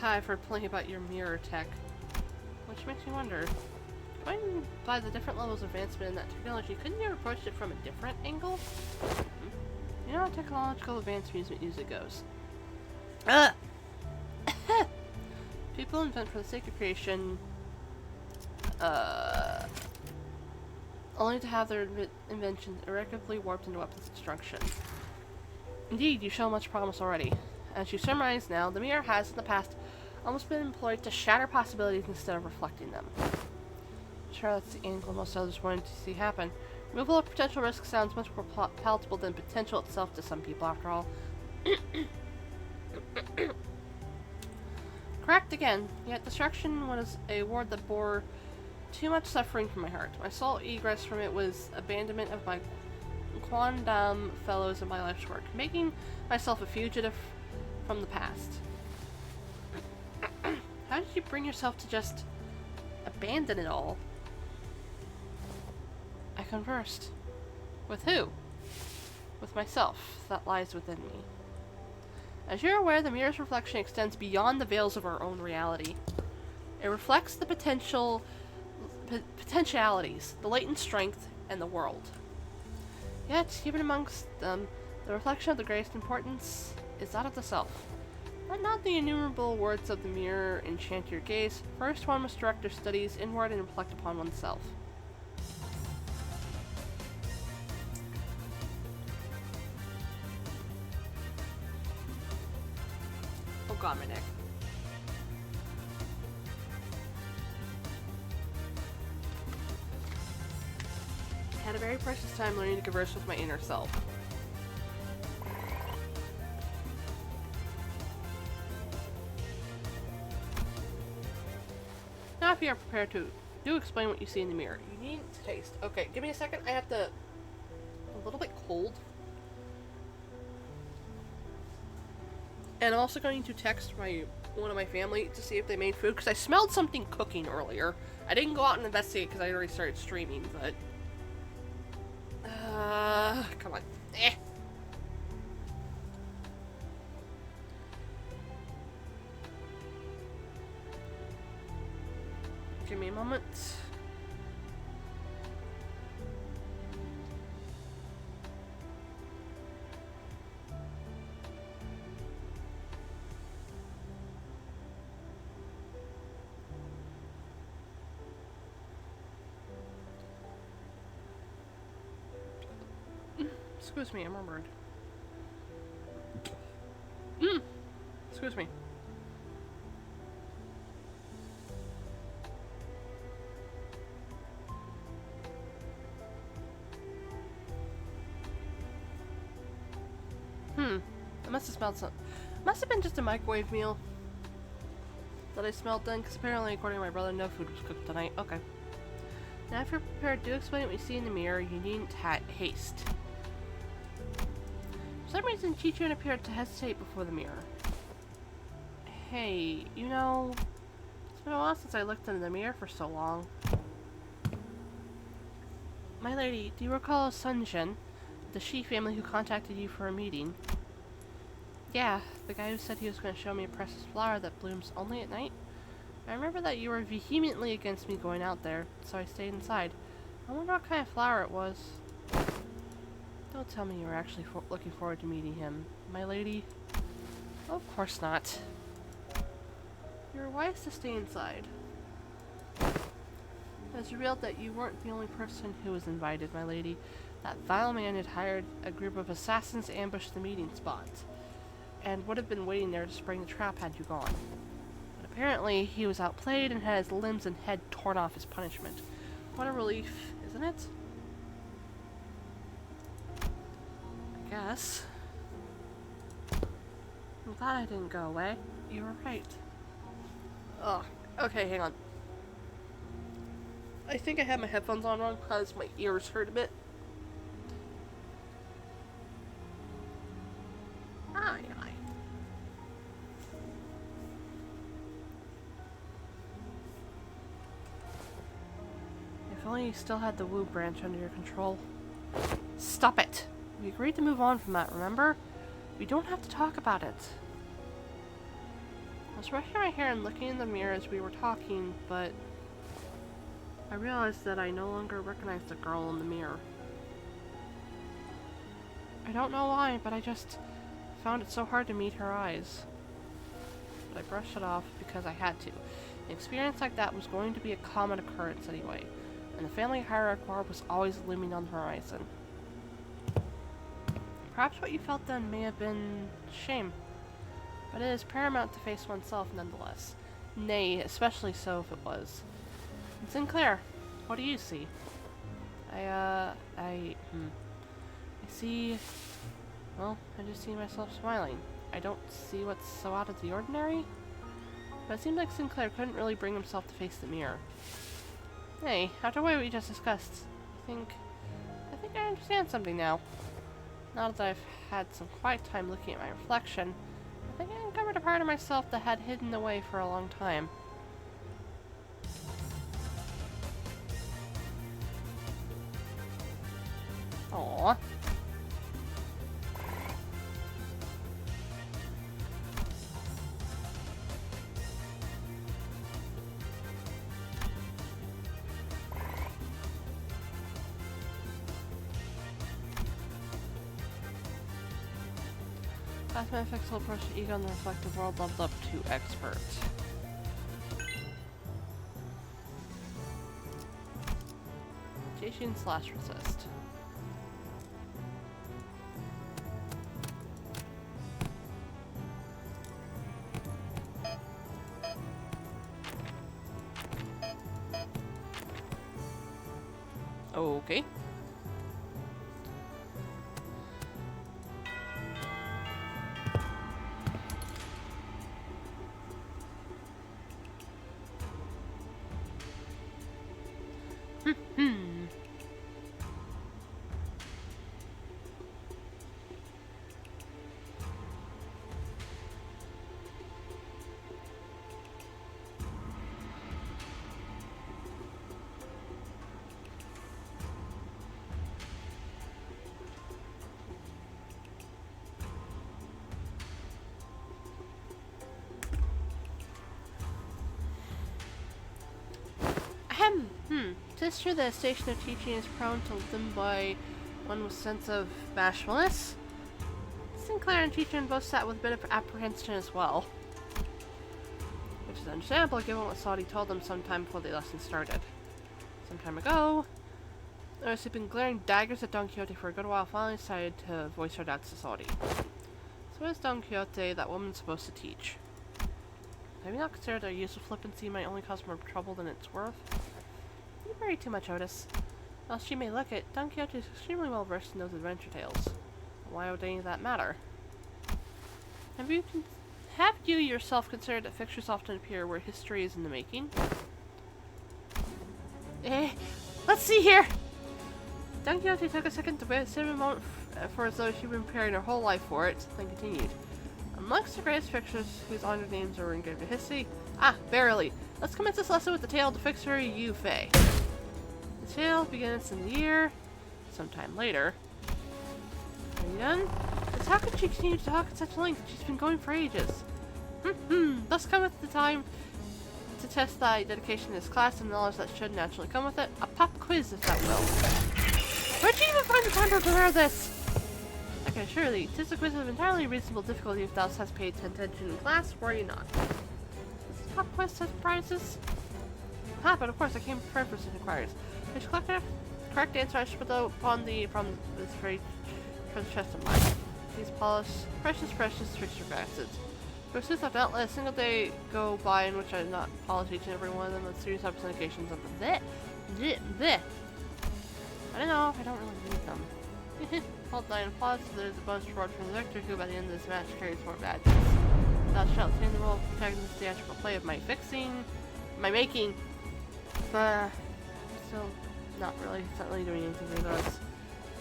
I've heard plenty about your mirror tech, which makes me wonder. Going by the different levels of advancement in that technology, couldn't you have approached it from a different angle? You know how technological advancement usually goes. People invent for the sake of creation, only to have their inventions irreparably warped into weapons of destruction. Indeed, you show much promise already. As you surmise now, the mirror has, in the past, almost been employed to shatter possibilities instead of reflecting them. Sure, that's the angle most others wanted to see happen. Removal of potential risk sounds much more palatable than potential itself to some people, after all. Correct again, yet destruction was a word that bore too much suffering from my heart. My sole egress from it was abandonment of my quondam fellows and my life's work, making myself a fugitive from the past. How did you bring yourself to just abandon it all? I conversed. With who? With myself, that lies within me. As you're aware, the mirror's reflection extends beyond the veils of our own reality. It reflects the potentialities, the latent strength, and the world. Yet, even amongst them, the reflection of the greatest importance is that of the self. Let not the innumerable words of the mirror enchant your gaze. First, one must direct their studies inward and reflect upon oneself. Oh god, my neck. a very precious time learning to converse with my inner self. Now if you are prepared to, do explain what you see in the mirror. You need to taste. Okay, give me a second. I have to... a little bit cold. And I'm also going to text one of my family to see if they made food, because I smelled something cooking earlier. I didn't go out and investigate because I already started streaming, but... come on. Eh. Give me a moment. Excuse me, I'm remembered. Excuse me. I must have smelled some. Must have been just a microwave meal that I smelled then, because apparently, according to my brother, no food was cooked tonight. Okay. Now, if you're prepared, do explain what you see in the mirror. You needn't haste. For some reason, Chi-Chun appeared to hesitate before the mirror. Hey, you know, it's been a while since I looked in the mirror for so long. My lady, do you recall Sunjin, the Shi family who contacted you for a meeting? Yeah, the guy who said he was going to show me a precious flower that blooms only at night. I remember that you were vehemently against me going out there, so I stayed inside. I wonder what kind of flower it was. Don't tell me you were actually looking forward to meeting him, my lady. Of course not. You were wise to stay inside. It was revealed that you weren't the only person who was invited, my lady. That vile man had hired a group of assassins to ambush the meeting spot, and would have been waiting there to spring the trap had you gone. But apparently, he was outplayed and had his limbs and head torn off as punishment. What a relief, isn't it? I guess. I'm glad I didn't go away. You were right. Oh, okay, hang on. I think I had my headphones on wrong because my ears hurt a bit. Aye, aye. If only you still had the Wu branch under your control. Stop it! We agreed to move on from that, remember? We don't have to talk about it. I was brushing my hair and looking in the mirror as we were talking, but I realized that I no longer recognized the girl in the mirror. I don't know why, but I just found it so hard to meet her eyes. But I brushed it off because I had to. An experience like that was going to be a common occurrence anyway, and the family hierarchy was always looming on the horizon. Perhaps what you felt then may have been shame, but it is paramount to face oneself nonetheless. Nay, especially so if it was. And Sinclair, what do you see? I see... Well, I just see myself smiling. I don't see what's so out of the ordinary. But it seemed like Sinclair couldn't really bring himself to face the mirror. Hey, after what we just discussed, I think I understand something now. Now that I've had some quiet time looking at my reflection, I think I uncovered a part of myself that had hidden away for a long time. Aww. Mathematical approach to ego and the reflective world leveled up to expert. Jason / resist. Okay. Ahem. Tis true that a station of teaching is prone to live by one with sense of bashfulness. Sinclair and teacher both sat with a bit of apprehension as well. Which is understandable given what Saudi told them sometime before the lesson started. Some time ago, Eris had been glaring daggers at Don Quixote for a good while, finally decided to voice her doubts to Saudi. So what is Don Quixote, that woman, supposed to teach? Maybe not consider their use of flippancy might only cause more trouble than it's worth. You worry too much, Otis. While she may look it, Don Quixote is extremely well versed in those adventure tales. Why would any of that matter? Have you yourself considered that fictions often appear where history is in the making? Let's see here! Don Quixote took a second to sit a moment for as though she'd been preparing her whole life for it, then continued. Amongst the greatest fixtures whose honored names are engraved in history. Verily. Let's commence this lesson with the tale of the fixer Yu Fei. The tale begins in the year, sometime later. Are you done? Just how could she continue to talk at such length? She's been going for ages. Thus cometh the time to test thy dedication to this class and the knowledge that should naturally come with it. A pop quiz, if that will. Where'd you even find the time to prepare this? I can assure thee, 'tis a quiz of entirely reasonable difficulty if thou hast paid attention in class, or you not. This pop quiz has prizes? But of course I came prepared for such inquiries. Did you collect a correct answer I should put upon the from this very chest of mine? These precious fixture facets. Forsooth, I've not let a single day go by in which I have not polished each and every one of them with serious representations of the bleh. I don't know, I don't really need them. Hold thine applause, so there's a bonus reward for the victor who by the end of this match carries 4 badges. Thou shalt obtain the role of protecting this theatrical play of my making. But still not really doing anything with us.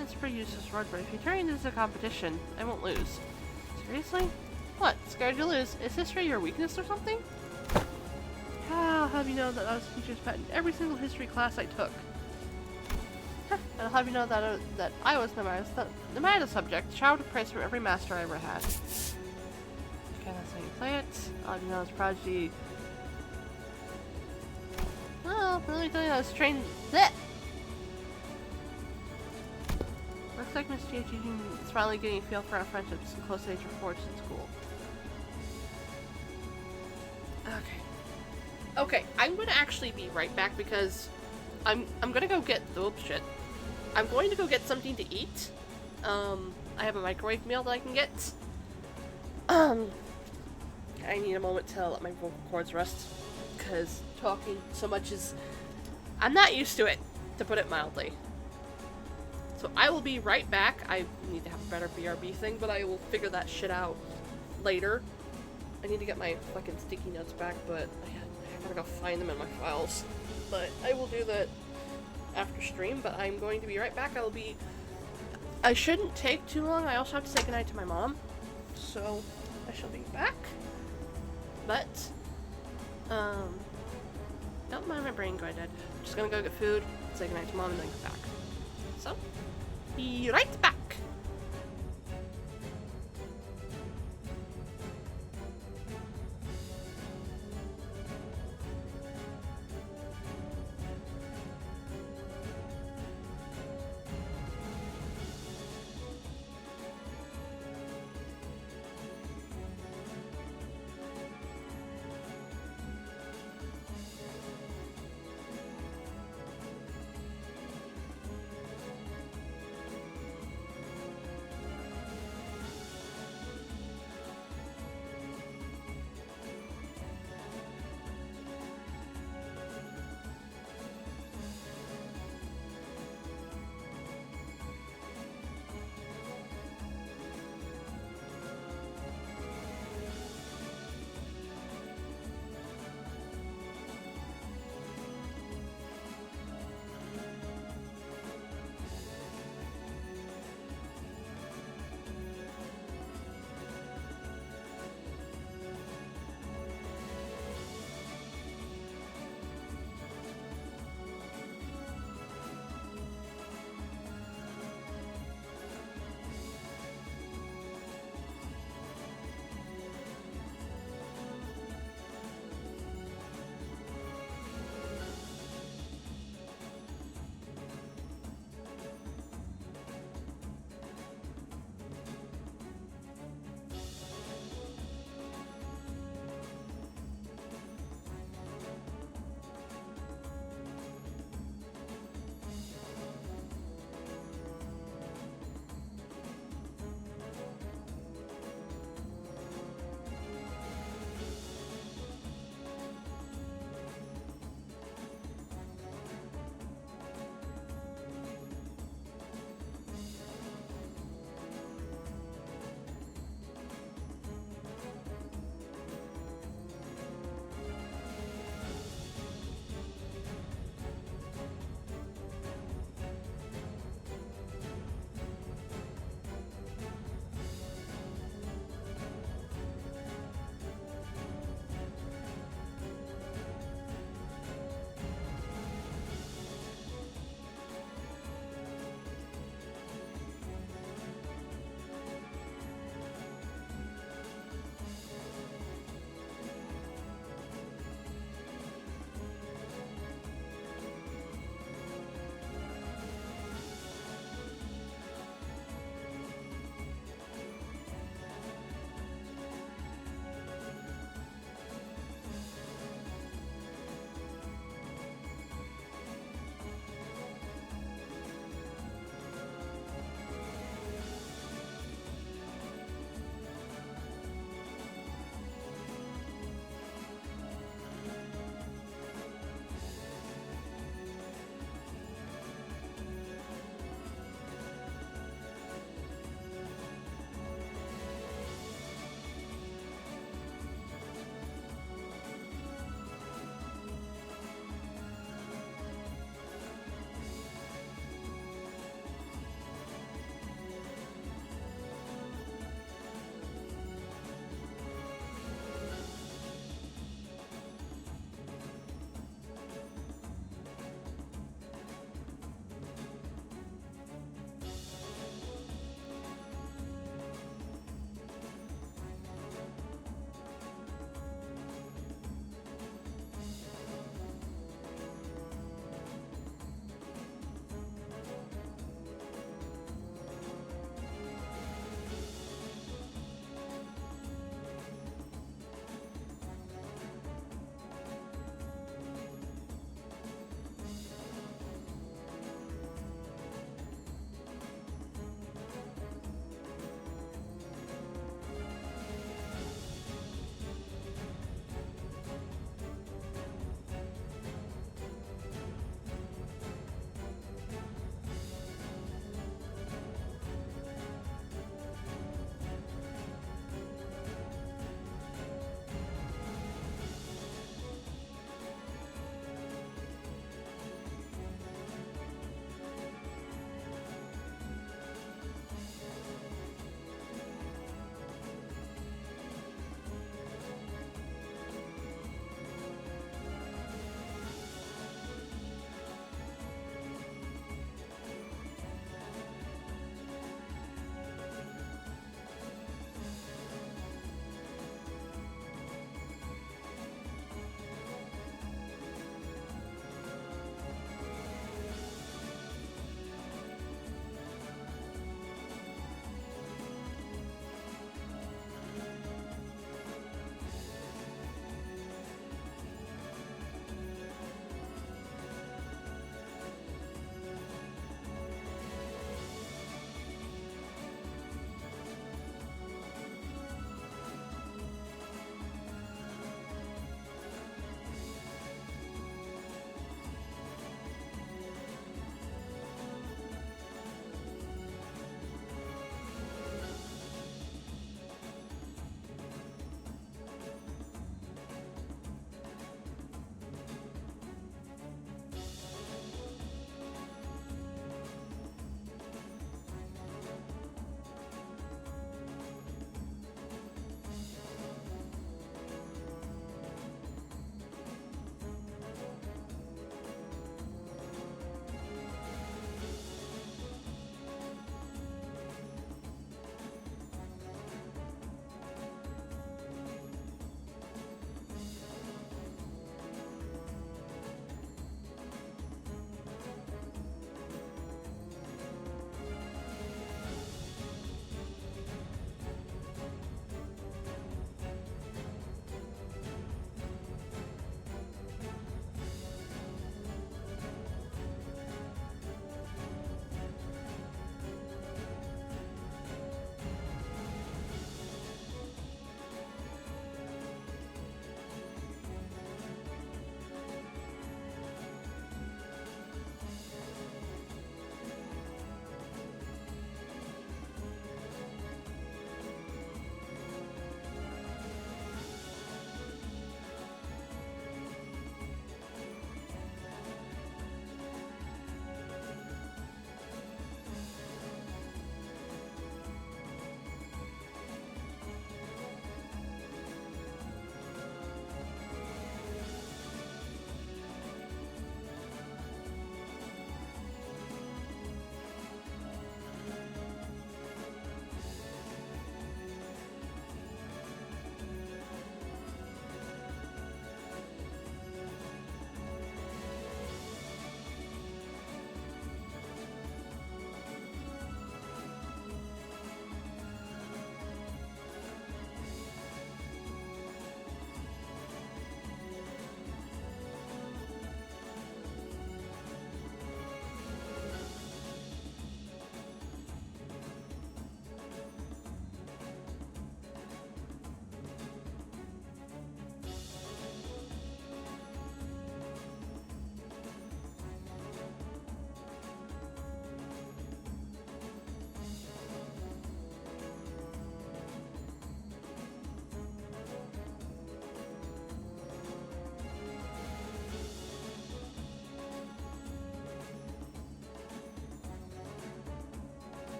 It's a pretty useless word, but if you turn this into a competition, I won't lose. Seriously? What? Scared you lose? Is history your weakness or something? I'll have you know that I was a teacher's pet in every single history class I took. And I'll have you know that I was, no matter the subject, showered with praise from every master I ever had. Okay, that's how you play it. I'll have you know it's prodigy. Well, really telling you I was trained. Blech! Looks like Miss G.H. is finally getting a feel for our friendships and close age were forged in school. Okay, I'm gonna actually be right back because I'm gonna go get shit. I'm going to go get something to eat. I have a microwave meal that I can get. I need a moment to let my vocal cords rest because talking so much I'm not used to it, to put it mildly. So I will be right back. I need to have a better BRB thing, but I will figure that shit out later. I need to get my fucking sticky notes back, but I gotta go find them in my files. But I will do that after stream, but I'm going to be right back. I shouldn't take too long. I also have to say goodnight to my mom. So I shall be back. But, don't mind my brain going dead. I'm just gonna go get food, say goodnight to mom, and then come back. So, be right back!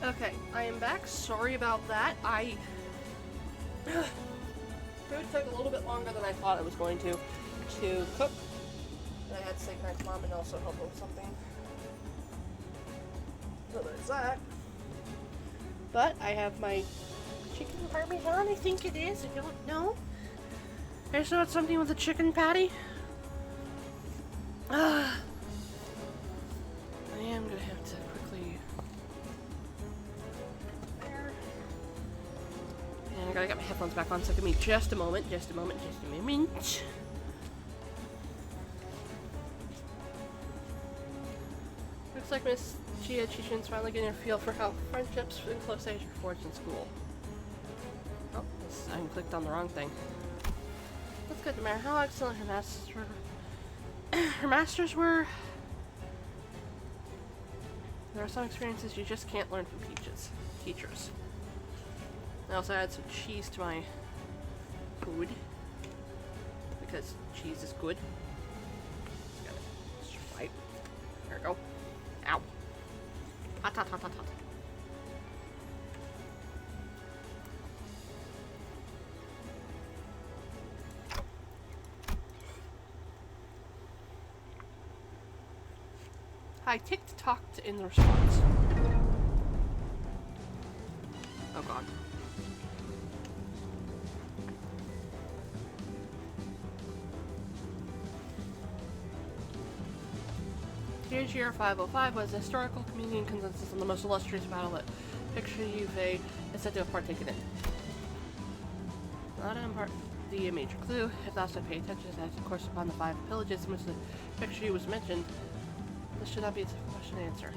Okay, I am back. Sorry about that. Food took a little bit longer than I thought it was going to cook. And I had to say hi to Mom and also help her with something. So there's that. But I have my chicken parmesan, I think it is. I don't know. There's not something with a chicken patty. I am gonna have to quickly. There. And I gotta get my headphones back on, so give me just a moment. Just a moment. Looks like Miss Chia Chichin's finally getting a feel for how friendships in close age are forged in school. Oh, I clicked on the wrong thing. That's good, no matter how excellent her masters were. There are some experiences you just can't learn from teachers. I also add some cheese to my food because cheese is good. Just gotta swipe. There we go. Ow. Hot, hot, hot, hot, hot. Hi, TikTok in the response. Oh god. Year 505 was a historical communion consensus on the most illustrious battle that Picture Juve is said to have partaken in. Not impart the major clue. If thou should pay attention to that, of course, upon the 5 pillages in which the picture was mentioned, this should not be a question to answer.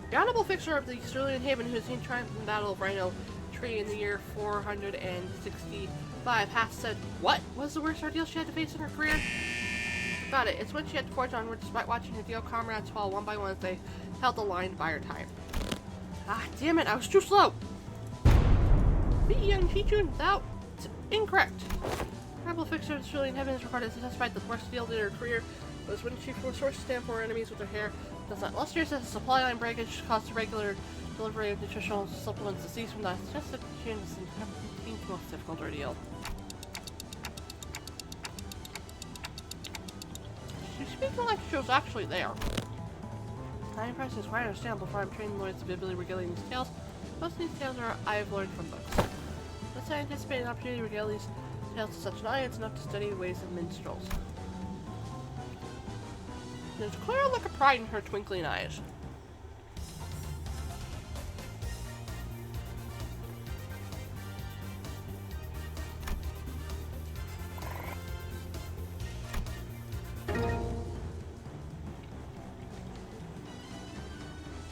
The honorable fixer of the Cerulean Haven, who has seen triumph in the Battle of Rhino Tree in the year 465, hath said, what was the worst ordeal she had to face in her career? Got it. It's when she had to forge onward despite watching her deal comrades fall one by one as they held the line to buy her time. Ah, damn it, I was too slow! Be young Chichun, thou... incorrect. Honorable fixer of the Cerulean Haven is recorded to testify that the worst deal in her career was when she was forced to stand for her enemies with her hair. Does not illustrious as a supply line breakage caused the regular delivery of nutritional supplements to cease from that. It's just that she was the most difficult ordeal. She speaks like she was actually there. My impression is quite understandable before I'm trained Lloyd's vividly regaling these tales. Most of these tales are I've learned from books. Thus I anticipate an opportunity to regale these tales to such an audience enough to study the ways of minstrels. There's a clear look of pride in her twinkling eyes.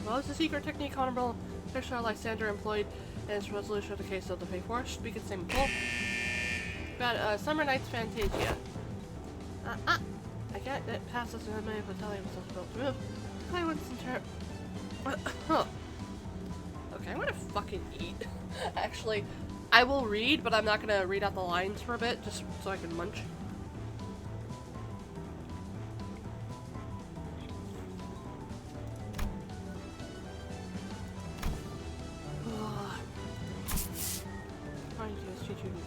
What was the secret technique Honorable Fisher Lysander employed in his resolution of the case of the Pay Force? Speak its same full. About Summer Night's Fantasia. I can't get past this in a minute without telling myself about to move. I went into Okay, I'm gonna fucking eat. Actually, I will read, but I'm not gonna read out the lines for a bit, just so I can munch.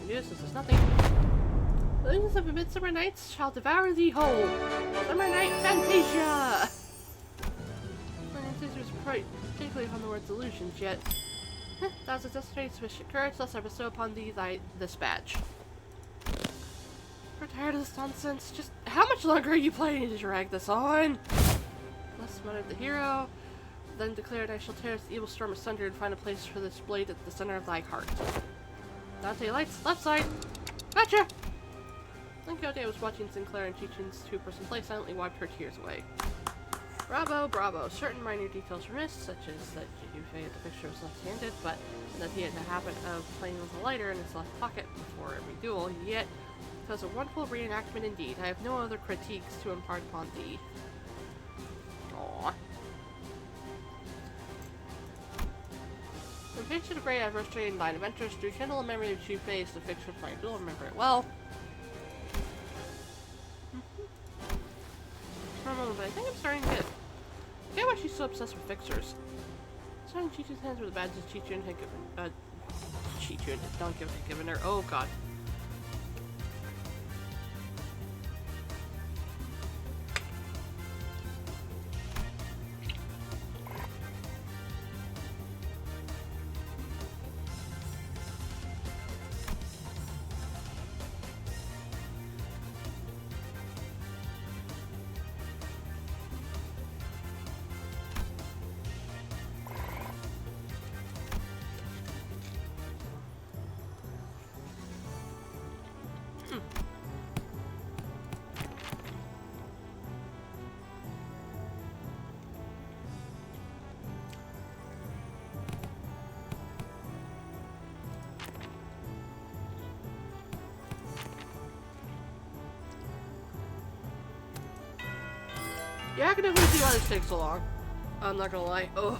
This is nothing. The Legends of Midsummer Nights shall devour thee whole. Summer Night Fantasia! My Fantasia was particularly upon the word's illusions, yet thou hast demonstrated sufficient courage, thus I bestow upon thee this badge. We're tired of this nonsense. Just how much longer are you planning to drag this on? Thus muttered the hero, then declared, I shall tear this evil storm asunder and find a place for this blade at the center of thy heart. Dante lights, left side. Gotcha! Quixote was watching Sinclair and Chichin's two-person play silently wiped her tears away. Bravo, bravo. Certain minor details were missed, such as that Juve at the picture was left-handed, but that he had the habit of playing with a lighter in his left pocket before every duel, yet it was a wonderful reenactment indeed. I have no other critiques to impart upon thee. Aww. face of a great adversity and thine adventures to rekindle a memory which you faced to fix your fight. You'll remember it well. For a moment, but I think I'm starting to get... I get why she's so obsessed with fixers. Starting Chi-Chu's hands were the badges Chi-Chun had given... Chi-Chun had given her. Oh god. Yeah, I can definitely see why this takes so long. I'm not gonna lie. Ugh.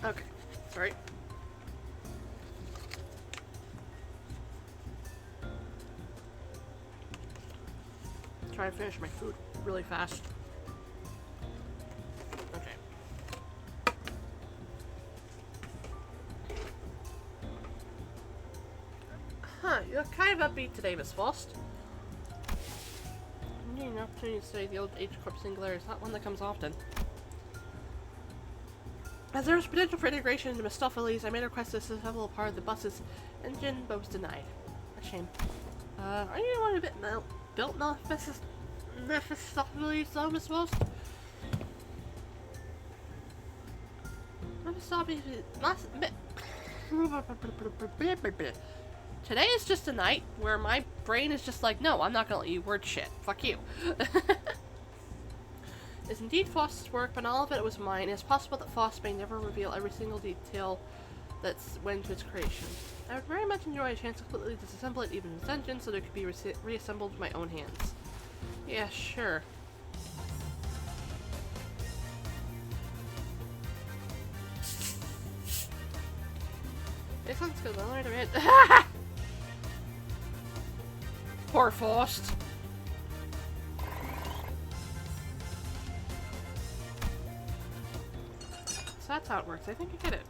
Okay, sorry. Try to finish my food really fast. Okay. Huh, you look kind of upbeat today, Miss Faust. You need an opportunity to study the old H-Corp Singularity is not one that comes often. As there was potential for integration into Mephistopheles, I made a request to disassemble a part of the bus's engine, but was denied. A shame. Are you the one who built Mephistopheles, though, Miss Faust? Today is just a night where my brain is just like, no, I'm not gonna let you word shit. Fuck you. It's indeed Faust's work, but not all of it was mine. It's possible that Faust may never reveal every single detail that went into its creation. I would very much enjoy a chance to completely disassemble it, even in its engine, so that it could be reassembled with my own hands. Yeah, sure. This one's good. I learned a bit. Poor Faust. So that's how it works. I think I get it.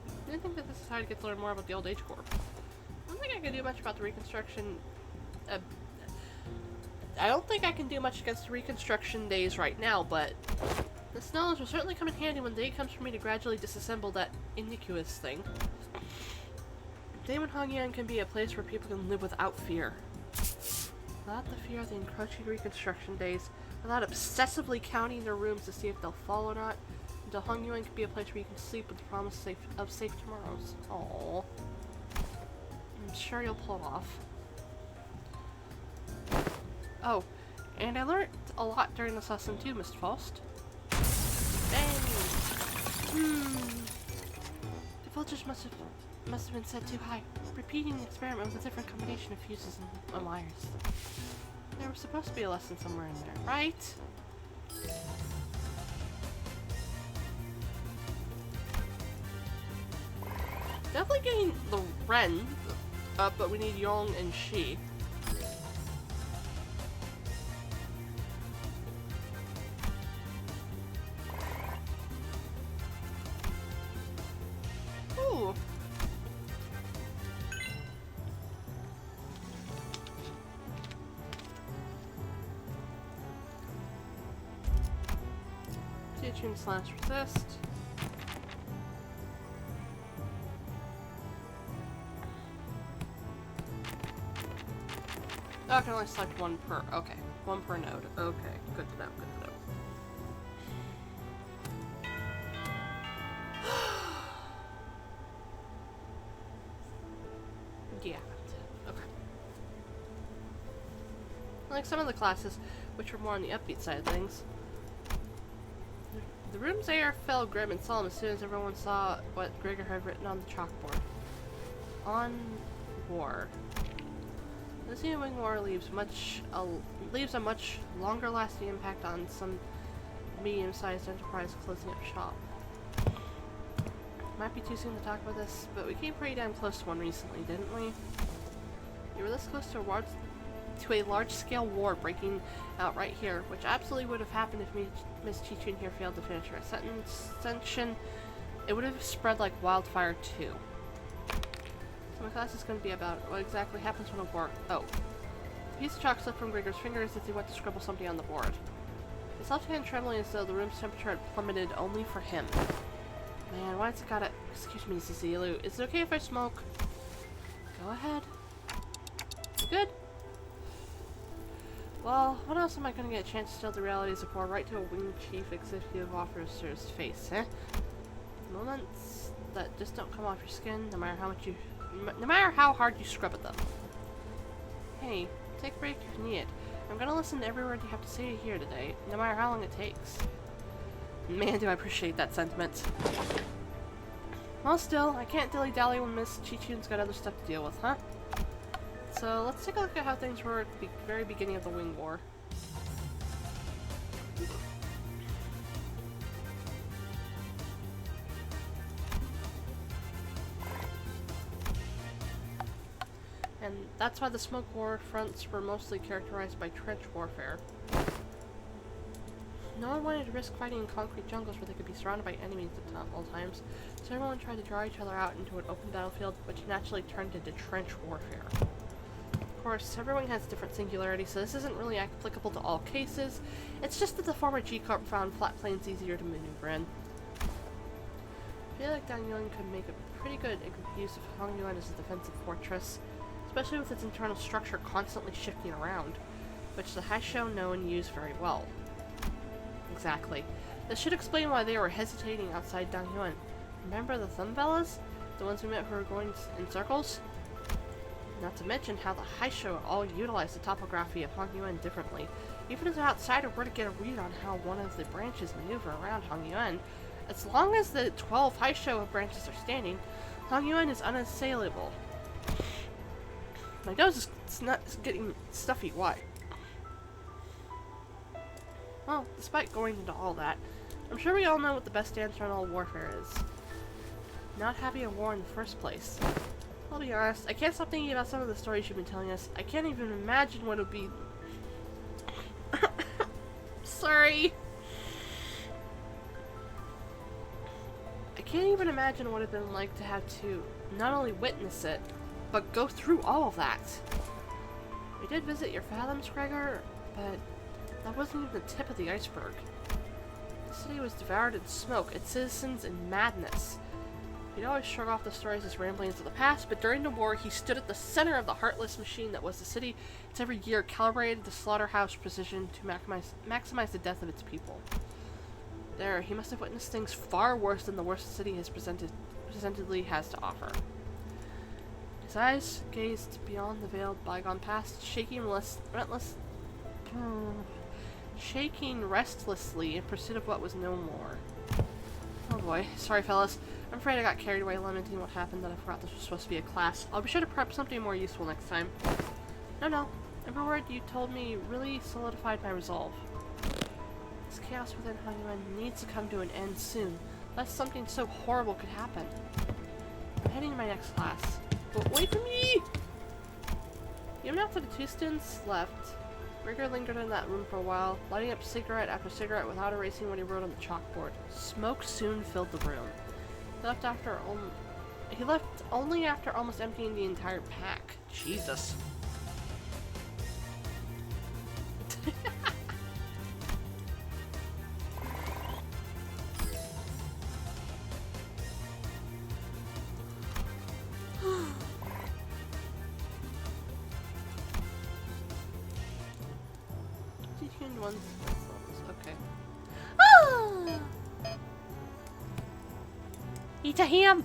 I didn't think that this is how I get to learn more about the old H-Corp. I don't think I can do much about the reconstruction. I don't think I can do much against the reconstruction days right now, but this knowledge will certainly come in handy when the day comes for me to gradually disassemble that iniquitous thing. Damon Hongyang can be a place where people can live without fear. Without the fear of the encroaching reconstruction days, without obsessively counting their rooms to see if they'll fall or not, until Hongyang can be a place where you can sleep with the promise of safe tomorrows. Aww. I'm sure you'll pull it off. Oh, and I learned a lot during this lesson too, Mr. Faust. Bang! The voltage must have been set too high. Repeating the experiment with a different combination of fuses and wires. There was supposed to be a lesson somewhere in there, right? Definitely getting the Ren up, but we need Yong and Shi. Ooh. /resist. Oh, I can only select one per. Okay, one per node. Okay, good to know. Good to know. Yeah. Okay. Like some of the classes, which were more on the upbeat side of things. The room's air fell grim and solemn as soon as everyone saw what Gregor had written on the chalkboard. On war. This new wing war leaves a much longer-lasting impact on some medium-sized enterprise closing up shop. Might be too soon to talk about this, but we came pretty damn close to one recently, didn't we? You were this close to a large-scale war breaking out right here, which absolutely would have happened if Miss Chichun here failed to finish her ascension. It would have spread like wildfire too. So my class is going to be about what exactly happens when a war— oh. A piece of chalk slipped from Gregor's fingers as he went to scribble something on the board. His left hand trembling as though the room's temperature had plummeted only for him. Man, why's it gotta— excuse me, Cecilu, is it okay if I smoke? Go ahead. Good. Well, when else am I gonna get a chance to tell the realities of war right to a wing chief executive officer's face, eh? Moments that just don't come off your skin, no matter how hard you scrub at them. Hey, take a break if you need it. I'm gonna listen to every word you have to say here today, no matter how long it takes. Man, do I appreciate that sentiment. Well, still, I can't dilly-dally when Miss Chichun's got other stuff to deal with, huh? So, let's take a look at how things were at the very beginning of the Wing War. And that's why the Smoke War fronts were mostly characterized by trench warfare. No one wanted to risk fighting in concrete jungles where they could be surrounded by enemies at all times, so everyone tried to draw each other out into an open battlefield, which naturally turned into trench warfare. Of course, every wing has different singularities, so this isn't really applicable to all cases. It's just that the former G-Corp found flat plains easier to maneuver in. I feel like Danyuan could make a pretty good use of Hongyuan as a defensive fortress, especially with its internal structure constantly shifting around, which the Haisho know and use very well. Exactly. This should explain why they were hesitating outside Danyuan. Remember the Thumbellas? The ones we met who were going in circles? Not to mention how the Haisho all utilize the topography of Hongyuan differently. Even as an outsider were to get a read on how one of the branches maneuver around Hongyuan, as long as the 12 Haisho branches are standing, Hongyuan is unassailable. My nose is getting stuffy. Why? Well, despite going into all that, I'm sure we all know what the best answer on all warfare is. Not having a war in the first place. I'll be honest, I can't stop thinking about some of the stories you've been telling us. I can't even imagine what it would be— sorry! I can't even imagine what it would have been like to have to not only witness it, but go through all of that. We did visit your fathoms, Gregor, but that wasn't even the tip of the iceberg. The city was devoured in smoke, its citizens in madness. He'd always shrug off the stories as ramblings of the past, but during the war he stood at the center of the heartless machine that was the city. It's every year calibrated to slaughterhouse precision to maximize the death of its people. There, he must have witnessed things far worse than the worst the city has presentedly has to offer. His eyes gazed beyond the veiled bygone past, shaking restlessly in pursuit of what was no more. Oh boy, sorry fellas. I'm afraid I got carried away lamenting what happened that I forgot this was supposed to be a class. I'll be sure to prep something more useful next time. No, every word you told me really solidified my resolve. This chaos within Hongyuan needs to come to an end soon, lest something so horrible could happen. I'm heading to my next class. But wait for me! Even after the two students left, Gregor lingered in that room for a while, lighting up cigarette after cigarette without erasing what he wrote on the chalkboard. Smoke soon filled the room. He left only after almost emptying the entire pack. Jesus. Okay. Ah! Eat a ham!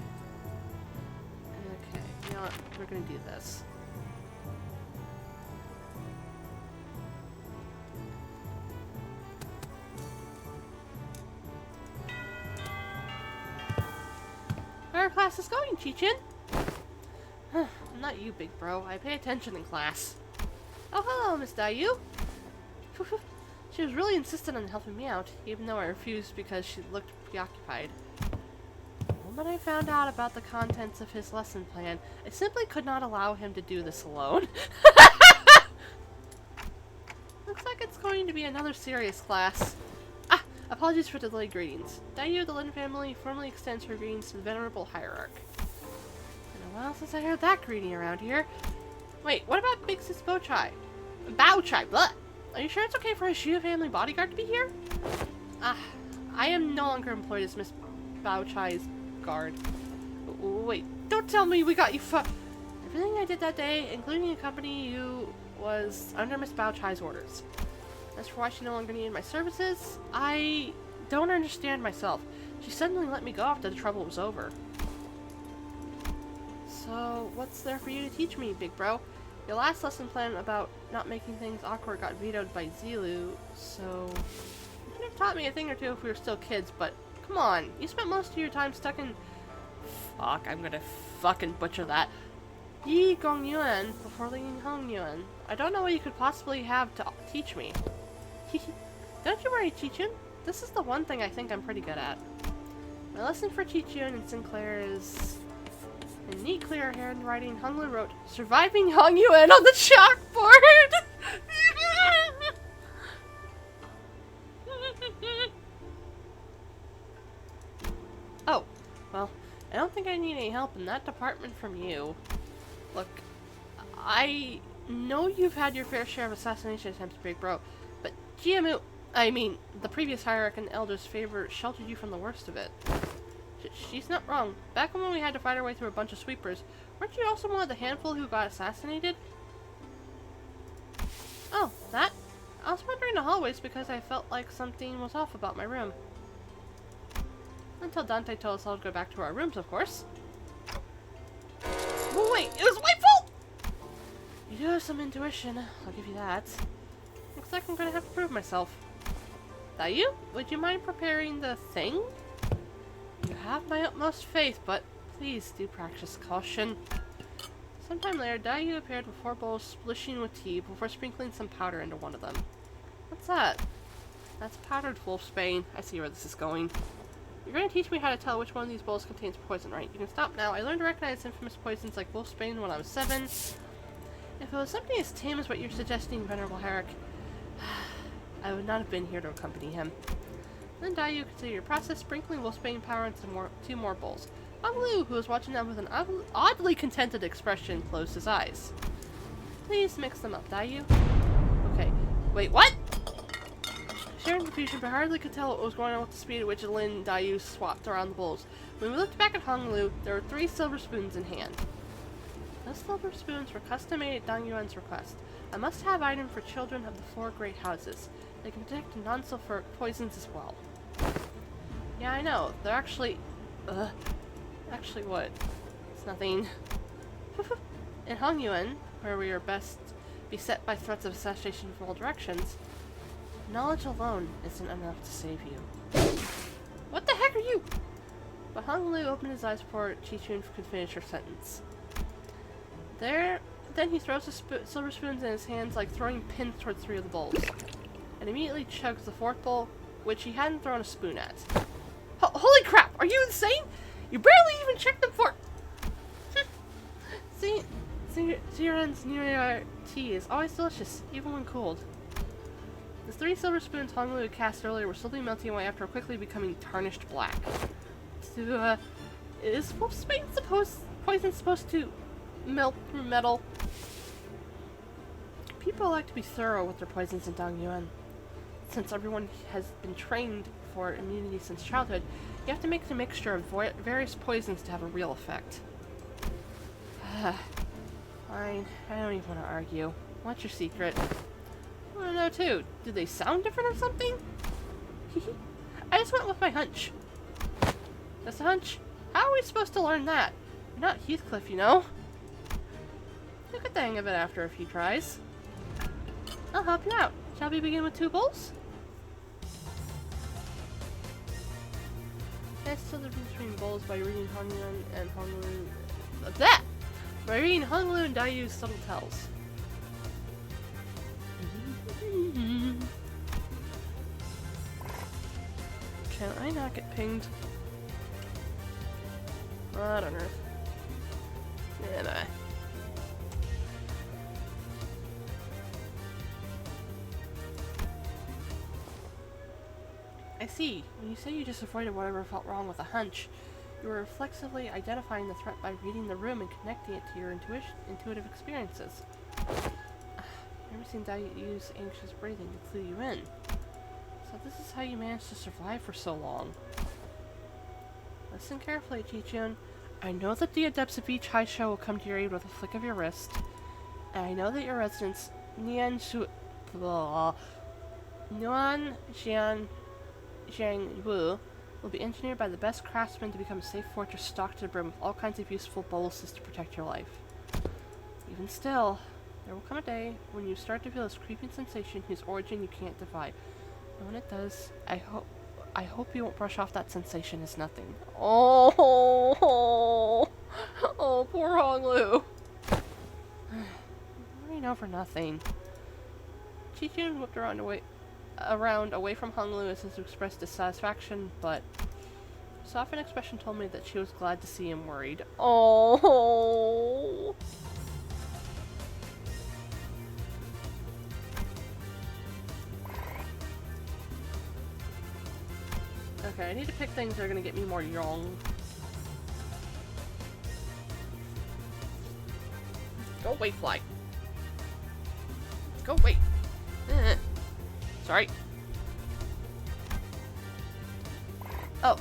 Okay, you know what? We're gonna do this. are classes going, Chichin? Not you, big bro. I pay attention in class. Oh, hello, Miss Dayu. She was really insistent on helping me out, even though I refused because she looked preoccupied. The moment I found out about the contents of his lesson plan, I simply could not allow him to do this alone. Looks like it's going to be another serious class. Ah, apologies for the delayed greetings. Dayu, the Lin family, formally extends her greetings to the venerable hierarch. Been a while since I heard that greeting around here. Wait, what about Big Sis Bowchai? Bowchai, blah! Are you sure it's okay for a Shia family bodyguard to be here? Ah, I am no longer employed as Miss Bowchai's guard. Wait, don't tell me we got you Everything I did that day, including accompanying you, was under Miss Bowchai's orders. As for why she no longer needed my services, I don't understand myself. She suddenly let me go after the trouble was over. So, what's there for you to teach me, big bro? Your last lesson plan about not making things awkward got vetoed by Zilu, so you could have taught me a thing or two if we were still kids, but come on, you spent most of your time stuck in... Fuck, I'm gonna fucking butcher that. Yi Gong Yuan before leaving Hong Yuan. I don't know what you could possibly have to teach me. Don't you worry, Chichun. This is the one thing I think I'm pretty good at. My lesson for Chichun and Sinclair is... In neat, clear handwriting, Hong Lu wrote, "Surviving Hong Yuan" on the chalkboard! Oh, well, I don't think I need any help in that department from you. Look, I know you've had your fair share of assassination attempts, big bro, but the previous hierarch and elder's favor sheltered you from the worst of it. She's not wrong. Back when we had to fight our way through a bunch of sweepers, weren't you also one of the handful who got assassinated? Oh, that? I was wandering the hallways because I felt like something was off about my room. Until Dante told us all to go back to our rooms, of course. Oh, wait, it was my fault! You do have some intuition, I'll give you that. Looks like I'm gonna have to prove myself. Dayu, would you mind preparing the thing? You have my utmost faith, but please do practice caution. Sometime later, Dayu appeared with 4 bowls splishing with tea before sprinkling some powder into one of them. What's that? That's powdered wolfsbane. I see where this is going. You're going to teach me how to tell which one of these bowls contains poison, right? You can stop now. I learned to recognize infamous poisons like wolfsbane when I was 7. If it was something as tame as what you're suggesting, Venerable Hierarch, I would not have been here to accompany him. Then Dayu considered your process, sprinkling wolfsbane powder into 2 more bowls. Lu, who was watching them with an oddly contented expression, closed his eyes. Please mix them up, Dayu. Okay. Wait, what? Sharing confusion, but hardly could tell what was going on with the speed at which Lin and Dayu swapped around the bowls. When we looked back at Honglu, there were 3 silver spoons in hand. Those silver spoons were custom made at Dong Yuan's request. A must-have item for children of the 4 great houses. They can detect non-sulfuric poisons as well. Yeah, I know. They're actually... Actually what? It's nothing. In Hong Yuan, where we are best beset by threats of assassination from all directions, knowledge alone isn't enough to save you. What the heck are you? But Hong Lu opened his eyes before Chi-Chun could finish her sentence. Then he throws the silver spoons in his hands like throwing pins towards 3 of the bowls, and immediately chugs the 4th bowl, which he hadn't thrown a spoon at. Holy crap! Are you insane? You barely even checked them for... Ziran's New Year tea is always delicious, even when cold. The 3 silver spoons Hong Lu had cast earlier were slowly melting away after quickly becoming tarnished black. Is wolfsbane poison supposed to melt through metal? People like to be thorough with their poisons in Dong Yuan. Since everyone has been trained for immunity since childhood, you have to make the mixture of various poisons to have a real effect. Fine, I don't even want to argue. What's your secret? I want to know too. Do they sound different or something? I just went with my hunch. Just a hunch? How are we supposed to learn that? You're not Heathcliff, you know. You'll get the hang of it after a few tries. I'll help you out. Shall we begin with 2 bowls? That's still the difference between bowls by reading Hongyun and Honglu. That! By reading Honglu and Daiyu's subtle tells. Can I not get pinged? What on earth? Yeah, nah. I see. When you say you just avoided whatever felt wrong with a hunch, you were reflexively identifying the threat by reading the room and connecting it to your intuitive experiences. Never seen Daiyu's anxious breathing to clue you in. So this is how you managed to survive for so long. Listen carefully, Chichun. I know that the adepts of each high show will come to your aid with a flick of your wrist. And I know that your residence, Nuan Jiangwu, will be engineered by the best craftsmen to become a safe fortress stocked to the brim with all kinds of useful bonuses to protect your life. Even still, there will come a day when you start to feel this creeping sensation whose origin you can't defy. And when it does, I hope you won't brush off that sensation as nothing. Oh, poor Honglu. Worrying over nothing. Chichun whipped around away from Honglu as if to express dissatisfaction, but a softened expression told me that she was glad to see him worried. Oh. Okay, I need to pick things that are gonna get me more young. Go away, fly. Go away. Sorry. Oh.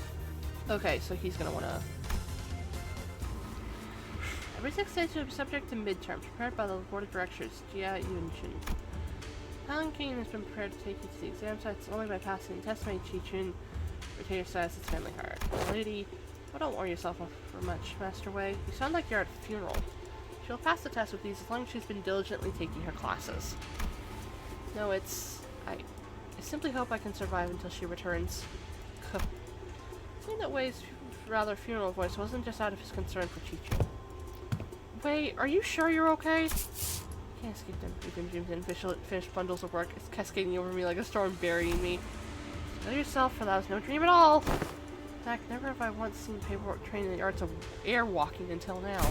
Okay, so he's gonna wanna... Every 6 days will be subject to midterms, prepared by the board of directors, Jia Yunshin. King has been prepared to take you to the exam sites only by passing the test. Made Chichun retain your status as family heart. Lady, well, don't worry yourself for much, Master Wei. You sound like you're at a funeral. She'll pass the test with these as long as she's been diligently taking her classes. No, it's... I simply hope I can survive until she returns. Seeing that Wei's rather funeral voice wasn't just out of his concern for Chichu. Wei, are you sure you're okay? Can't escape them. We've been dreams and finished bundles of work. It's cascading over me like a storm burying me. Know yourself, for that was no dream at all. In fact, never have I once seen paperwork trained in the arts of air walking until now.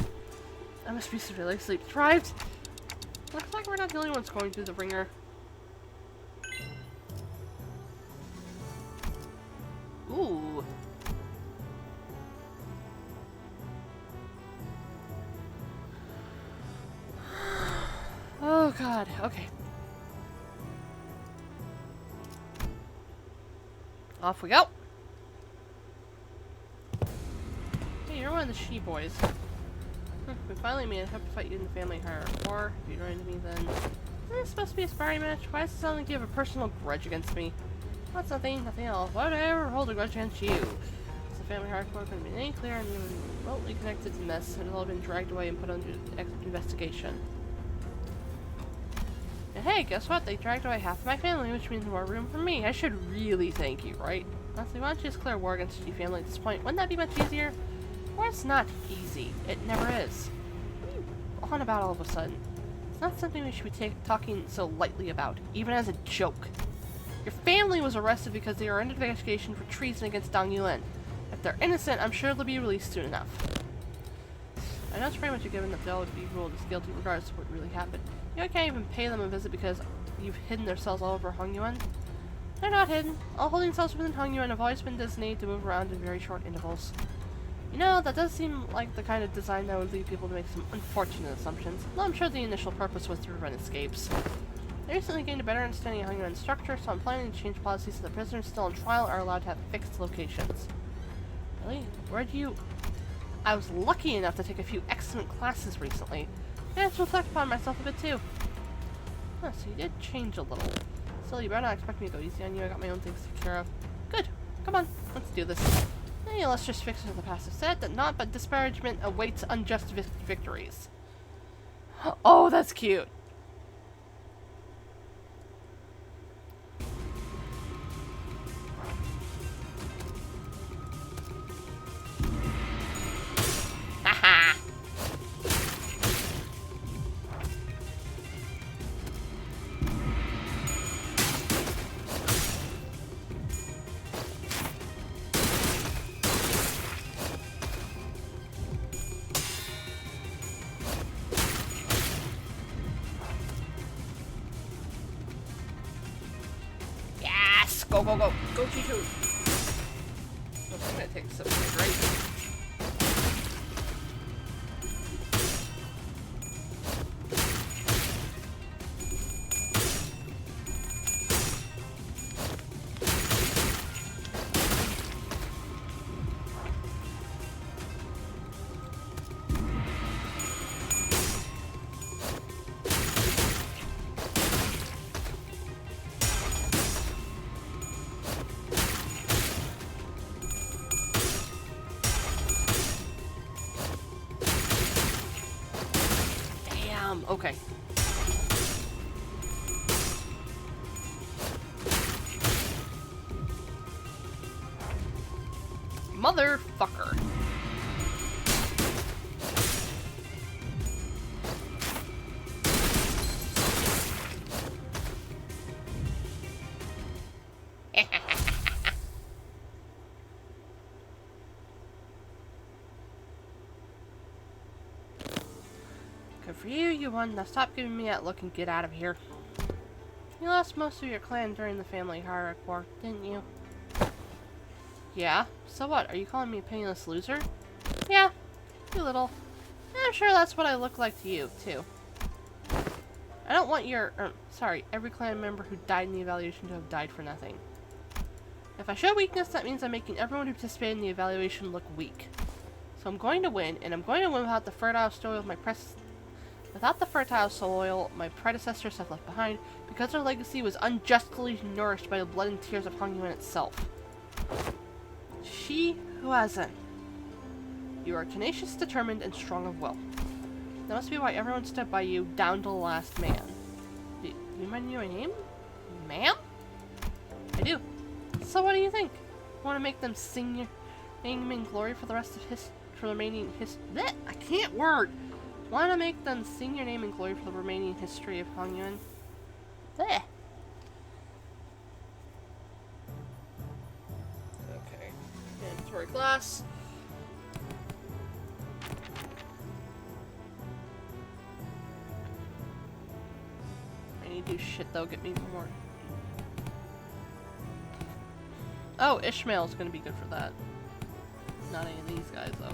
I must be severely sleep deprived. Looks like we're not the only ones going through the ringer. Ooh. Oh god, okay. Off we go. Hey, you're one of the she-boys. We finally made it. Have to fight you in the family hierarchy. Or, if you're into me, then... This is supposed to be a sparring match. Why does it sound like you have a personal grudge against me? That's nothing else. Why would I ever hold a grudge against you? It's the family hardcore couldn't be any clearer and even remotely connected to the mess. It has all been dragged away and put under investigation. And hey, guess what? They dragged away half of my family, which means more room for me. I should really thank you, right? Honestly, why don't you just declare war against your family at this point? Wouldn't that be much easier? War's not easy. It never is. What are you on about all of a sudden? It's not something we should be talking so lightly about, even as a joke. Your family was arrested because they are under investigation for treason against Dang Yuan. If they're innocent, I'm sure they'll be released soon enough. I know it's pretty much a given that they'll be ruled as guilty regardless of what really happened. You can't even pay them a visit because you've hidden their cells all over Hongyuan. They're not hidden. All holding cells within Hongyuan have always been designated to move around in very short intervals. You know, that does seem like the kind of design that would lead people to make some unfortunate assumptions, though I'm sure the initial purpose was to prevent escapes. I recently gained a better understanding of Hongyuan's structure, so I'm planning to change policies so that prisoners still on trial are allowed to have fixed locations. Really? Where'd you... I was lucky enough to take a few excellent classes recently. I had to reflect upon myself a bit too. Huh, so you did change a little. Still, you better not expect me to go easy on you. I got my own things to take care of. Good. Come on, let's do this. Hey, let's just fix it. The passive said that not but disparagement awaits unjust victories. Oh, that's cute. Go, go, go. Go, Chichu. I'm gonna take some drink. Okay. Motherfucker. Good for you, you won. Now stop giving me that look and get out of here. You lost most of your clan during the family hierarchy war, didn't you? Yeah? So what? Are you calling me a penniless loser? Yeah, you little. I'm sure that's what I look like to you, too. I don't want your, sorry, every clan member who died in the evaluation to have died for nothing. If I show weakness, that means I'm making everyone who participated in the evaluation look weak. So I'm going to win, and I'm going to win without the fertile soil my predecessors have left behind, because their legacy was unjustly nourished by the blood and tears of Hongyuan itself. She who hasn't. You are tenacious, determined, and strong of will. That must be why everyone stood by you down to the last man. Do you mind my name? Ma'am? I do. So what do you think? Want to make them sing your name in glory for the rest of for the remaining bleh, I can't word. Want to make them sing your name in glory for the remaining history of Hongyuan? Bleh. Okay. Inventory class. I need to do shit though, get me more. Oh, Ishmael's gonna be good for that. Not any of these guys though.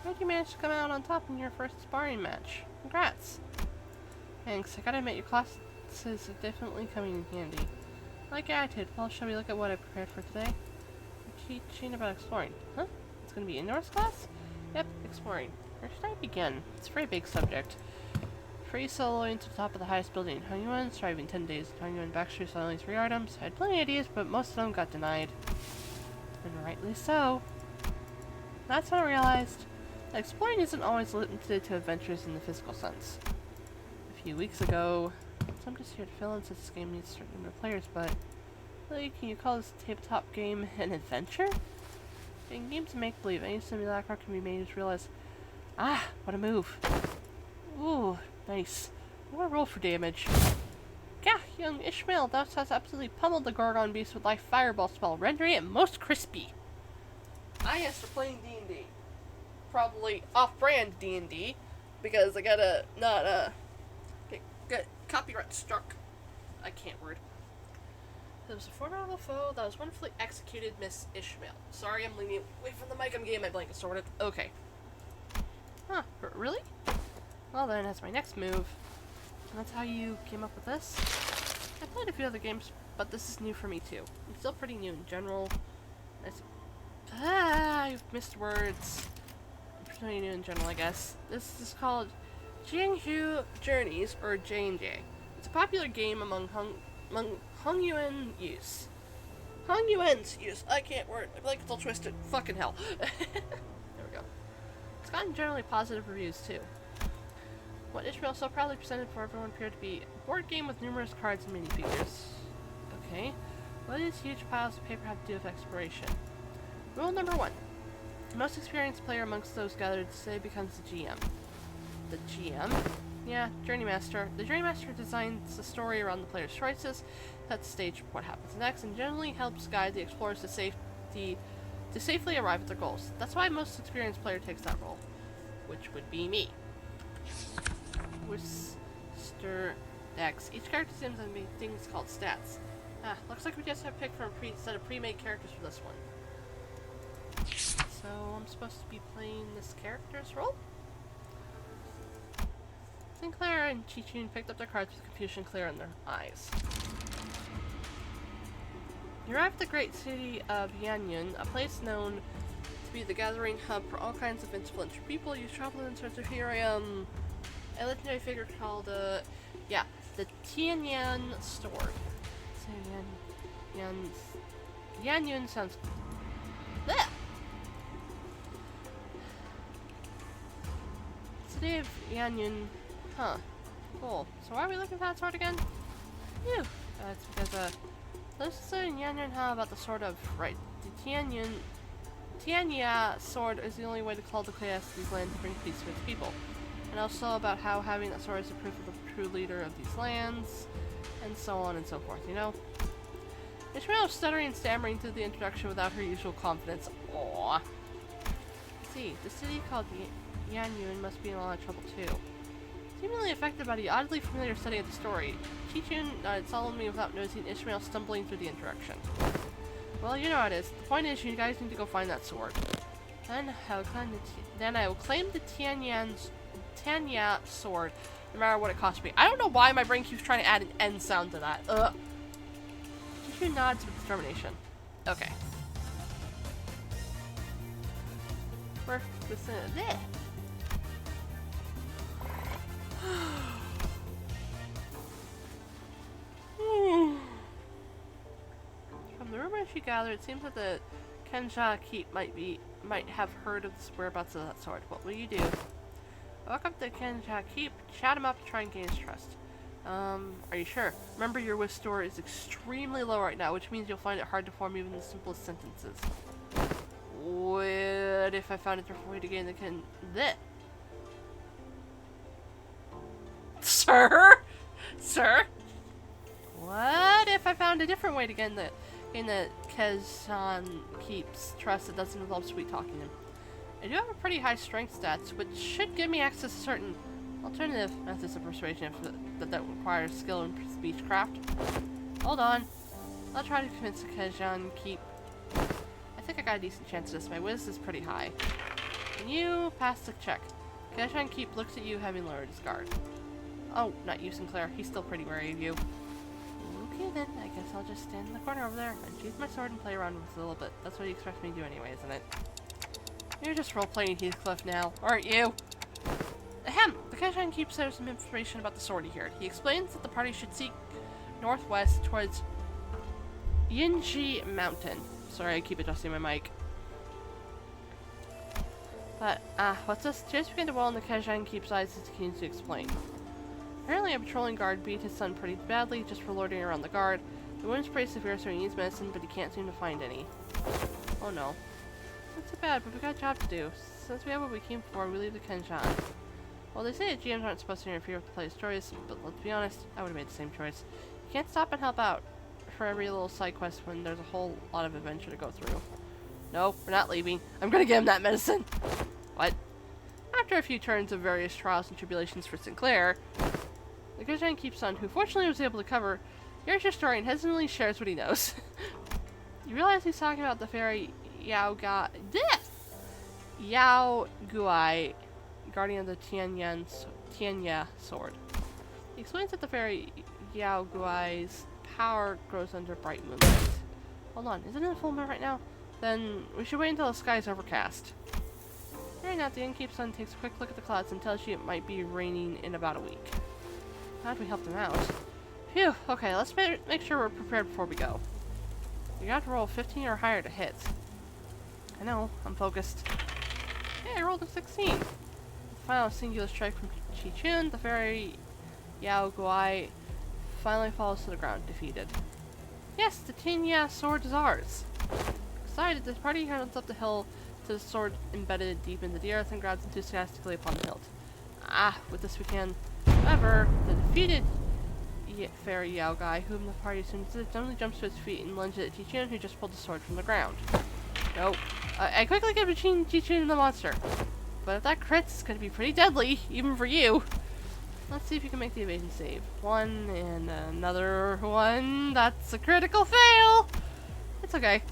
How'd you manage to come out on top in your first sparring match? Congrats! Thanks, I gotta admit your classes are definitely coming in handy. I like your attitude. Well, shall we look at what I prepared for today? I'm teaching about exploring. Huh? It's gonna be indoors class? Yep, exploring. Where should I begin? It's a very big subject. Free soloing to the top of the highest building in Hongyuan, surviving 10 days in Hongyuan backstreets on only 3 items. I had plenty of ideas, but most of them got denied. And rightly so. That's when I realized that exploring isn't always limited to adventures in the physical sense. A few weeks ago, so I'm just here to fill in since this game needs a certain number of players, but really, can you call this tabletop game an adventure? In games of make-believe, any simulacra can be made to realize, ah, what a move. Ooh, nice. I'm gonna roll for damage. Gah, young Ishmael, thou hast absolutely pummeled the Gorgon beast with thy fireball spell, rendering it most crispy. I yes, for playing D&D. Probably off-brand D&D, because I gotta not, get copyright struck. I can't word. There was a formidable foe that was wonderfully executed, Miss Ishmael. Sorry, I'm leaning away from the mic. I'm getting my blanket sorted. Okay. Huh, really? Well then, that's my next move. And that's how you came up with this? I played a few other games, but this is new for me too. It's still pretty new in general. I've missed words. It's pretty new in general, I guess. This is called Jianghu Journeys, or J&J. It's a popular game among Hongyuan use. Hongyuan's use. I can't word. I feel like it's all twisted. Fucking hell. There we go. It's gotten generally positive reviews too. What Ishmael so proudly presented for everyone appeared to be a board game with numerous cards and minifigures. Okay. What do these huge piles of paper have to do with exploration? Rule number 1. The most experienced player amongst those gathered today becomes the GM. The GM? Yeah, Journey Master. The Journey Master designs the story around the player's choices, sets the stage for what happens next, and generally helps guide the explorers to safely arrive at their goals. That's why most experienced player takes that role. which would be me. Worcester Dex. Each character seems to be things called stats. Ah, looks like we just have picked from a set of pre-made characters for this one. So I'm supposed to be playing this character's role? Sinclair and Chi-Chun picked up their cards with confusion clear in their eyes. You arrived at the great city of Yanyun, a place known to be the gathering hub for all kinds of influential people. You traveled in search of here a legendary figure called, the Tianyan Sword. So Yanyun sounds... Blech! City of Yanyun. Huh. Cool. So why are we looking for that sword again? Phew. It's because, this is in Yanyun how about the sword of... Right. The Tianya sword is the only way to call the chaos of these lands and bring peace to its people. And also about how having that sword is a proof of the true leader of these lands, and so on and so forth, you know? Ishmael was stuttering and stammering through the introduction without her usual confidence. Aww. Let's see, the city called Yanyun must be in a lot of trouble too. Seemingly affected by the oddly familiar setting of the story, Chi-Chun nodded solemnly without noticing Ishmael stumbling through the introduction. Well, you know how it is. The point is, you guys need to go find that sword. Then I will claim the Tanya sword, no matter what it costs me. I don't know why my brain keeps trying to add an N sound to that. Ugh. Chi-Chun nods with determination. Okay. We're there. From the rumors she gathered, it seems that the Kenja Keep might have heard of the whereabouts of that sword. What will you do? Walk up to Kenja Keep, chat him up to try and gain his trust. Are you sure? Remember, your wit score is extremely low right now, which means you'll find it hard to form even the simplest sentences. What if I found a different way to gain the Sir? Sir? What if I found a different way to gain the Kezan Keep's trust that doesn't involve sweet talking him? I do have a pretty high strength stats, which should give me access to certain alternative methods of persuasion that requires skill in speechcraft. Hold on. I'll try to convince the Kezan Keep. I think I got a decent chance at this. My whiz is pretty high. Can you pass the check? Kezan Keep looks at you having lowered his guard. Oh, not you, Sinclair. He's still pretty wary of you. Okay then, I guess I'll just stand in the corner over there and use my sword and play around with it a little bit. That's what he expects me to do anyway, isn't it? You're just role-playing Heathcliff now, aren't you? Ahem! The Kezan Keep shares some information about the sword he heard. He explains that the party should seek northwest towards Yinji Mountain. Sorry, I keep adjusting my mic. But, what's this? Tears began to well in the Kezan Keep's eyes as he continues to explain. Apparently a patrolling guard beat his son pretty badly just for loitering around the guard. The wound's pretty severe, so he needs medicine, but he can't seem to find any. Oh no. Not too bad, but we got a job to do. Since we have what we came for, we leave the Kenshan. Well, they say that GMs aren't supposed to interfere with the player's choice, but let's be honest, I would have made the same choice. You can't stop and help out for every little side quest when there's a whole lot of adventure to go through. No, we're not leaving. I'm gonna give him that medicine! What? After a few turns of various trials and tribulations for Sinclair, the Kezan Keep's son, who fortunately was able to cover, hears your story and hesitantly shares what he knows. You realize he's talking about the fairy Yao Guai, guardian of the Tianya sword. He explains that the fairy Yao Guai's power grows under bright moonlight. Hold on, isn't it a full moon right now? Then we should wait until the sky's overcast. Hearing that, the innkeep's son takes a quick look at the clouds and tells you it might be raining in about a week. How'd we help them out? Phew, okay, let's make sure we're prepared before we go. You got to roll 15 or higher to hit. I know, I'm focused. Hey, I rolled a 16. The final singular strike from Chi-Chun, the fairy Yao Guai finally falls to the ground, defeated. Yes, the Tinya sword is ours. Excited, the party runs up the hill to the sword embedded deep into the earth and grabs enthusiastically upon the hilt. Ah, with this we can. However, the defeated fairy Yao Guai, whom the party assumes suddenly jumps to his feet and lunges at Chi-Chun, who just pulled the sword from the ground. Nope. I quickly get between Chi-Chun and the monster. But if that crits, it's gonna be pretty deadly, even for you. Let's see if you can make the evasion save. One and another one. That's a critical fail! It's okay.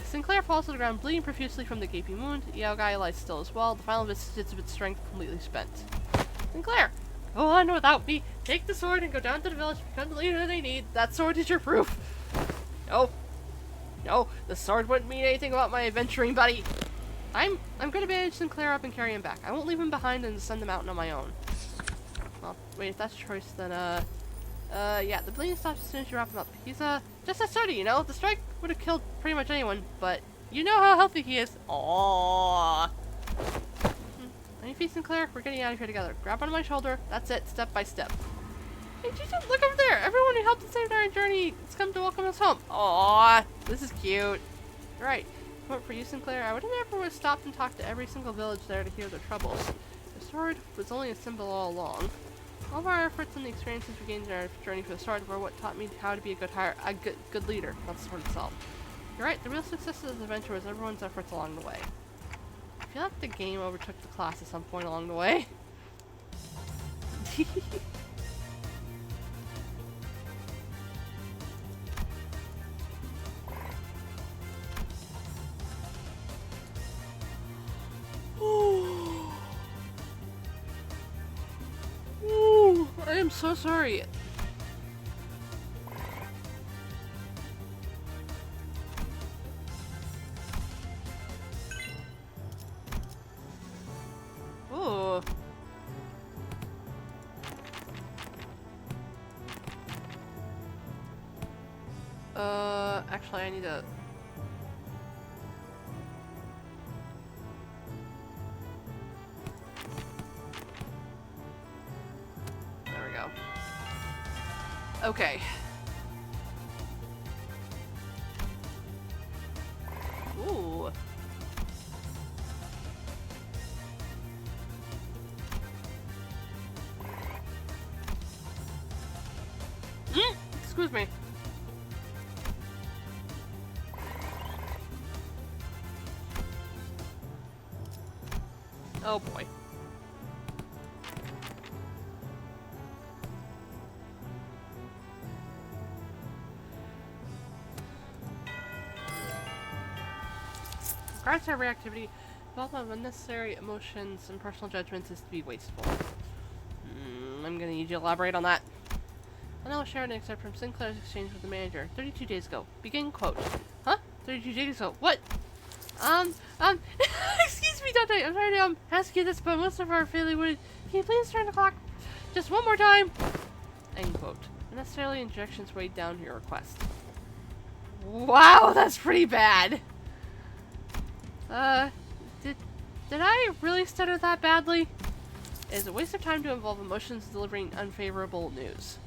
Sinclair falls to the ground, bleeding profusely from the gaping wound. Yao Guy lies still as well, the final vestiges of its strength completely spent. Sinclair, go on without me. Take the sword and go down to the village, become the leader they need. That sword is your proof. No. No, the sword wouldn't mean anything about my adventuring buddy. I'm gonna bandage Sinclair up and carry him back. I won't leave him behind and descend the mountain on my own. Well, wait, if that's your choice, then, yeah, the bleeding stops as soon as you wrap him up. He's, just a sturdy, you know? The strike would have killed pretty much anyone, but you know how healthy he is. Aww. On your feet, Sinclair, we're getting out of here together. Grab onto my shoulder. That's it, step by step. Hey, Jesus, look over there! Everyone who helped us save our journey has come to welcome us home. Aww, this is cute. Right. If it weren't for you, Sinclair, I would have stopped and talked to every single village there to hear their troubles. The sword was only a symbol all along. All of our efforts and the experiences we gained in our journey for the sword were what taught me how to be a good leader, not the sword itself. You're right, the real success of this adventure was everyone's efforts along the way. I feel like the game overtook the class at some point along the way. Ooh, I am so sorry. Ooh. Actually, I need to. There we go. Okay. Ooh. Excuse me. Oh boy. Regards to our reactivity, development of unnecessary emotions and personal judgments is to be wasteful. I'm gonna need you to elaborate on that. And I'll share an excerpt from Sinclair's exchange with the manager 32 days ago. Begin quote. Huh? 32 days ago? What? Excuse me, Dante. I'm sorry to ask you this, but most of our family would. Can you please turn the clock just one more time? End quote. Unnecessarily injections weighed down your request. Wow, that's pretty bad. Did I really stutter that badly? It is a waste of time to involve emotions in delivering unfavorable news.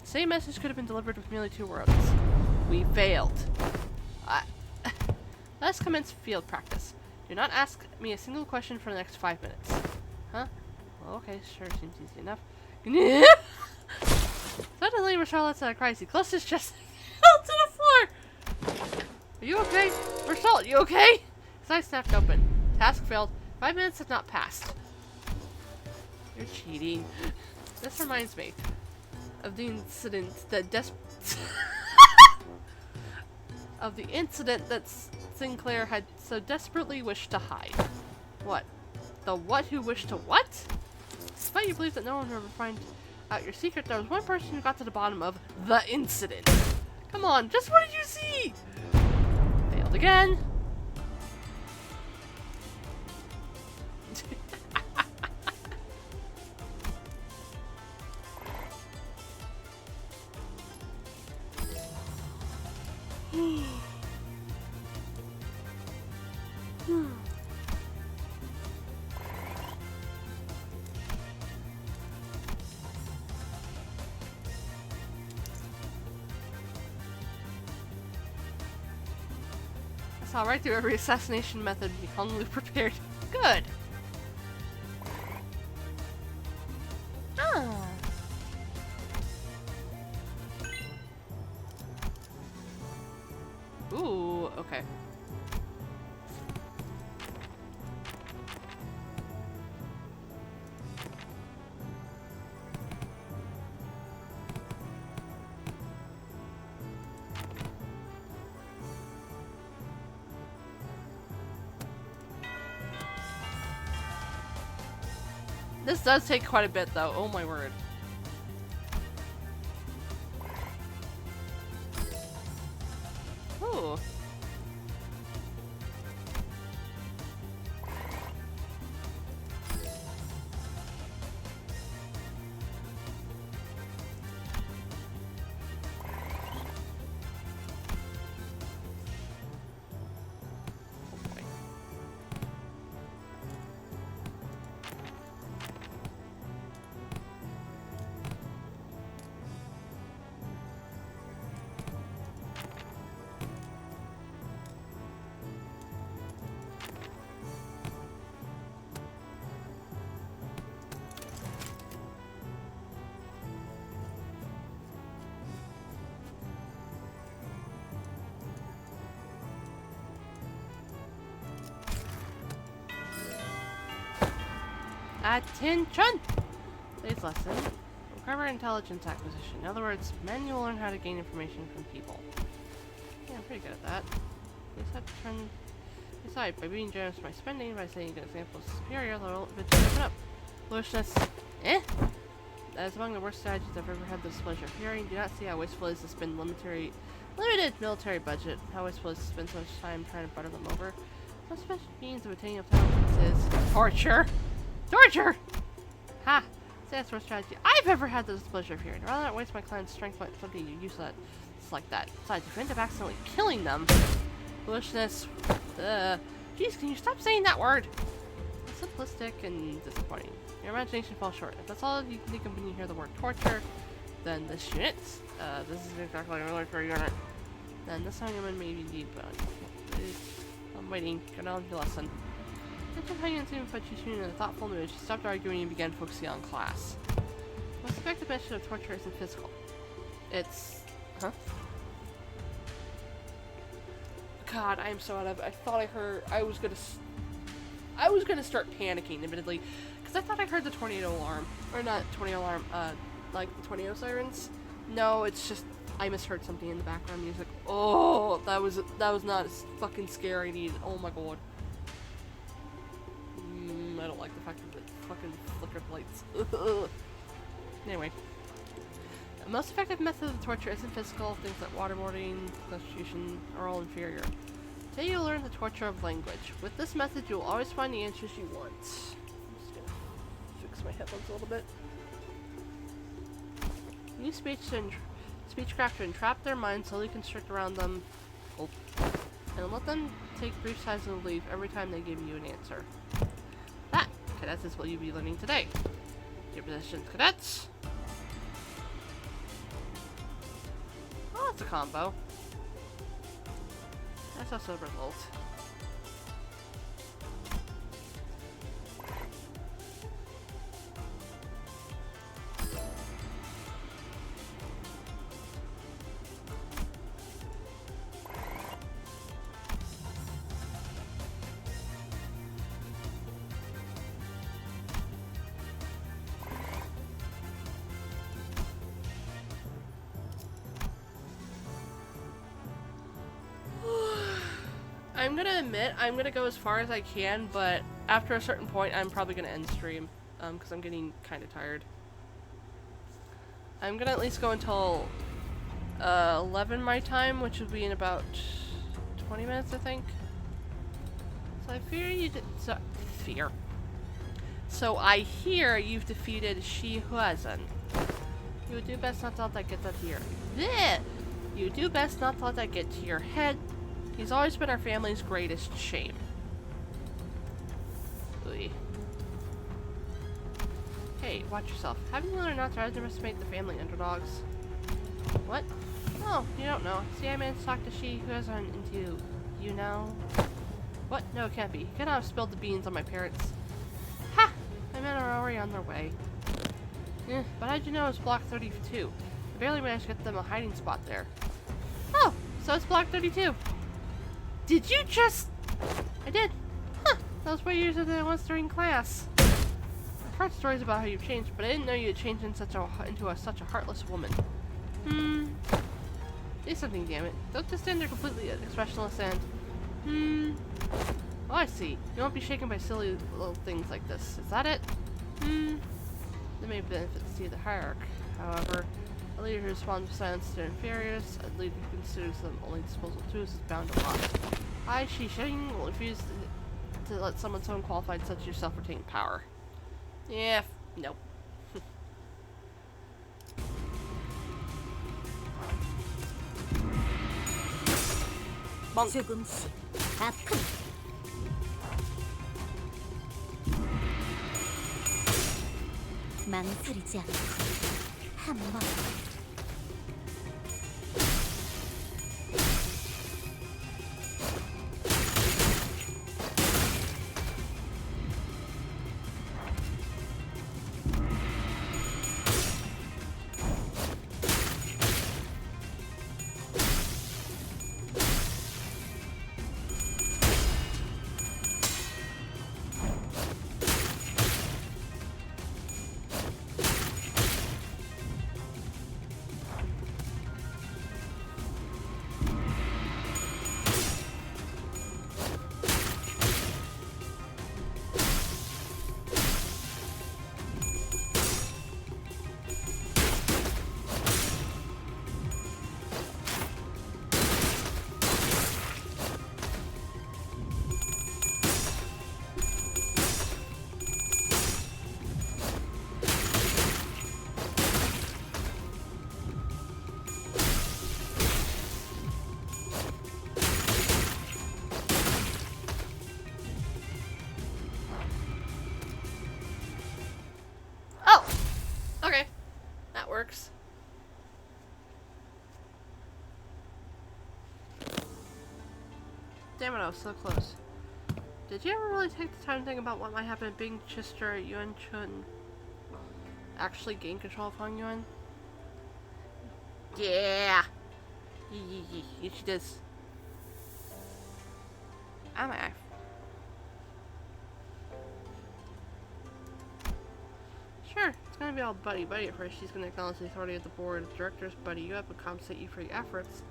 The same message could have been delivered with merely 2 words. We failed. Let's commence field practice. Do not ask me a single question for the next 5 minutes. Huh? Well, okay, sure, seems easy enough. Suddenly, Rochelle lets out a cry. He closed his chest fell to the floor. Are you okay? Rochelle, you okay? His eyes snapped open. Task failed. 5 minutes have not passed. You're cheating. This reminds me of the incident that of the incident that Sinclair had so desperately wished to hide. What? The what who wished to what? Despite you believe that no one will ever find out your secret, there was one person who got to the bottom of the incident. Come on, just what did you see? Failed again. I saw right through every assassination method and be calmly prepared. Good. Ah. Ooh, okay. This does take quite a bit, though. Oh my word. Ooh. Attention! Today's lesson. Recover intelligence acquisition. In other words, men will learn how to gain information from people. Yeah, I'm pretty good at that. Please have to turn aside by being generous with my spending, by setting good examples of superior, they'll eventually open up. Foolishness. Eh? That is among the worst strategies I've ever had the displeasure of hearing. Do not see how wasteful it is to spend limited military budget. How wasteful it is to spend so much time trying to butter them over. Most special means of attaining intelligence is torture. Torture! Ha! Say that's the worst strategy I've ever had the displeasure of hearing. Rather not waste my client's strength on something you use that. It's like that. Besides, if you end up accidentally killing them. Foolishness. Jeez, can you stop saying that word? It's simplistic and disappointing. Your imagination falls short. If that's all you think of when you hear the word torture, then this unit. This is exactly what I'm looking for a unit. Then this time I'm maybe need, but I'm waiting. Get on with your lesson. After how you didn't put you in a thoughtful mood, she stopped arguing and began focusing on class. Most effective method of torture isn't physical. It's... Huh? God, I am so out of it. I thought I heard... I was gonna start panicking, admittedly, because I thought I heard the tornado alarm. Or not tornado alarm, like the tornado sirens. No, it's just... I misheard something in the background music. Oh, that was not as fucking scary, dude. Oh my god. I don't like the fact that it fucking flickered lights. Anyway. The most effective method of torture isn't physical. Things like waterboarding, prostitution are all inferior. Today you'll learn the torture of language. With this method, you'll always find the answers you want. I'm just gonna fix my headphones a little bit. Use speechcraft to entrap their minds, slowly constrict around them, and let them take brief sighs of relief every time they give you an answer. That, cadets, is what you'll be learning today. Your positions, cadets. Oh, that's a combo. That's also a result. I'm gonna admit, I'm gonna go as far as I can, but after a certain point, I'm probably gonna end stream, because I'm getting kind of tired. I'm gonna at least go until 11 my time, which would be in about 20 minutes, I think. So I fear you did. So I hear you've defeated Shihuazan. You would do best not to let that get to your. Bleh! You would do best not to let that get to your head. He's always been our family's greatest shame. Ooh. Hey, watch yourself. Haven't you learned not to underestimate the family underdogs? What? Oh, you don't know. See, I managed to talk to Shihuazan into you now. What? No, it can't be. You cannot have spilled the beans on my parents. Ha! My men are already on their way. But how'd you know it was block 32? I barely managed to get them a hiding spot there. Oh, so it's block 32. Did you just... I did. Huh. That was way easier than it was during class. I've heard stories about how you've changed, but I didn't know you had changed into such a heartless woman. Do something, damn it. Don't just stand there completely expressionless and... Oh, I see. You won't be shaken by silly little things like this. Is that it? There may be benefits to the hierarchy. However, a leader who responds with silence to their inferiors, a leader who considers them only disposable tools, is bound to lose. I, Shi Shing, will refuse to let someone so unqualified such as yourself retain power. Yeah, nope. Bonk. 조금씩 아픈 망설이지 않고 한번 Okay, that works. Damn it, I was so close. Did you ever really take the time to think about what might happen if Bing Chister Yuan Chun actually gain control of Hong Yuan? Yeah! Yeah, she does. Am I? Sure, it's gonna be all buddy-buddy at first. She's gonna acknowledge the authority of the board of directors, buddy you up, and compensate you for your efforts.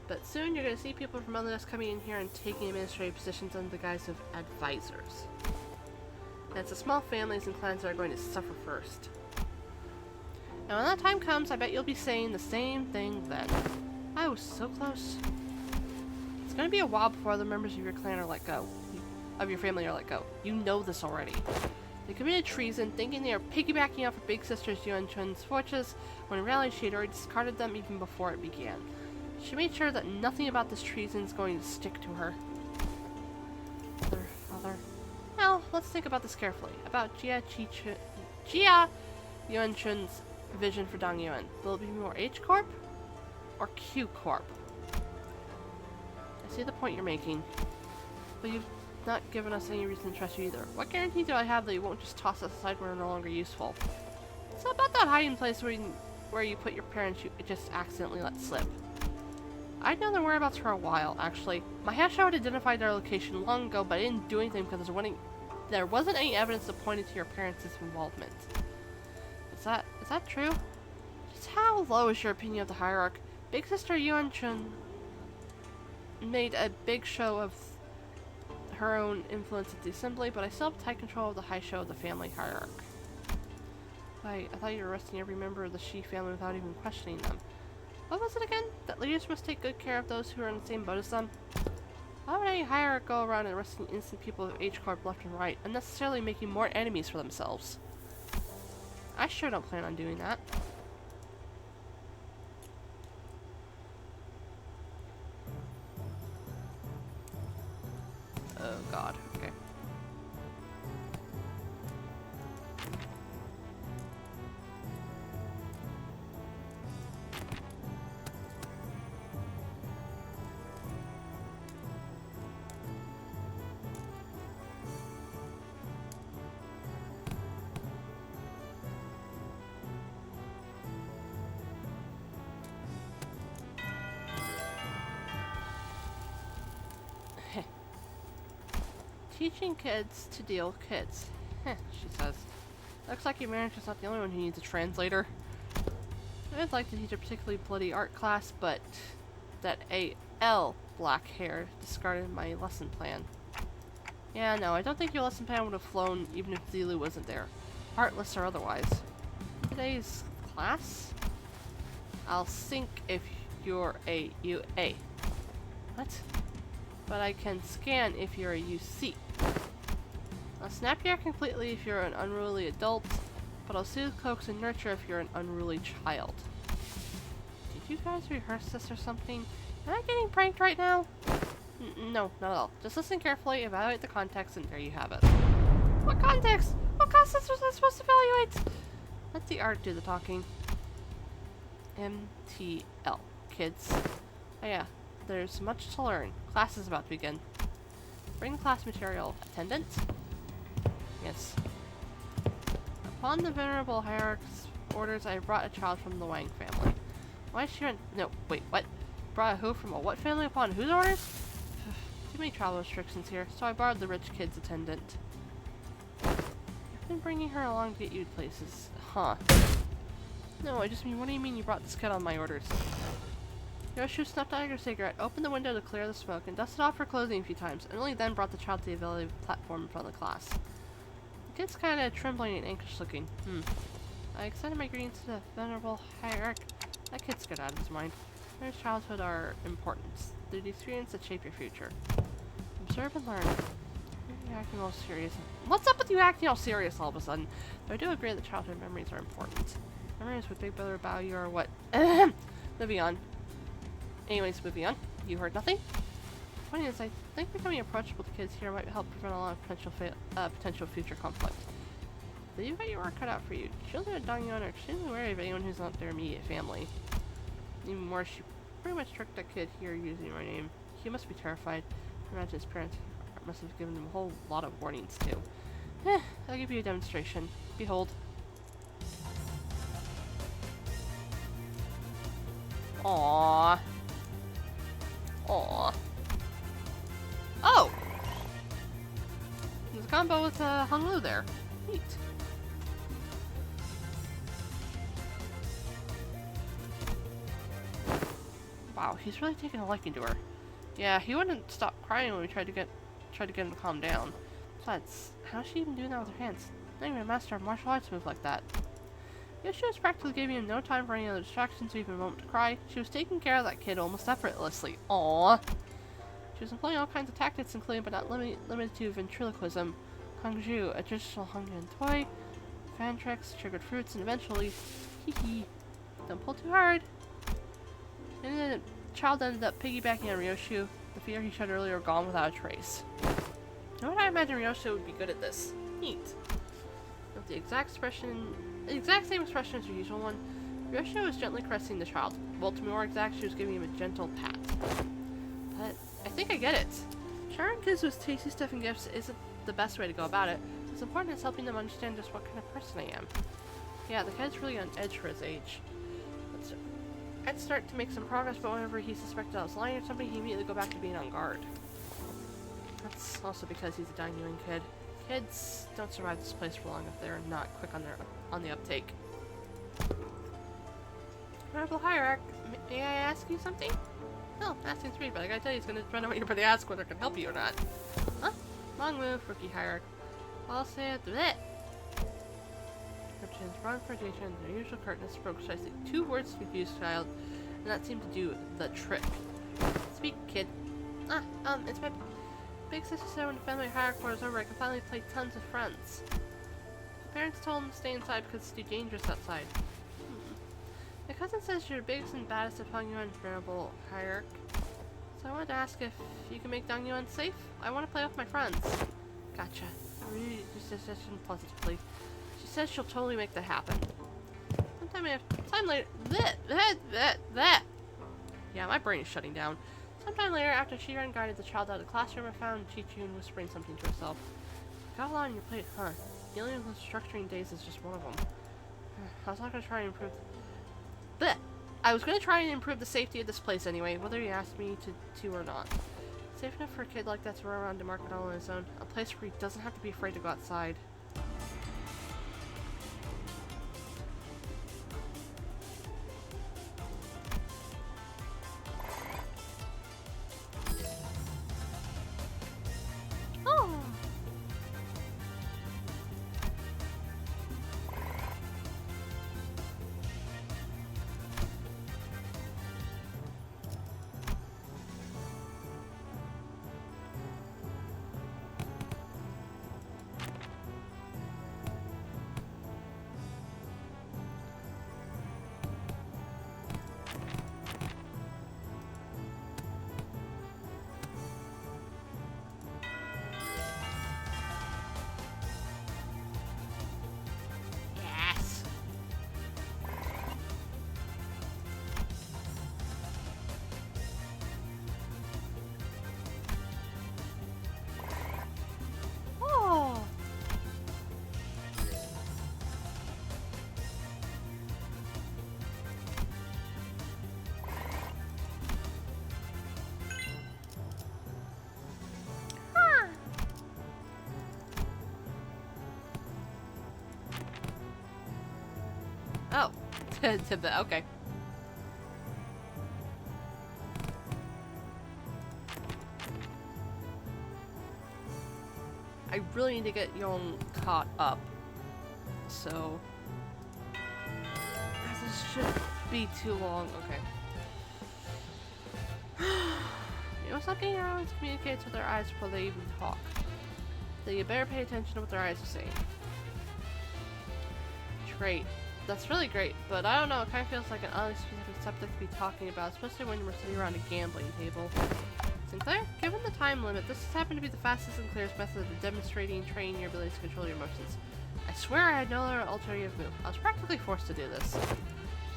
But soon you're gonna see people from other desks coming in here and taking administrative positions under the guise of advisors. And it's the small families and clans that are going to suffer first. And when that time comes, I bet you'll be saying the same thing then. I was so close. It's gonna be a while before other members of your clan are let go. Of your family are let go. You know this already. They committed treason, thinking they are piggybacking off of Big Sister's Yuan Chun's fortunes, when in reality she had already discarded them even before it began. She made sure that nothing about this treason is going to stick to her. Father. Well, let's think about this carefully. About Jia Yuan Chun's vision for Dong Yuan. Will it be more H Corp or Q Corp? I see the point you're making, but you've not given us any reason to trust you either. What guarantee do I have that you won't just toss us aside when we're no longer useful? So about that hiding place where you put your parents you just accidentally let slip. I'd known their whereabouts for a while, actually. My hashout had identified their location long ago, but I didn't do anything because there wasn't any evidence that pointed to your parents' involvement. Is that true? Just how low is your opinion of the hierarchy? Big Sister Yuan Chun made a big show of her own influence at the assembly, but I still have tight control of the high show of the family hierarchy. I thought you were arresting every member of the Shi family without even questioning them. What was it again? That leaders must take good care of those who are in the same boat as them? Why would any hierarchy go around arresting innocent people of H Corp left and right, unnecessarily making more enemies for themselves? I sure don't plan on doing that. Oh god, okay. Teaching kids to deal with kids. Heh, she says. Looks like your manager's not the only one who needs a translator. I'd like to teach a particularly bloody art class, but that AL black hair discarded my lesson plan. Yeah, no, I don't think your lesson plan would have flown even if Zilu wasn't there. Heartless or otherwise. Today's class? I'll sink if you're a UA. What? But I can scan if you're a UC. I'll snap your completely if you're an unruly adult, but I'll soothe, coax, and nurture if you're an unruly child. Did you guys rehearse this or something? Am I getting pranked right now? No, not at all. Just listen carefully, evaluate the context, and there you have it. What context? What context was I supposed to evaluate? Let the art do the talking. MTL. Kids. Oh yeah, there's much to learn. Class is about to begin. Bring the class material. Attendant? Yes. Upon the Venerable Hierarch's orders, I brought a child from the Wang family. Why is she on— no, wait, what? Brought a who from a what family upon whose orders? Too many travel restrictions here, so I borrowed the rich kid's attendant. I've been bringing her along to get you places. Huh. No, I just mean, what do you mean you brought this kid on my orders? Yoshu snuffed out your cigarette, opened the window to clear the smoke, and dusted off her clothing a few times, and only then brought the child to the available platform in front of the class. The kid's kinda trembling and anxious looking. I extended my greetings to the Venerable Hierarch. That kid's good out of his mind. Their childhood are important. They're the experience that shape your future. Observe and learn. You're acting all serious. What's up with you acting all serious all of a sudden? Though I do agree that childhood memories are important. Memories with Big Brother about you are what? Moving on. Anyways, moving on. You heard nothing? Funny is, I think becoming approachable to kids here might help prevent a lot of potential future conflict. But you've got your work cut out for you. Children at Dongyeon are extremely wary of anyone who's not their immediate family. Even worse, she pretty much tricked that kid here using my name. He must be terrified. I imagine his parents must have given him a whole lot of warnings too. I'll give you a demonstration. Behold. Aww. Aww. Oh! There's a combo with Hung Lu there. Neat. Wow, he's really taking a liking to her. Yeah, he wouldn't stop crying when we tried to get him to calm down. Besides, how's she even doing that with her hands? Not even a master of martial arts move like that. Yoshu was practically giving him no time for any other distractions or even a moment to cry. She was taking care of that kid almost effortlessly. Aww. She was employing all kinds of tactics, including but not limited to ventriloquism, Hangju, a traditional Hungarian toy, fan tricks, triggered fruits, and eventually, hee. Don't pull too hard. And then the child ended up piggybacking on Ryoshu. The fear he showed earlier gone without a trace. Now would I imagine Ryoshu would be good at this? Neat. With the exact same expression as her usual one, Ryoshu was gently caressing the child. Well, to be more exact, she was giving him a gentle pat. But I think I get it. Sharing kids with tasty stuff and gifts isn't the best way to go about it. What's important is helping them understand just what kind of person I am. Yeah, the kid's really on edge for his age. I'd start to make some progress, but whenever he suspected I was lying or something, he'd immediately go back to being on guard. That's also because he's a Dongyeon kid. Kids don't survive this place for long if they're not quick on the uptake. Honorable Hierarch, may I ask you something? No, asking me, but I gotta tell you, it's gonna depend on what you're about to ask whether I can help you or not. Huh? Long move, rookie Hierarch. I'll say it. Bleh. Captain's broad pronunciation and their usual curtness spoke precisely 2 words to confuse the child, and that seemed to do the trick. Speak, kid. It's my big sister said when the family hierarchy was over, I can finally play tons of friends. The parents told him to stay inside because it's too dangerous outside. My cousin says you're the biggest and baddest of Dongyeon, Venerable Hierarch. So I wanted to ask if you can make Dongyeon safe? I want to play with my friends. Gotcha. I really just positively. She says she'll totally make that happen. Sometime later. Yeah, my brain is shutting down. Sometime later, after Shiran guided the child out of the classroom, I found Chi-Chun whispering something to herself. Got a lot on your plate, huh? Dealing with structuring days is just one of them. I was not going to try and improve... I was going to try and improve the safety of this place anyway, whether you asked me to or not. Safe enough for a kid like that to run around the market all on his own. A place where he doesn't have to be afraid to go outside. Oh. To the, okay. I really need to get Young caught up. So this shouldn't be too long. Okay. You know, something always communicates with their eyes before they even talk. So you better pay attention to what their eyes are saying. Great. That's really great, but I don't know, it kind of feels like an oddly specific subject to be talking about, especially when we're sitting around a gambling table. Sinclair, given the time limit, this has happened to be the fastest and clearest method of demonstrating and training your ability to control your emotions. I swear I had no other alternative move. I was practically forced to do this.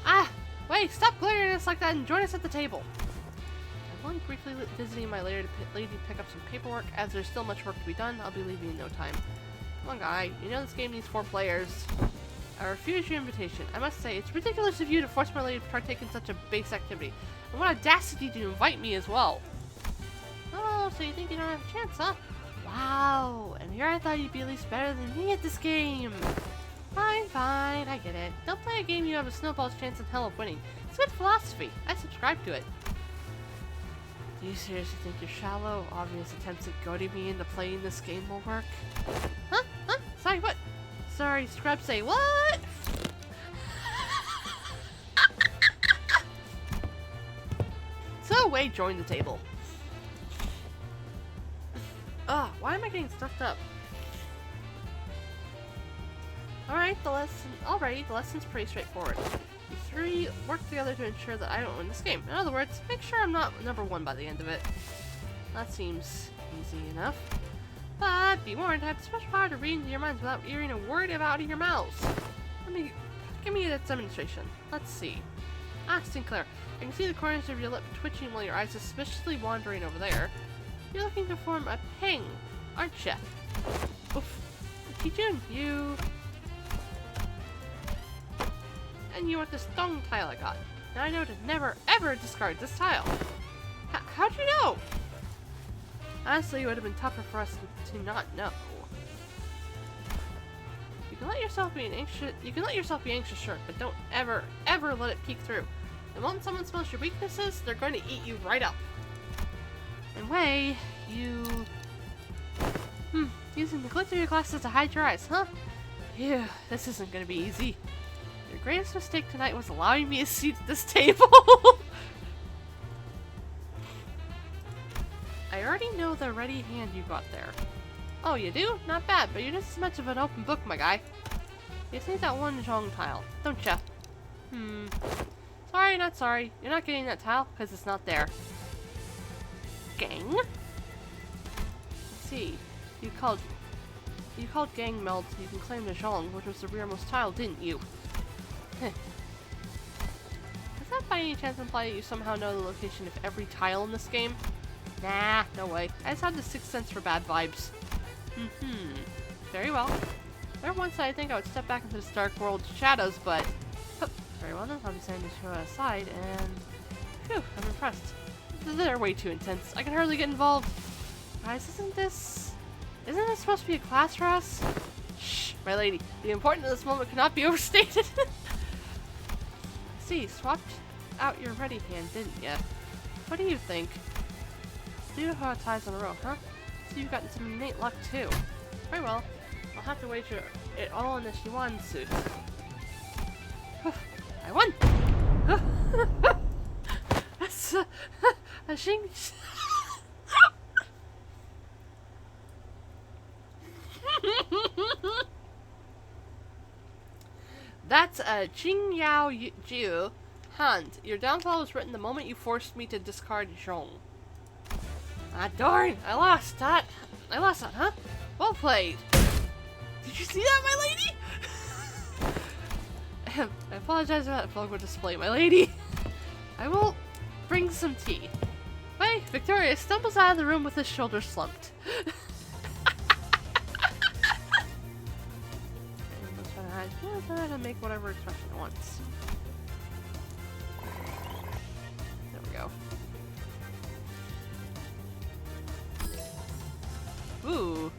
Ah! Wait, stop glaring at us like that and join us at the table! I'm only briefly visiting my lady to pick up some paperwork. As there's still much work to be done, I'll be leaving in no time. Come on, guy. You know this game needs 4 players. I refuse your invitation. I must say, it's ridiculous of you to force my lady to partake in such a base activity. And what audacity to invite me as well. Oh, so you think you don't have a chance, huh? Wow, and here I thought you'd be at least better than me at this game. Fine, fine, I get it. Don't play a game you have a snowball's chance in hell of winning. It's good philosophy. I subscribe to it. Do you seriously think your shallow, obvious attempts at goading me into playing this game will work? Huh? Huh? Sorry, what? Sorry, scrub say what? So, Wade joined the table. Ah, why am I getting stuffed up? Alright, the lesson's pretty straightforward. You 3 work together to ensure that I don't win this game. In other words, make sure I'm not number 1 by the end of it. That seems easy enough. But be warned, I have the special power to read into your minds without hearing a word out of your mouths. Give me a demonstration. Let's see. Ah, Sinclair, I can see the corners of your lip twitching while your eyes are suspiciously wandering over there. You're looking to form a ping, aren't you? Oof. Kijun, you... And you want this thong tile I got. Now I know to never, ever discard this tile. How'd you know? Honestly, it would have been tougher for us to not know. You can let yourself be anxious, sure, but don't ever, ever let it peek through. The moment someone smells your weaknesses, they're going to eat you right up. And Wei, you... using the glitter of your glasses to hide your eyes, huh? Phew, this isn't gonna be easy. Your greatest mistake tonight was allowing me a seat at this table. I already know the ready hand you got there. Oh, you do? Not bad, but you're just as much of an open book, my guy. You just need that one zhong tile, don't ya? Sorry, not sorry. You're not getting that tile, because it's not there. Gang? Let's see. You called gang meld so you can claim the zhong, which was the rearmost tile, didn't you? Does that by any chance imply that you somehow know the location of every tile in this game? Nah, no way. I just have the 6th sense for bad vibes. Very well. There once I think I would step back into this dark world's shadows, but... very well then, I'll be sending this show aside, and... Phew, I'm impressed. They're way too intense. I can hardly get involved. Guys, isn't this supposed to be a class for us? Shh, my lady. The importance of this moment cannot be overstated. See, swapped out your ready hand, didn't ya? What do you think? Do you know how ties on a row, huh? So you've gotten some innate luck too. Very well. I'll have to wager it all on this yuan suit. I won! That's a shing. That's a Jing Yao Jiu. Hand, your downfall was written the moment you forced me to discard Zhong. Ah, darn! I lost that, huh? Well played. Did you see that, my lady? I apologize for that vulgar display, my lady. I will bring some tea. Wait, Victoria stumbles out of the room with his shoulders slumped. I'm gonna make whatever expression it wants. There we go. Ooh.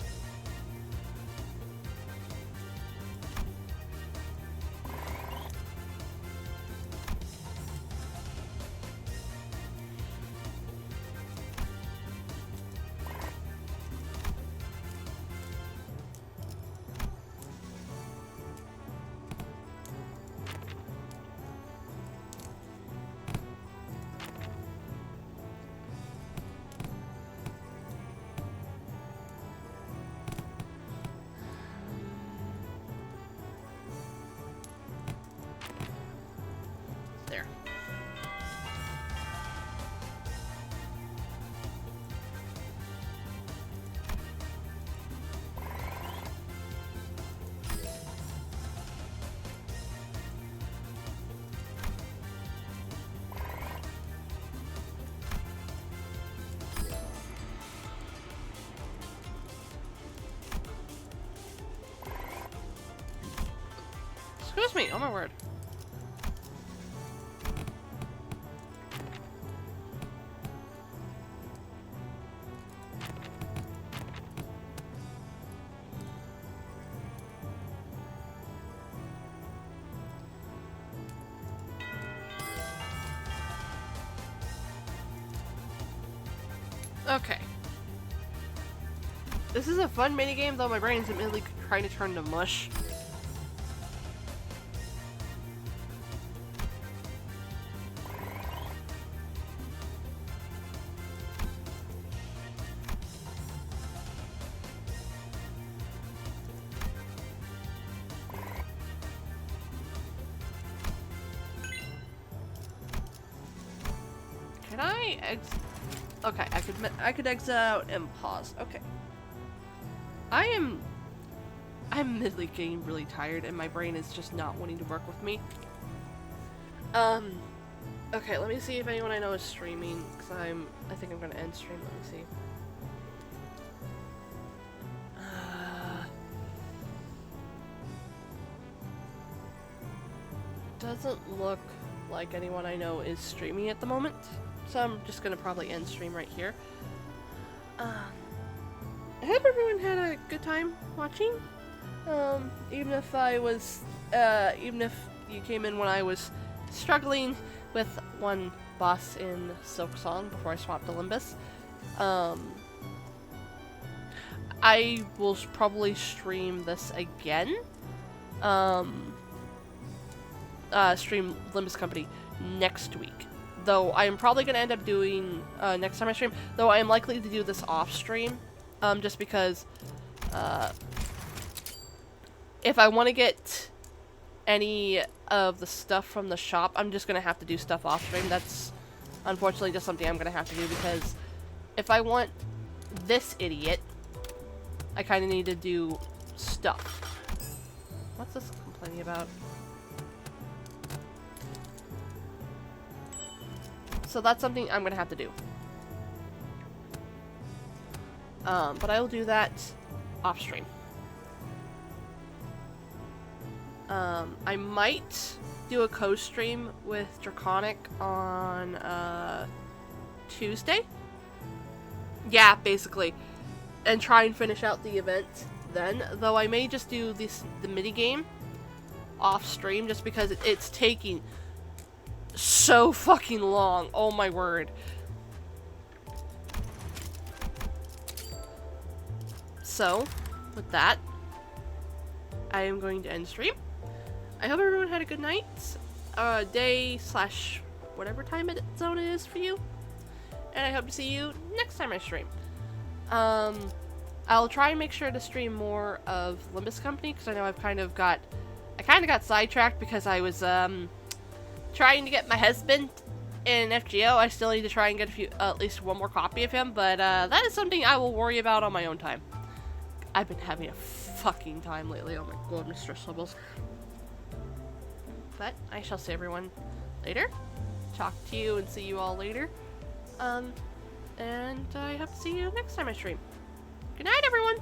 Excuse me, oh my word. Okay. This is a fun minigame, though my brain is immediately trying to turn to mush. Can I okay, I could exit out and pause. Okay. I'm admittedly getting really tired and my brain is just not wanting to work with me. Okay, let me see if anyone I know is streaming, because I think I'm gonna end stream. Let me see. Doesn't look like anyone I know is streaming at the moment, so I'm just gonna probably end stream right here. I hope everyone had a good time watching. Even if I was, even if you came in when I was struggling with one boss in Silksong before I swapped to Limbus. I will probably stream this again. Stream Limbus Company next week. Though I am probably going to end up doing, next time I stream, though I am likely to do this off stream. Just because, if I want to get any of the stuff from the shop, I'm just going to have to do stuff off stream. That's unfortunately just something I'm going to have to do, because if I want this idiot, I kind of need to do stuff. What's this complaining about? So that's something I'm going to have to do. But I will do that off stream. I might do a co-stream with Draconic on Tuesday. Yeah, basically. And try and finish out the event then. Though I may just do the minigame off stream just because it's taking so fucking long. Oh my word. So, with that, I am going to end stream. I hope everyone had a good night, day / whatever time zone it is for you, and I hope to see you next time I stream. I'll try and make sure to stream more of Limbus Company, because I know I kind of got sidetracked because I was trying to get my husband in FGO. I still need to try and get at least one more copy of him, but that is something I will worry about on my own time. I've been having a fucking time lately. Oh my god, my stress levels. But I shall see everyone later. Talk to you and see you all later. And I hope to see you next time I stream. Good night, everyone!